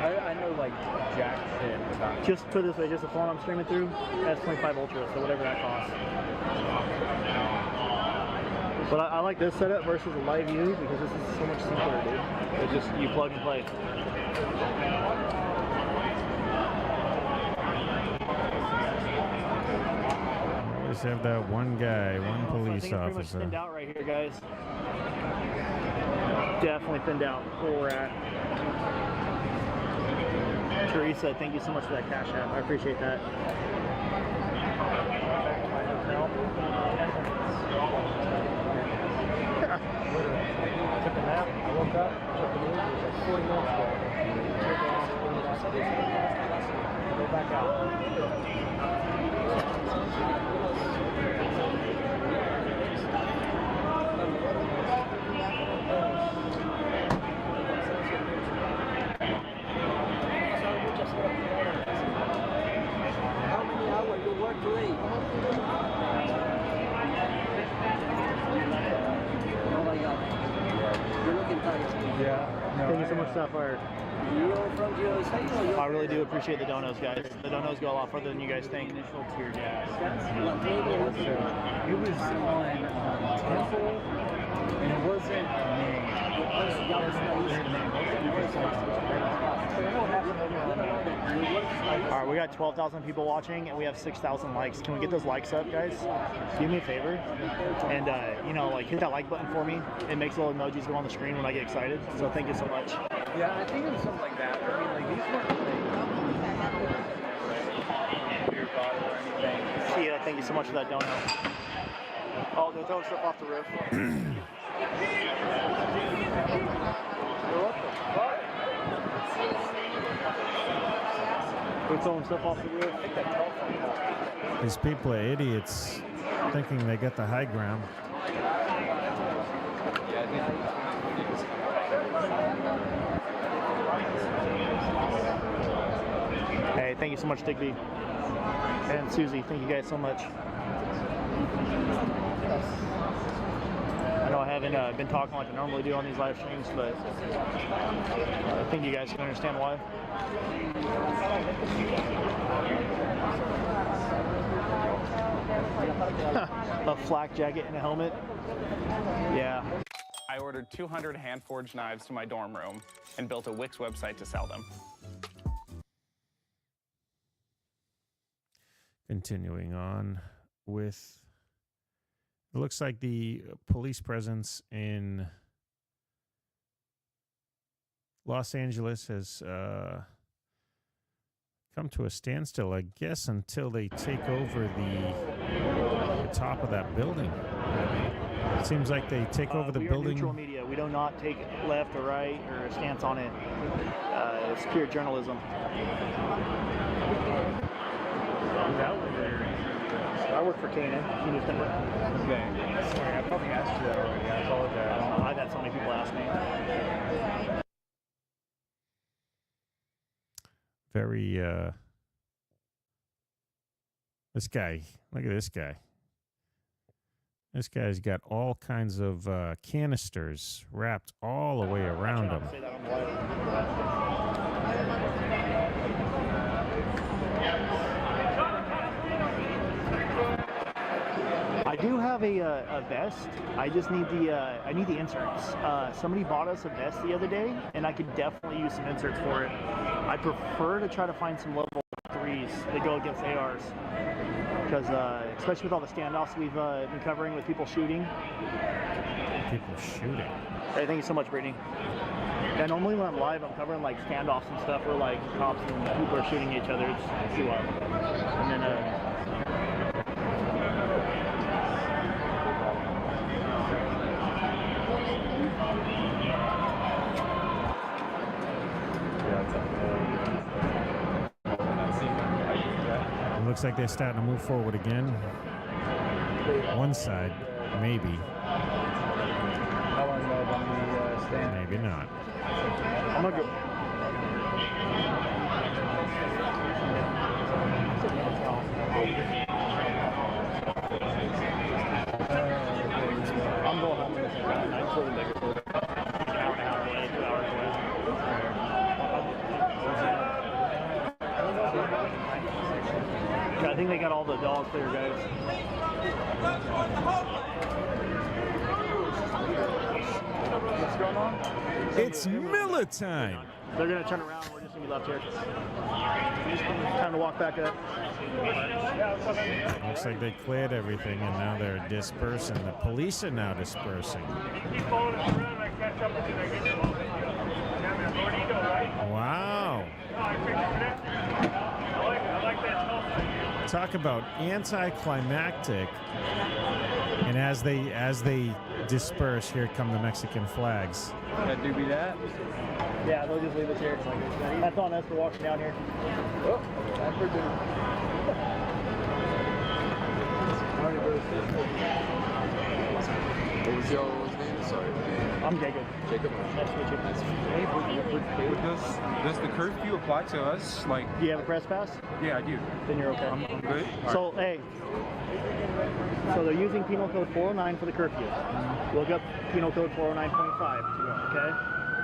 I know like jack shit about. Just put this way, just the phone I'm streaming through, that's 25 Ultra, so whatever that costs. But I like this setup versus a live view because this is so much simpler, dude. It's just you plug and play. Always have that one guy, one police I think it's pretty much officer. thinned out right here, guys. Definitely thinned out where we're at. Teresa, thank you so much for that cash app. I appreciate that. Took a nap. I woke up, took the news, it was like 40 minutes ago. Go back out. How many hours you work today? Oh my God. You're looking tired. Yeah. No, Thank you so much, Sapphire. You're from USA or you're I really do appreciate the donos, guys. The donos go a lot further than you guys think. Initial tear gas. What table was it? It was on Temple, and it wasn't named. Alright, we got 12,000 people watching and we have 6,000 likes. Can we get those likes up, guys? Do me a favor and you know, like hit that like button for me. It makes little emojis go on the screen when I get excited. So thank you so much. Yeah, I think it was something like that. I mean, like these weren't like beer bottle or anything. See ya, thank you so much for that dono. Oh, they're throwing stuff off the roof. What the fuck? They're throwing stuff off the roof. These people are idiots, thinking they got the high ground. Hey, thank you so much, Digby. And Susie, thank you guys so much. I know I haven't been talking like I normally do on these live streams, but I think you guys can understand why. A flak jacket and a helmet? Yeah. I ordered 200 hand-forged knives to my dorm room and built a Wix website to sell them. Continuing on with, it looks like the police presence in Los Angeles has come to a standstill, I guess, until they take over the top of that building. It seems like they take over the we building. Are neutral media. We do not take left or right or a stance on it. It's pure journalism. I work for K&N. Okay. Sorry, I probably asked you that already. I apologize. I've had so many people ask me. Very This guy, look at this guy. This guy's got all kinds of canisters wrapped all the way around him. I do have a vest. I just need I need the inserts. Somebody bought us a vest the other day, and I could definitely use some inserts for it. I prefer to try to find some level 3s that go against ARs. Because especially with all the standoffs we've been covering with people shooting. People shooting? Hey, thank you so much, Brittany. Yeah, normally when I'm live, I'm covering like standoffs and stuff where like cops and people are shooting each other. It's too wild. And then It looks like they're starting to move forward again. One side, maybe. How long ago on the stand? Maybe not. I'm gonna go. I'm going home in the same time. I just live in Bakersfield. An hour and a half away, 2 hours away. I think they got all the dogs clear, guys. What's going on? It's Miller time. They're gonna turn around. We're just gonna be left here. Time to walk back up. Looks like they cleared everything and now they're dispersing. The police are now dispersing. Wow. Talk about anticlimactic. And as they disperse, here come the Mexican flags. That do be that? Yeah, they'll just leave us here. That's on us for walking down here. Oh, that's for dinner. What was y'all's name? Sorry. I'm Jacob. Jacob. Nice to meet you. Hey, but does the curfew apply to us? Like, do you have a press pass? Yeah, I do. Then you're okay. I'm good. So, hey. So they're using Penal Code 409 for the curfew. Look up Penal Code 409.5. Okay?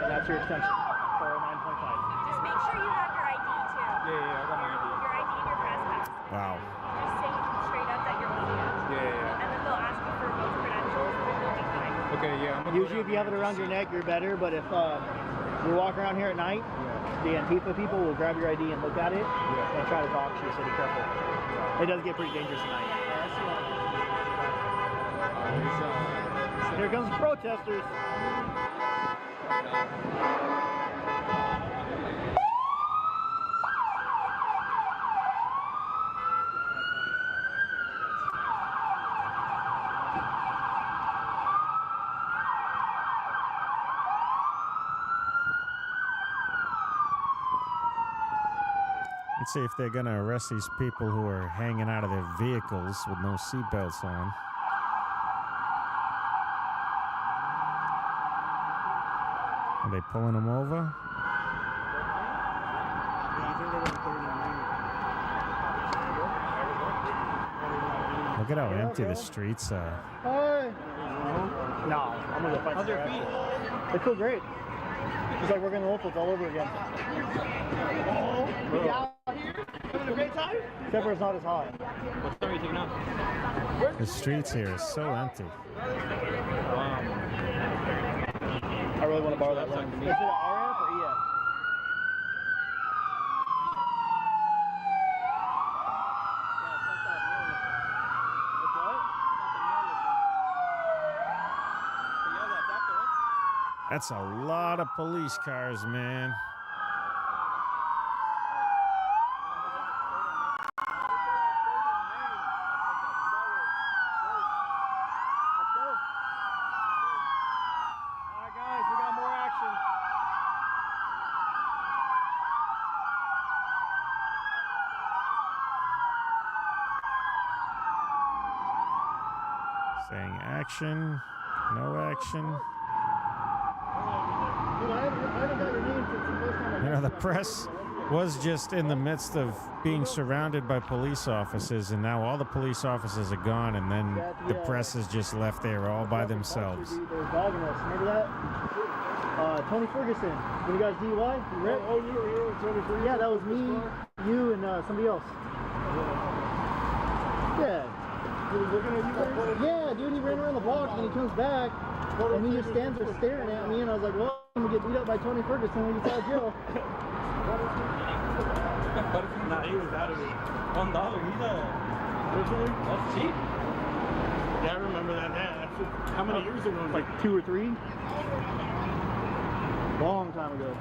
And that's your extension. 409.5. Just make sure you have your ID too. Yeah, I got my ID. Your ID and your press pass. Wow. Just say straight up that you're leaving. Yeah. And then they'll ask you for both credentials, and then you'll be fine. Okay, yeah. Usually if you have it around your neck, you're better. But if you're walking around here at night, the Antifa people will grab your ID and look at it and try to dox you, so be careful. It does get pretty dangerous at night. Here comes the protesters. Let's see if they're going to arrest these people who are hanging out of their vehicles with no seatbelts on. Are they pulling them over? Look at how empty the streets are. Hi. No, I'm gonna go find some feet. They feel great. It's like working the locals all over again. Having a great time? Except for it's not as hot. What time are you taking off? The streets here are so empty. I really want to borrow that one. Is it an RF or EF? That's a lot of police cars, man. Saying action, no action. Dude, I haven't got your name since the first time I You know, the press was just in the midst of being surrounded by police officers, and now all the police officers are gone, and then the press is just left there all by themselves. They were dogging us. Remember that? Tony Ferguson. When you guys DUI? You wrecked? Oh, you were here with Tony Ferguson? Yeah, that was me, you, and somebody else. Yeah. He was looking at you guys? Yeah, dude, he ran around the block, and then he comes back, and he just stands there staring at me, and I was like, well, I'm gonna get beat up by Tony Ferguson when he's out of jail. Nah, he was out of it. $1, he's originally? That's cheap. Yeah, I remember that now. How many years ago? Like 2 or 3? Long time ago.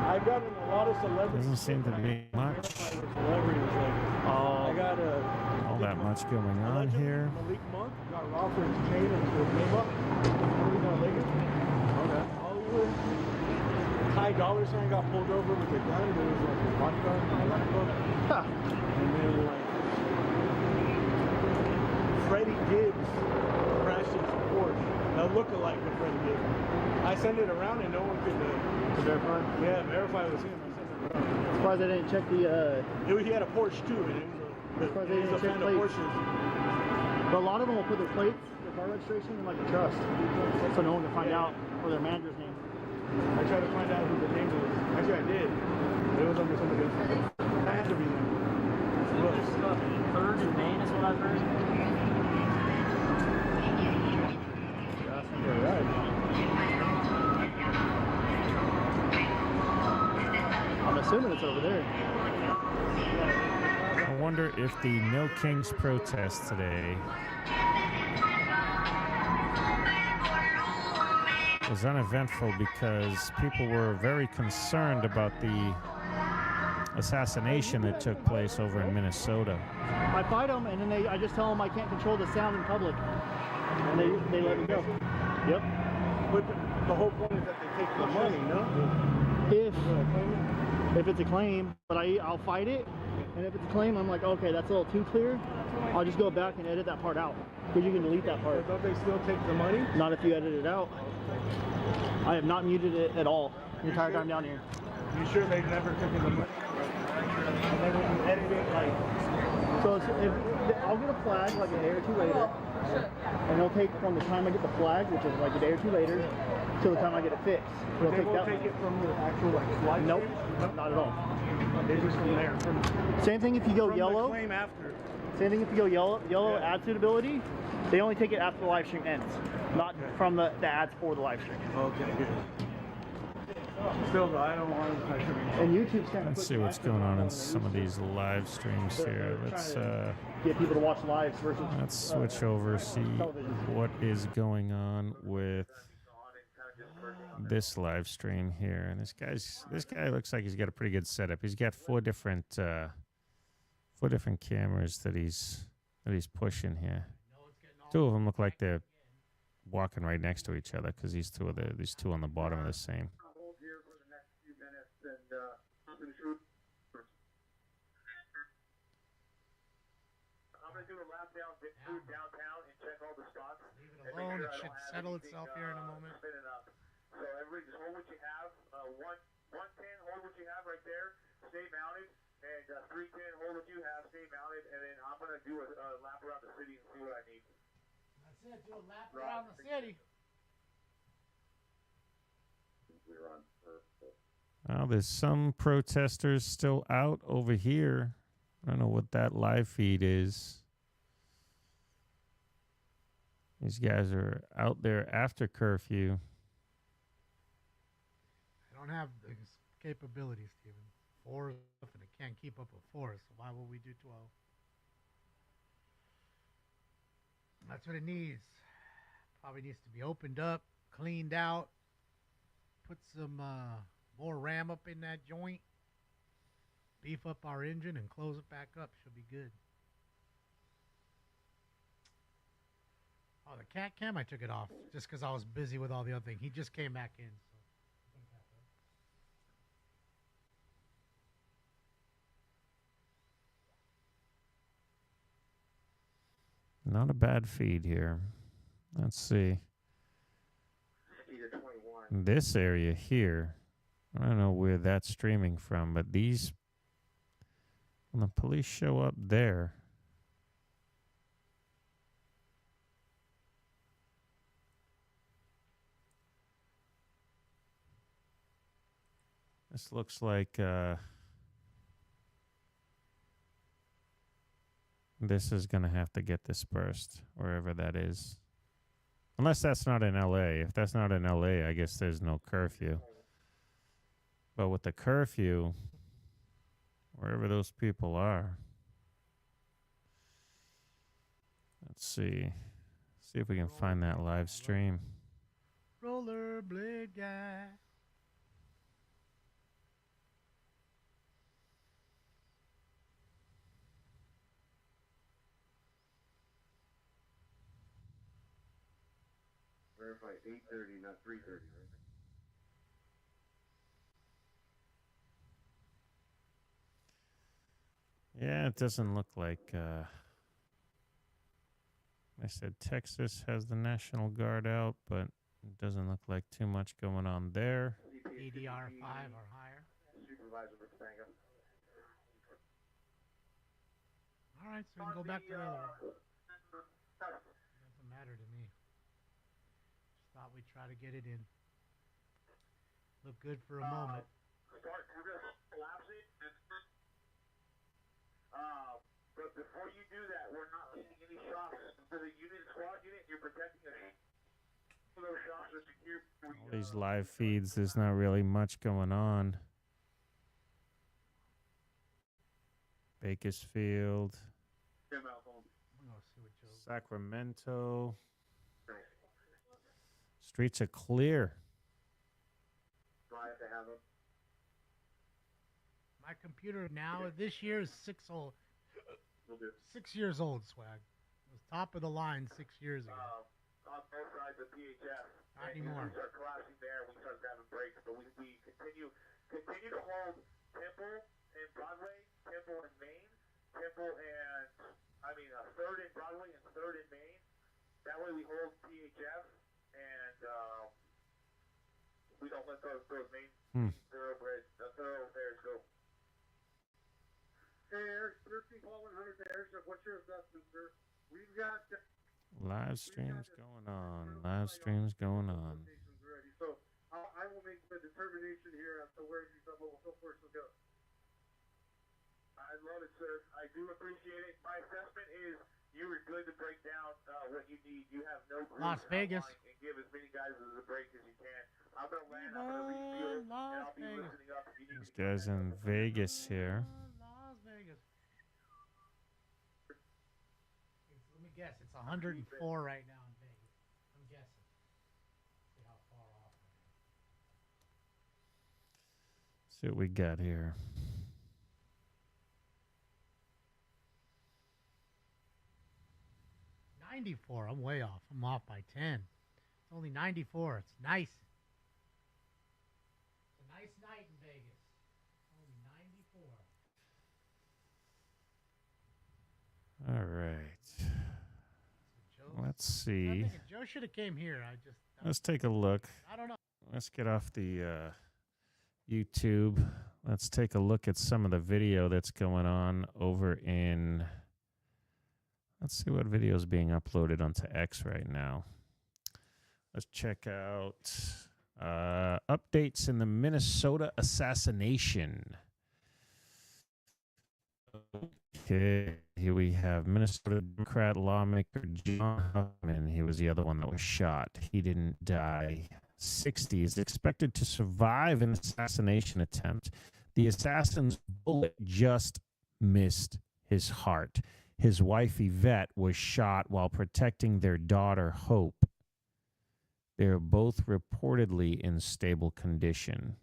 I've gotten a lot of celebrities. Doesn't seem to be much. Celebrities, like, I got all that much going on here. Malik Monk got robbed for his chain and his Maybach. He's on Lakers. Okay. Hollywood. Ty Dolla $ign got pulled over with a gun. There was like his bodyguard in the nightclub. And then like Freddie Gibbs crashed his Porsche. A look-alike of Freddie Gibbs. I sent it around and no one could verify. Yeah, verify it was him. I sent it around. Surprised they didn't check the. He had a Porsche too, and Surprised they he was a didn't check fan of plates. Porsches. But a lot of them will put their plates, their car registration, in like a trust, so no one can find out or their manager's name. I tried to find out who the name was. Actually, I did. It was under somebody else's name. I had to be them. Third in Maine is what I've heard. Yeah, I think you're right. I'm assuming it's over there. I wonder if the No Kings protest today was uneventful because people were very concerned about the assassination that took place over in Minnesota. I fight them, and then I just tell them I can't control the sound in public, and they let me go. Yep. But the whole point is that they take the money, no? If it's a claim, but I'll fight it, and if it's a claim, I'm like, okay, that's a little too clear. I'll just go back and edit that part out, because you can delete that part. But don't they still take the money? Not if you edit it out. I have not muted it at all the entire time down here. You sure they've never taken the money? And then when you edit it, like... So if I'll get a flag like a day or two later, and it'll take from the time I get the flag, which is like a day or two later, till the time I get it fixed. But they won't take it from the actual like slide? Nope, not at all. It's just from there. Same thing if you go yellow. The claim after. Same thing if you go yellow ad suitability. They only take it after the live stream ends, not from the ads for the live stream. Okay, good. Still, though, I don't want to. And YouTube's kind of. Let's see what's going on in some of these live streams here. Let's get people to watch lives versus. Let's switch over, see what is going on with this live stream here. And this guy looks like he's got a pretty good setup. He's got four different cameras that he's pushing here. Two of them look like they're walking right next to each other because these two on the bottom are the same. Downtown and check all the spots. Leave it alone. It should settle itself here in a moment. So everybody just hold what you have. 110, hold what you have right there. Stay mounted. And 310, hold what you have. Stay mounted. And then I'm going to do a lap around the city and see what I need. That's it. Do a lap around the city. Well, there's some protesters still out over here. I don't know what that live feed is. These guys are out there after curfew. I don't have the capabilities, Steven. 4 is enough, and it can't keep up with 4, so why would we do 12? That's what it needs. Probably needs to be opened up, cleaned out, put some more RAM up in that joint, beef up our engine, and close it back up. Should be good. Oh, the cat cam, I took it off just because I was busy with all the other things. He just came back in. Not a bad feed here. Let's see. This area here I don't know where that's streaming from, but these, when the police show up there, this looks like this is going to have to get dispersed wherever that is. Unless that's not in LA. If that's not in LA, I guess there's no curfew. But with the curfew, wherever those people are, let's see. See if we can find that live stream. Rollerblade guy. Verify 8:30, not 3:30, right? Yeah, it doesn't look like. I said Texas has the National Guard out, but it doesn't look like too much going on there. EDR 5 or higher. Supervisor Bustanga. All right, so we can go back to the other one. Doesn't matter to me. Just thought we'd try to get it in. Look good for a moment. Start, we're going to collapse it. But before you do that, we're not leaving any shots. For the squad unit, you're protecting us. Those shots are secure. All these live feeds, there's not really much going on. Bakersfield, Sacramento. Streets are clear. My computer now, this year is 6 years old, Swag. It was top of the line 6 years ago. On both sides of PHF. Not anymore. We start collapsing there, we start grabbing breaks, but we continue to hold Temple and Broadway, Temple and Main, Temple and, 3rd and Broadway and 3rd and Main. That way we hold PHF and we don't let those main thoroughfares go. Hey, Eric, 13 call 100 to Airship. What's your assessment, sir? We've got Live streams going on. Live streams going on. ready. So I will make the determination here as to where these levels so forth will go. I love it, sir. I do appreciate it. My assessment is you were good to break down what you need. You have no group Las Vegas. and give as many guys as a break as you can. I'm going to land, I'm going to refuel, and I'll be listening up if you need This guy's in Vegas here. Las Vegas. Let me guess. It's 104 right now in Vegas. I'm guessing. See how far off I am. See what we got here. $94. I'm way off. I'm off by 10. It's only 94. It's nice. It's a nice night in Vegas. Only 94. All right. Let's see. Joe should have came here. Let's take a look. I don't know. Let's get off the YouTube. Let's take a look at some of the video that's going on over in... Let's see what video is being uploaded onto X right now. Let's check out updates in the Minnesota assassination. Okay, here we have Minnesota Democrat lawmaker John Huffman. He was the other one that was shot. He didn't die. 60 is expected to survive an assassination attempt. The assassin's bullet just missed his heart. His wife, Yvette, was shot while protecting their daughter, Hope. They are both reportedly in stable condition.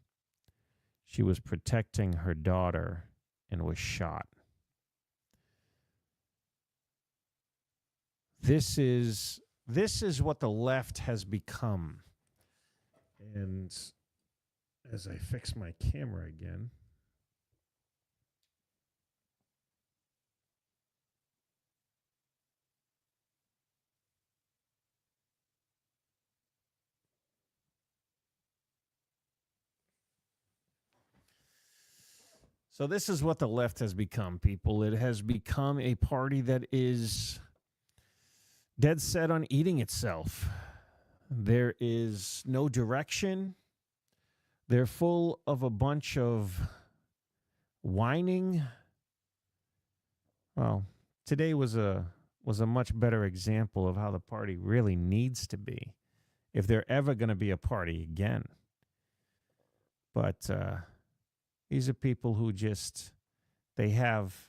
She was protecting her daughter and was shot. This is what the left has become. And as I fix my camera again... So this is what the left has become, people. It has become a party that is dead set on eating itself. There is no direction. They're full of a bunch of whining. Well, today was a much better example of how the party really needs to be, if they're ever going to be a party again. But these are people who just, they have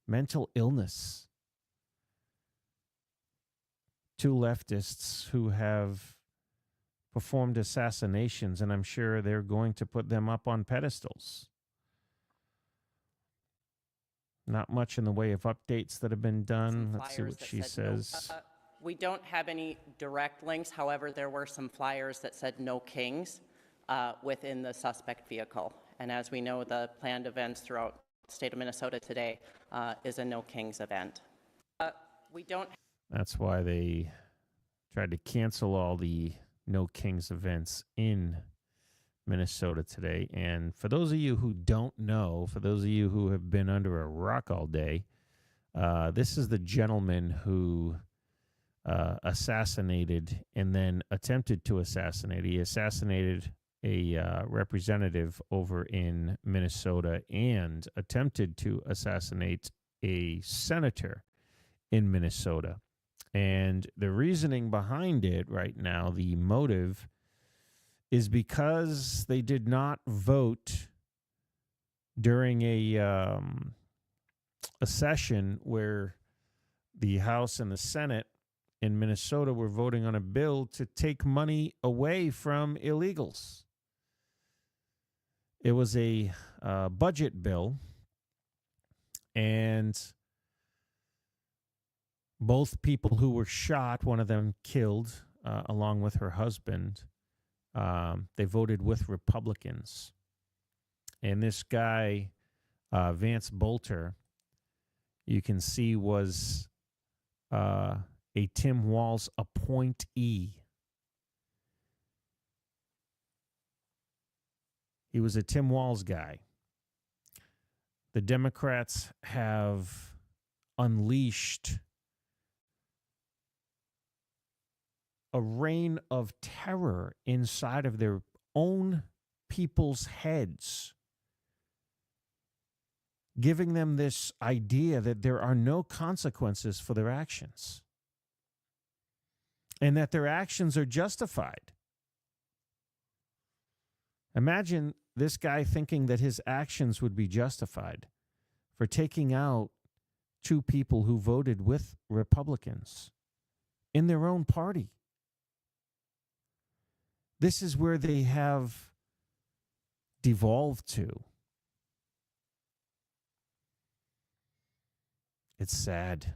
mental illness. Two leftists who have performed assassinations, and I'm sure they're going to put them up on pedestals. Not much in the way of updates that have been done. Let's see what she says. We don't have any direct links. However, there were some flyers that said no kings within the suspect vehicle. And as we know, the planned events throughout the state of Minnesota today is a no kings event. We don't. That's why they tried to cancel all the no kings events in Minnesota today. And for those of you who don't know, for those of you who have been under a rock all day, this is the gentleman who assassinated and then attempted to assassinate. He assassinated a representative over in Minnesota and attempted to assassinate a senator in Minnesota. And the reasoning behind it right now, the motive, is because they did not vote during a session where the House and the Senate in Minnesota were voting on a bill to take money away from illegals. It was a budget bill, and both people who were shot, one of them killed along with her husband, they voted with Republicans. And this guy, Vance Bolter, you can see was a Tim Walz appointee. He was a Tim Walz guy. The Democrats have unleashed a reign of terror inside of their own people's heads, giving them this idea that there are no consequences for their actions and that their actions are justified. Imagine this guy thinking that his actions would be justified for taking out two people who voted with Republicans in their own party. This is where they have devolved to. It's sad.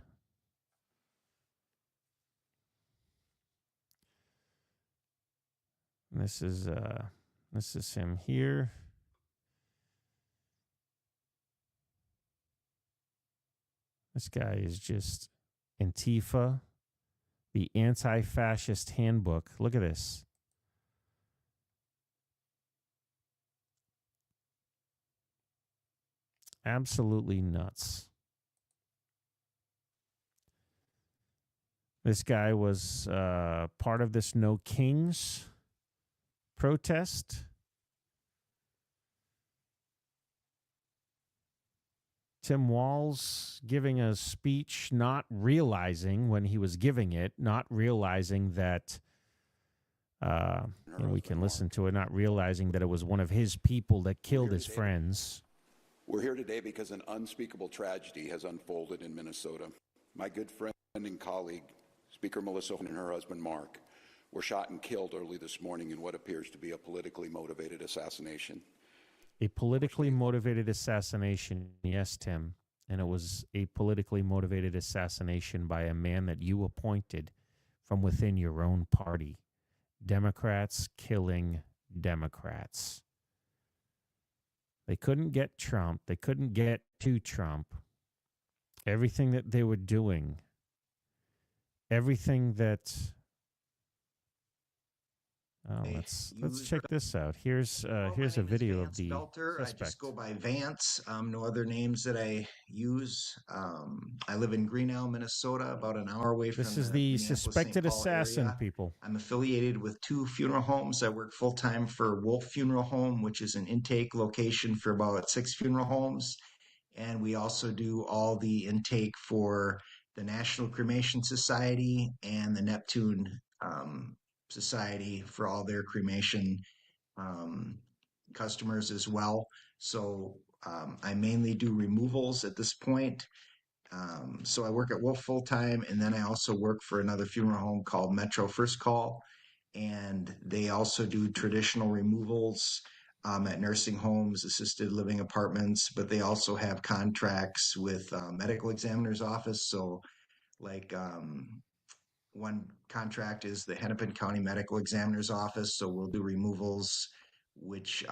This is him here. This guy is just Antifa, the anti-fascist handbook. Look at this. Absolutely nuts. This guy was part of this No Kings protest. Tim Walz giving a speech, not realizing when he was giving it, not realizing that, we can listen to it, not realizing that it was one of his people that killed his friends. We're here today because an unspeakable tragedy has unfolded in Minnesota. My good friend and colleague, Speaker Melissa and her husband Mark, were shot and killed early this morning in what appears to be a politically motivated assassination. A politically motivated assassination, yes, Tim. And it was a politically motivated assassination by a man that you appointed from within your own party. Democrats killing Democrats. They couldn't get Trump. They couldn't get to Trump. Everything that they were doing, everything that Oh, let's check this out. Here's a video of the Belter. I suspect. just go by Vance. No other names that I use. I live in Greenell, Minnesota, about an hour away from This is the the Minneapolis-St. suspected Paul assassin, area. people. I'm affiliated with 2 funeral homes. I work full time for Wolf Funeral Home, which is an intake location for about 6 funeral homes. And we also do all the intake for the National Cremation Society and the Neptune Society for all their cremation um, customers as well. So I mainly do removals at this point. So I work at Wolf full time, and then I also work for another funeral home called Metro First Call, and they also do traditional removals at nursing homes, assisted living apartments, but they also have contracts with medical examiner's office. So like one contract is the Hennepin County Medical Examiner's Office, so we'll do removals, which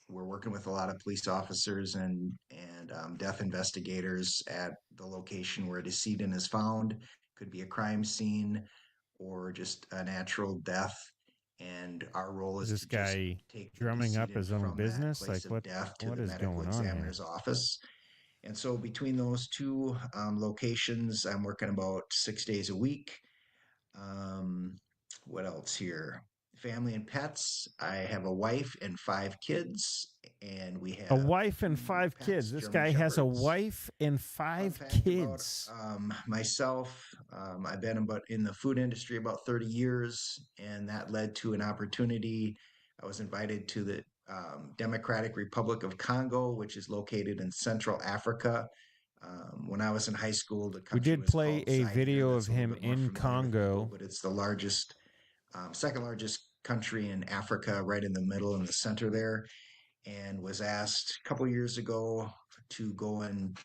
we're working with a lot of police officers and death investigators at the location where a decedent is found. Could be a crime scene or just a natural death. And our role Is is this to just guy take the drumming up decedent his own from that business? place Like of death to what the is medical going on here? examiner's office. And so between those 2 locations, I'm working about 6 days a week. What else here? Family and pets. I have a wife and 5 kids, and we A have wife and 2 5 pets, kids. This German guy has a Shepherds. wife and 5 Fact kids. about myself, I've been in the food industry about 30 years, and that led to an opportunity. I was invited to the Democratic Republic of Congo, which is located in Central Africa. When I was in high school, the We country did was play called a Zaire. video That's of a little him bit more in familiar with people, Congo. but it's the largest, second largest country in Africa, right in the middle, in the center there, and was asked a couple years ago to go and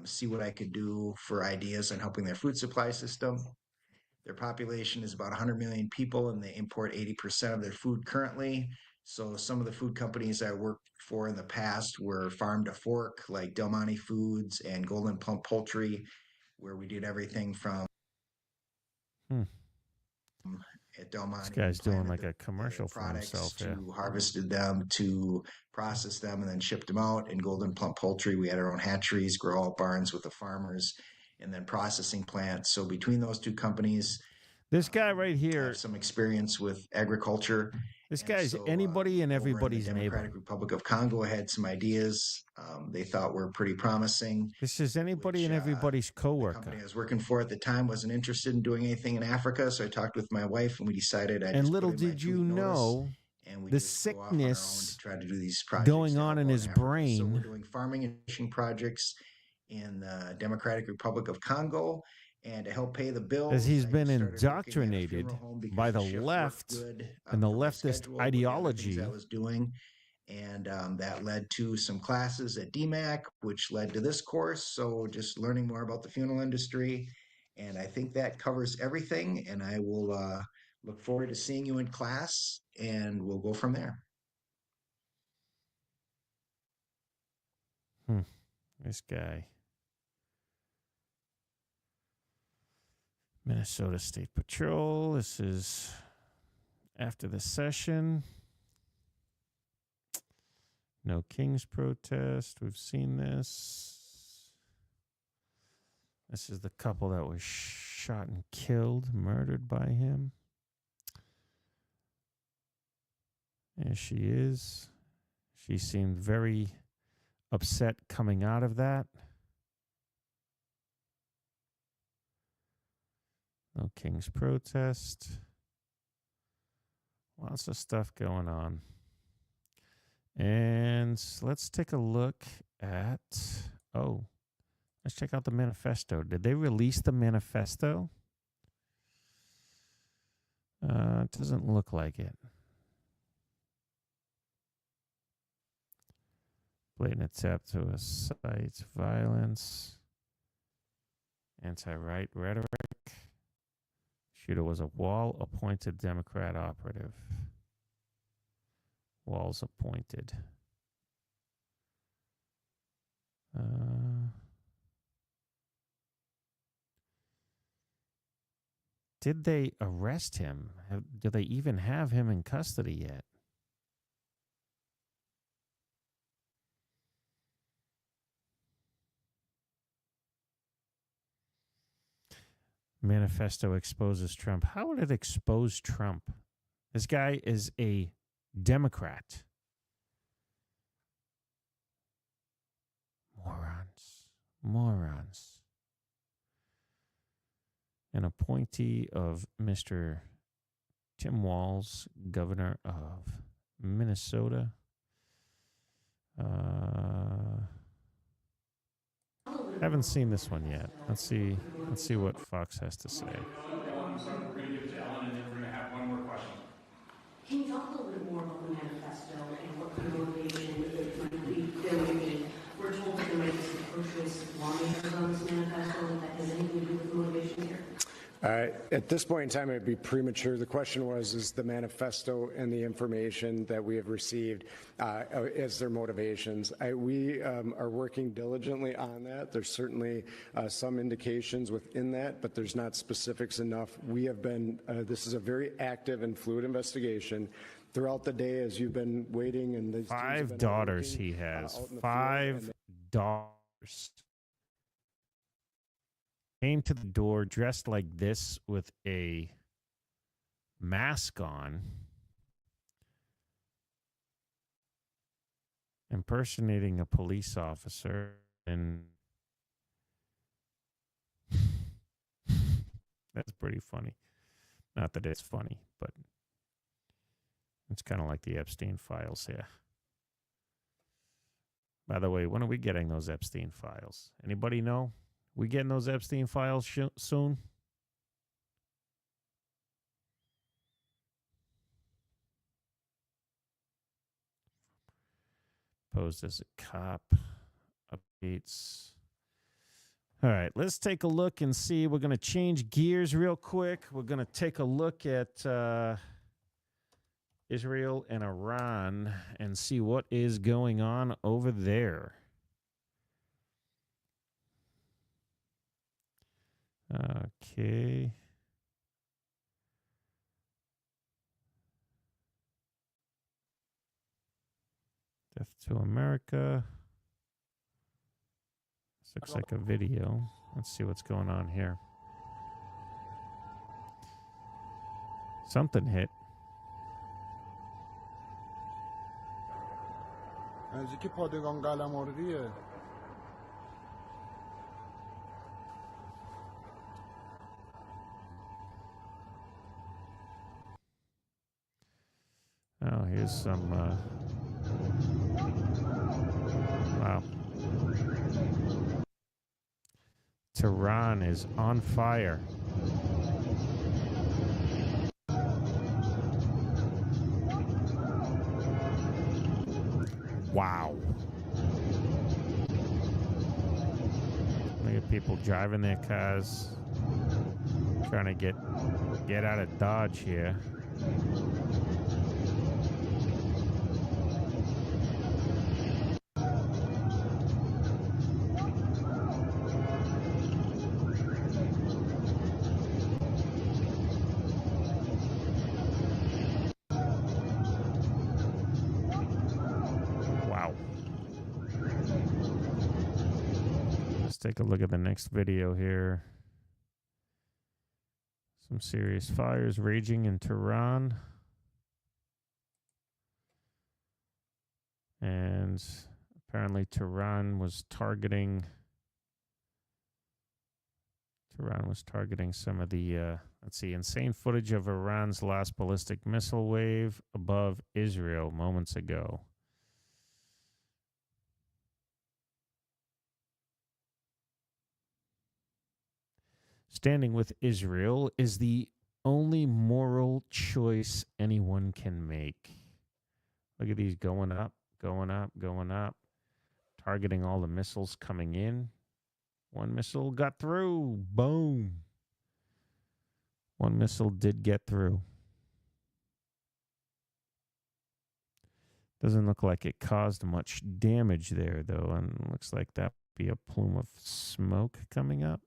see what I could do for ideas on helping their food supply system. Their population is about 100 million people, and they import 80% of their food currently. So some of the food companies I worked for in the past were Farm to Fork, like Del Monte Foods and Golden Plump Poultry, where we did everything from at Del Monte. This guy's doing like the a commercial for himself here. to harvested them, to process them, and then shipped them out. In Golden Plump Poultry, we had our own hatcheries, grow out barns with the farmers, and then processing plants. So between those 2 companies, this guy right I here, have some experience with agriculture. this guy's anybody and everybody's over in the Democratic neighbor. Republic of Congo, I had some ideas they thought were pretty promising. This is anybody and everybody's The coworker. company I was working for at the time wasn't interested in doing anything in Africa, so I talked with my wife, and we decided I'd And just little put in my did you 2-week notice, know and we the just go off on our own to sickness try to do these projects going to on help in out his Africa. So we're brain doing farming and fishing projects in the Democratic Republic of Congo, and to help pay the bills, as he's I been just started working at a indoctrinated funeral home because by the shift worked left good and the for my leftist schedule with the other things ideology. I was doing. And that led to some classes at DMAC, which led to this course. So just learning more about the funeral industry. And I think that covers everything. And I will look forward to seeing you in class, and we'll go from there. This guy. Minnesota State Patrol. This is after the session. No Kings protest. We've seen this. This is the couple that was shot and killed, murdered by him. There she is. She seemed very upset coming out of that. No Kings protest. Lots of stuff going on. And let's take a look at, let's check out the manifesto. Did they release the manifesto? It doesn't look like it. Blatant attempt to incite violence. Anti-right rhetoric. Shooter was a Wall-appointed Democrat operative. Wall's appointed. did they arrest him? Do they even have him in custody yet? Manifesto exposes Trump. How would it expose Trump? This guy is a Democrat. Morons. An appointee of Mr. Tim Walz, governor of Minnesota. Haven't seen this one yet. Let's see what Fox has to say. We're going to give it to Ellen, and then we're going to have one more question. Can you talk a little bit more about the manifesto and what the motivation might be? We're told that there might be some pro-choice lawmakers on this manifesto, and that has anything to do with the motivation here? At this point in time, it would be premature. The question was, is the manifesto and the information that we have received as their motivations? We are working diligently on that. There's certainly some indications within that, but there's not specifics enough. We have been, this is a very active and fluid investigation. Throughout the day, as you've been waiting, and these 5 daughters he has. 5 daughters. Came to the door dressed like this with a mask on, impersonating a police officer, and that's pretty funny. Not that it's funny, but it's kind of like the Epstein files here. By the way, when are we getting those Epstein files? Anybody know? We getting those Epstein files soon? Posed as a cop. Updates. All right, let's take a look and see. We're going to change gears real quick. We're going to take a look at Israel and Iran and see what is going on over there. Okay. Death to America. This looks like a video. Let's see what's going on here. Something hit. Oh, here's some, wow. Tehran is on fire. Wow. Look at people driving their cars, trying to get out of Dodge here. Take a look at the next video here. Some serious fires raging in Tehran. And apparently Tehran was targeting some of the, let's see, insane footage of Iran's last ballistic missile wave above Israel moments ago. Standing with Israel is the only moral choice anyone can make. Look at these going up, going up, going up, targeting all the missiles coming in. One missile got through. Boom. One missile did get through. Doesn't look like it caused much damage there, though, and it looks like that would be a plume of smoke coming up.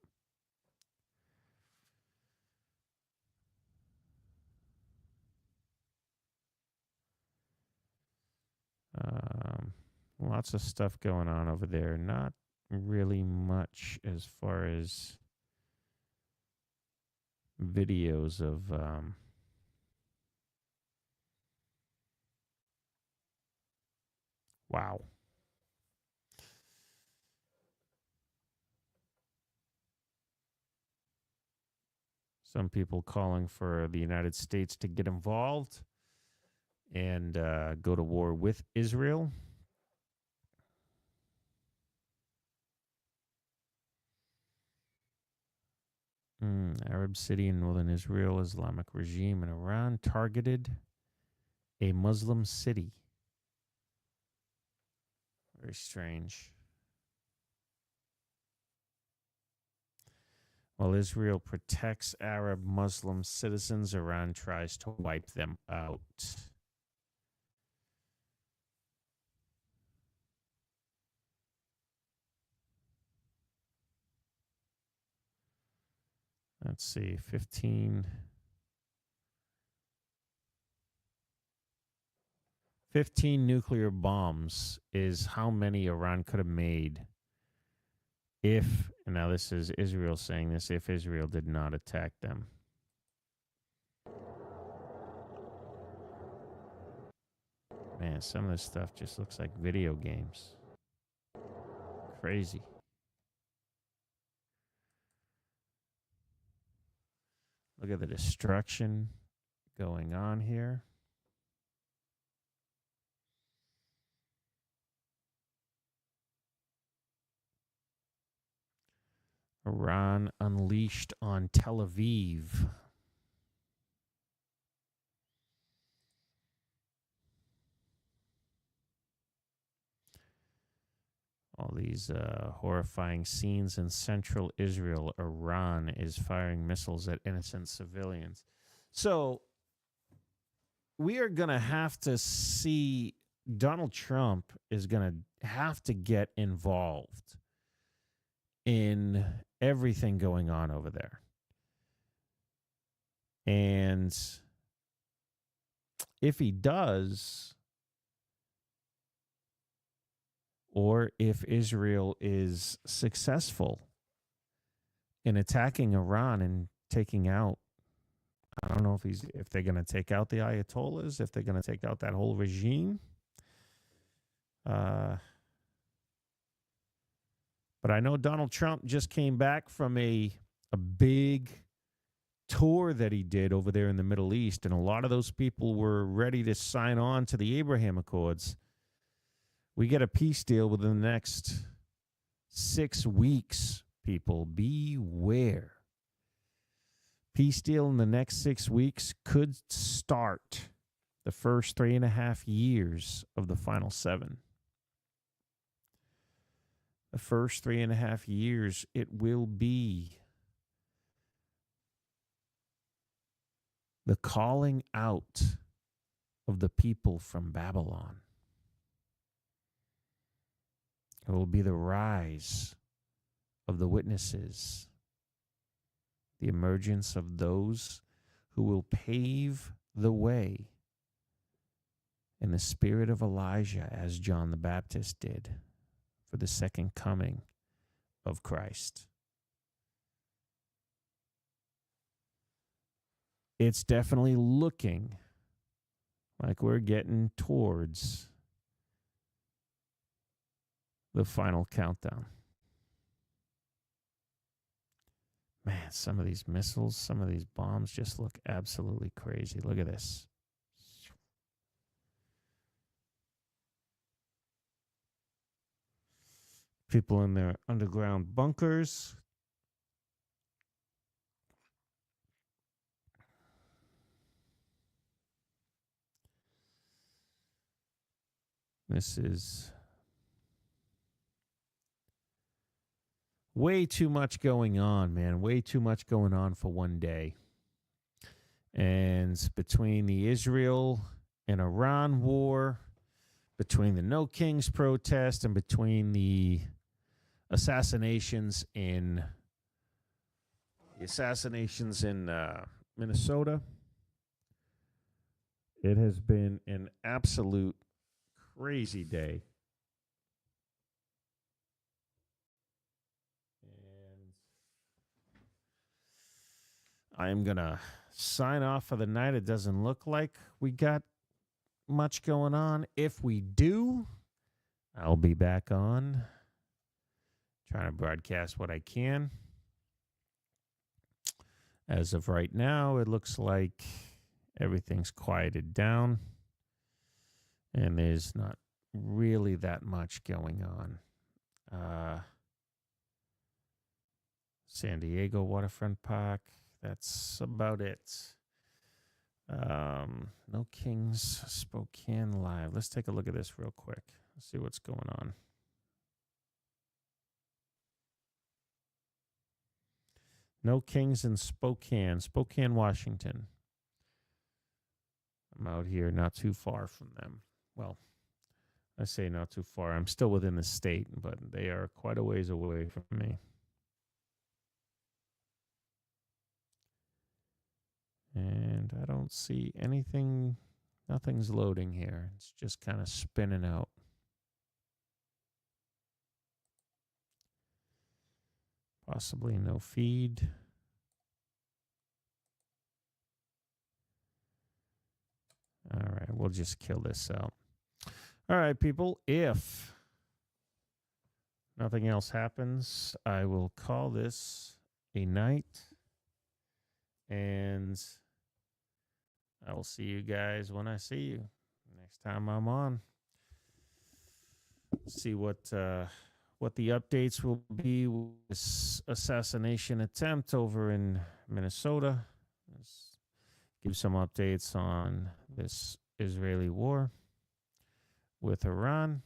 Lots of stuff going on over there. Not really much as far as videos of wow. Some people calling for the United States to get involved and go to war with Israel. Arab city in northern Israel, Islamic regime in Iran targeted a Muslim city. Very strange. While Israel protects Arab Muslim citizens, Iran tries to wipe them out. Let's see, 15 nuclear bombs is how many Iran could have made if, and now this is Israel saying this, if Israel did not attack them. Man, some of this stuff just looks like video games. Crazy. Look at the destruction going on here. Iran unleashed on Tel Aviv. All these horrifying scenes in central Israel. Iran is firing missiles at innocent civilians. So we are going to have to see Donald Trump is going to have to get involved in everything going on over there. And if he does, or if Israel is successful in attacking Iran and taking out, I don't know if they're going to take out the Ayatollahs, if they're going to take out that whole regime. But I know Donald Trump just came back from a big tour that he did over there in the Middle East, and a lot of those people were ready to sign on to the Abraham Accords. We get a peace deal within the next 6 weeks, people. Beware. Peace deal in the next 6 weeks could start the first 3.5 years of the final 7. The first 3.5 years, it will be the calling out of the people from Babylon. It will be the rise of the witnesses, the emergence of those who will pave the way in the spirit of Elijah, as John the Baptist did, for the second coming of Christ. It's definitely looking like we're getting towards the final countdown. Man, some of these missiles, some of these bombs just look absolutely crazy. Look at this. People in their underground bunkers. This is way too much going on, man. Way too much going on for one day. And between the Israel and Iran war, between the No Kings protest, and between the assassinations in Minnesota, it has been an absolute crazy day. I am going to sign off for the night. It doesn't look like we got much going on. If we do, I'll be back on trying to broadcast what I can. As of right now, it looks like everything's quieted down and there's not really that much going on. San Diego Waterfront Park, that's about it. No Kings Spokane Live. Let's take a look at this real quick. Let's see what's going on. No Kings in Spokane, Washington. I'm out here not too far from them. Well, I say not too far. I'm still within the state, but they are quite a ways away from me. And I don't see anything. Nothing's loading here. It's just kind of spinning out. Possibly no feed. All right, we'll just kill this out. All right, people, if nothing else happens, I will call this a night. And I will see you guys when I see you next time I'm on. See what the updates will be with this assassination attempt over in Minnesota. Let's give some updates on this Israeli war with Iran.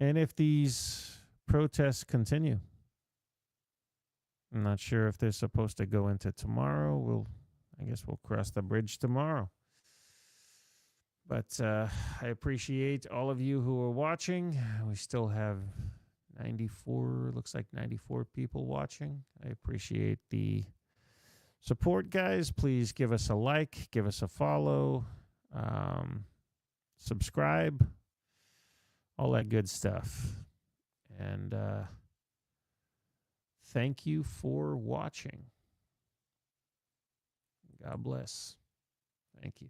And if these protests continue, I'm not sure if they're supposed to go into tomorrow. I guess we'll cross the bridge tomorrow. But I appreciate all of you who are watching. We still have 94, looks like 94 people watching. I appreciate the support, guys. Please give us a like, give us a follow, subscribe, all that good stuff. And thank you for watching. God bless. Thank you.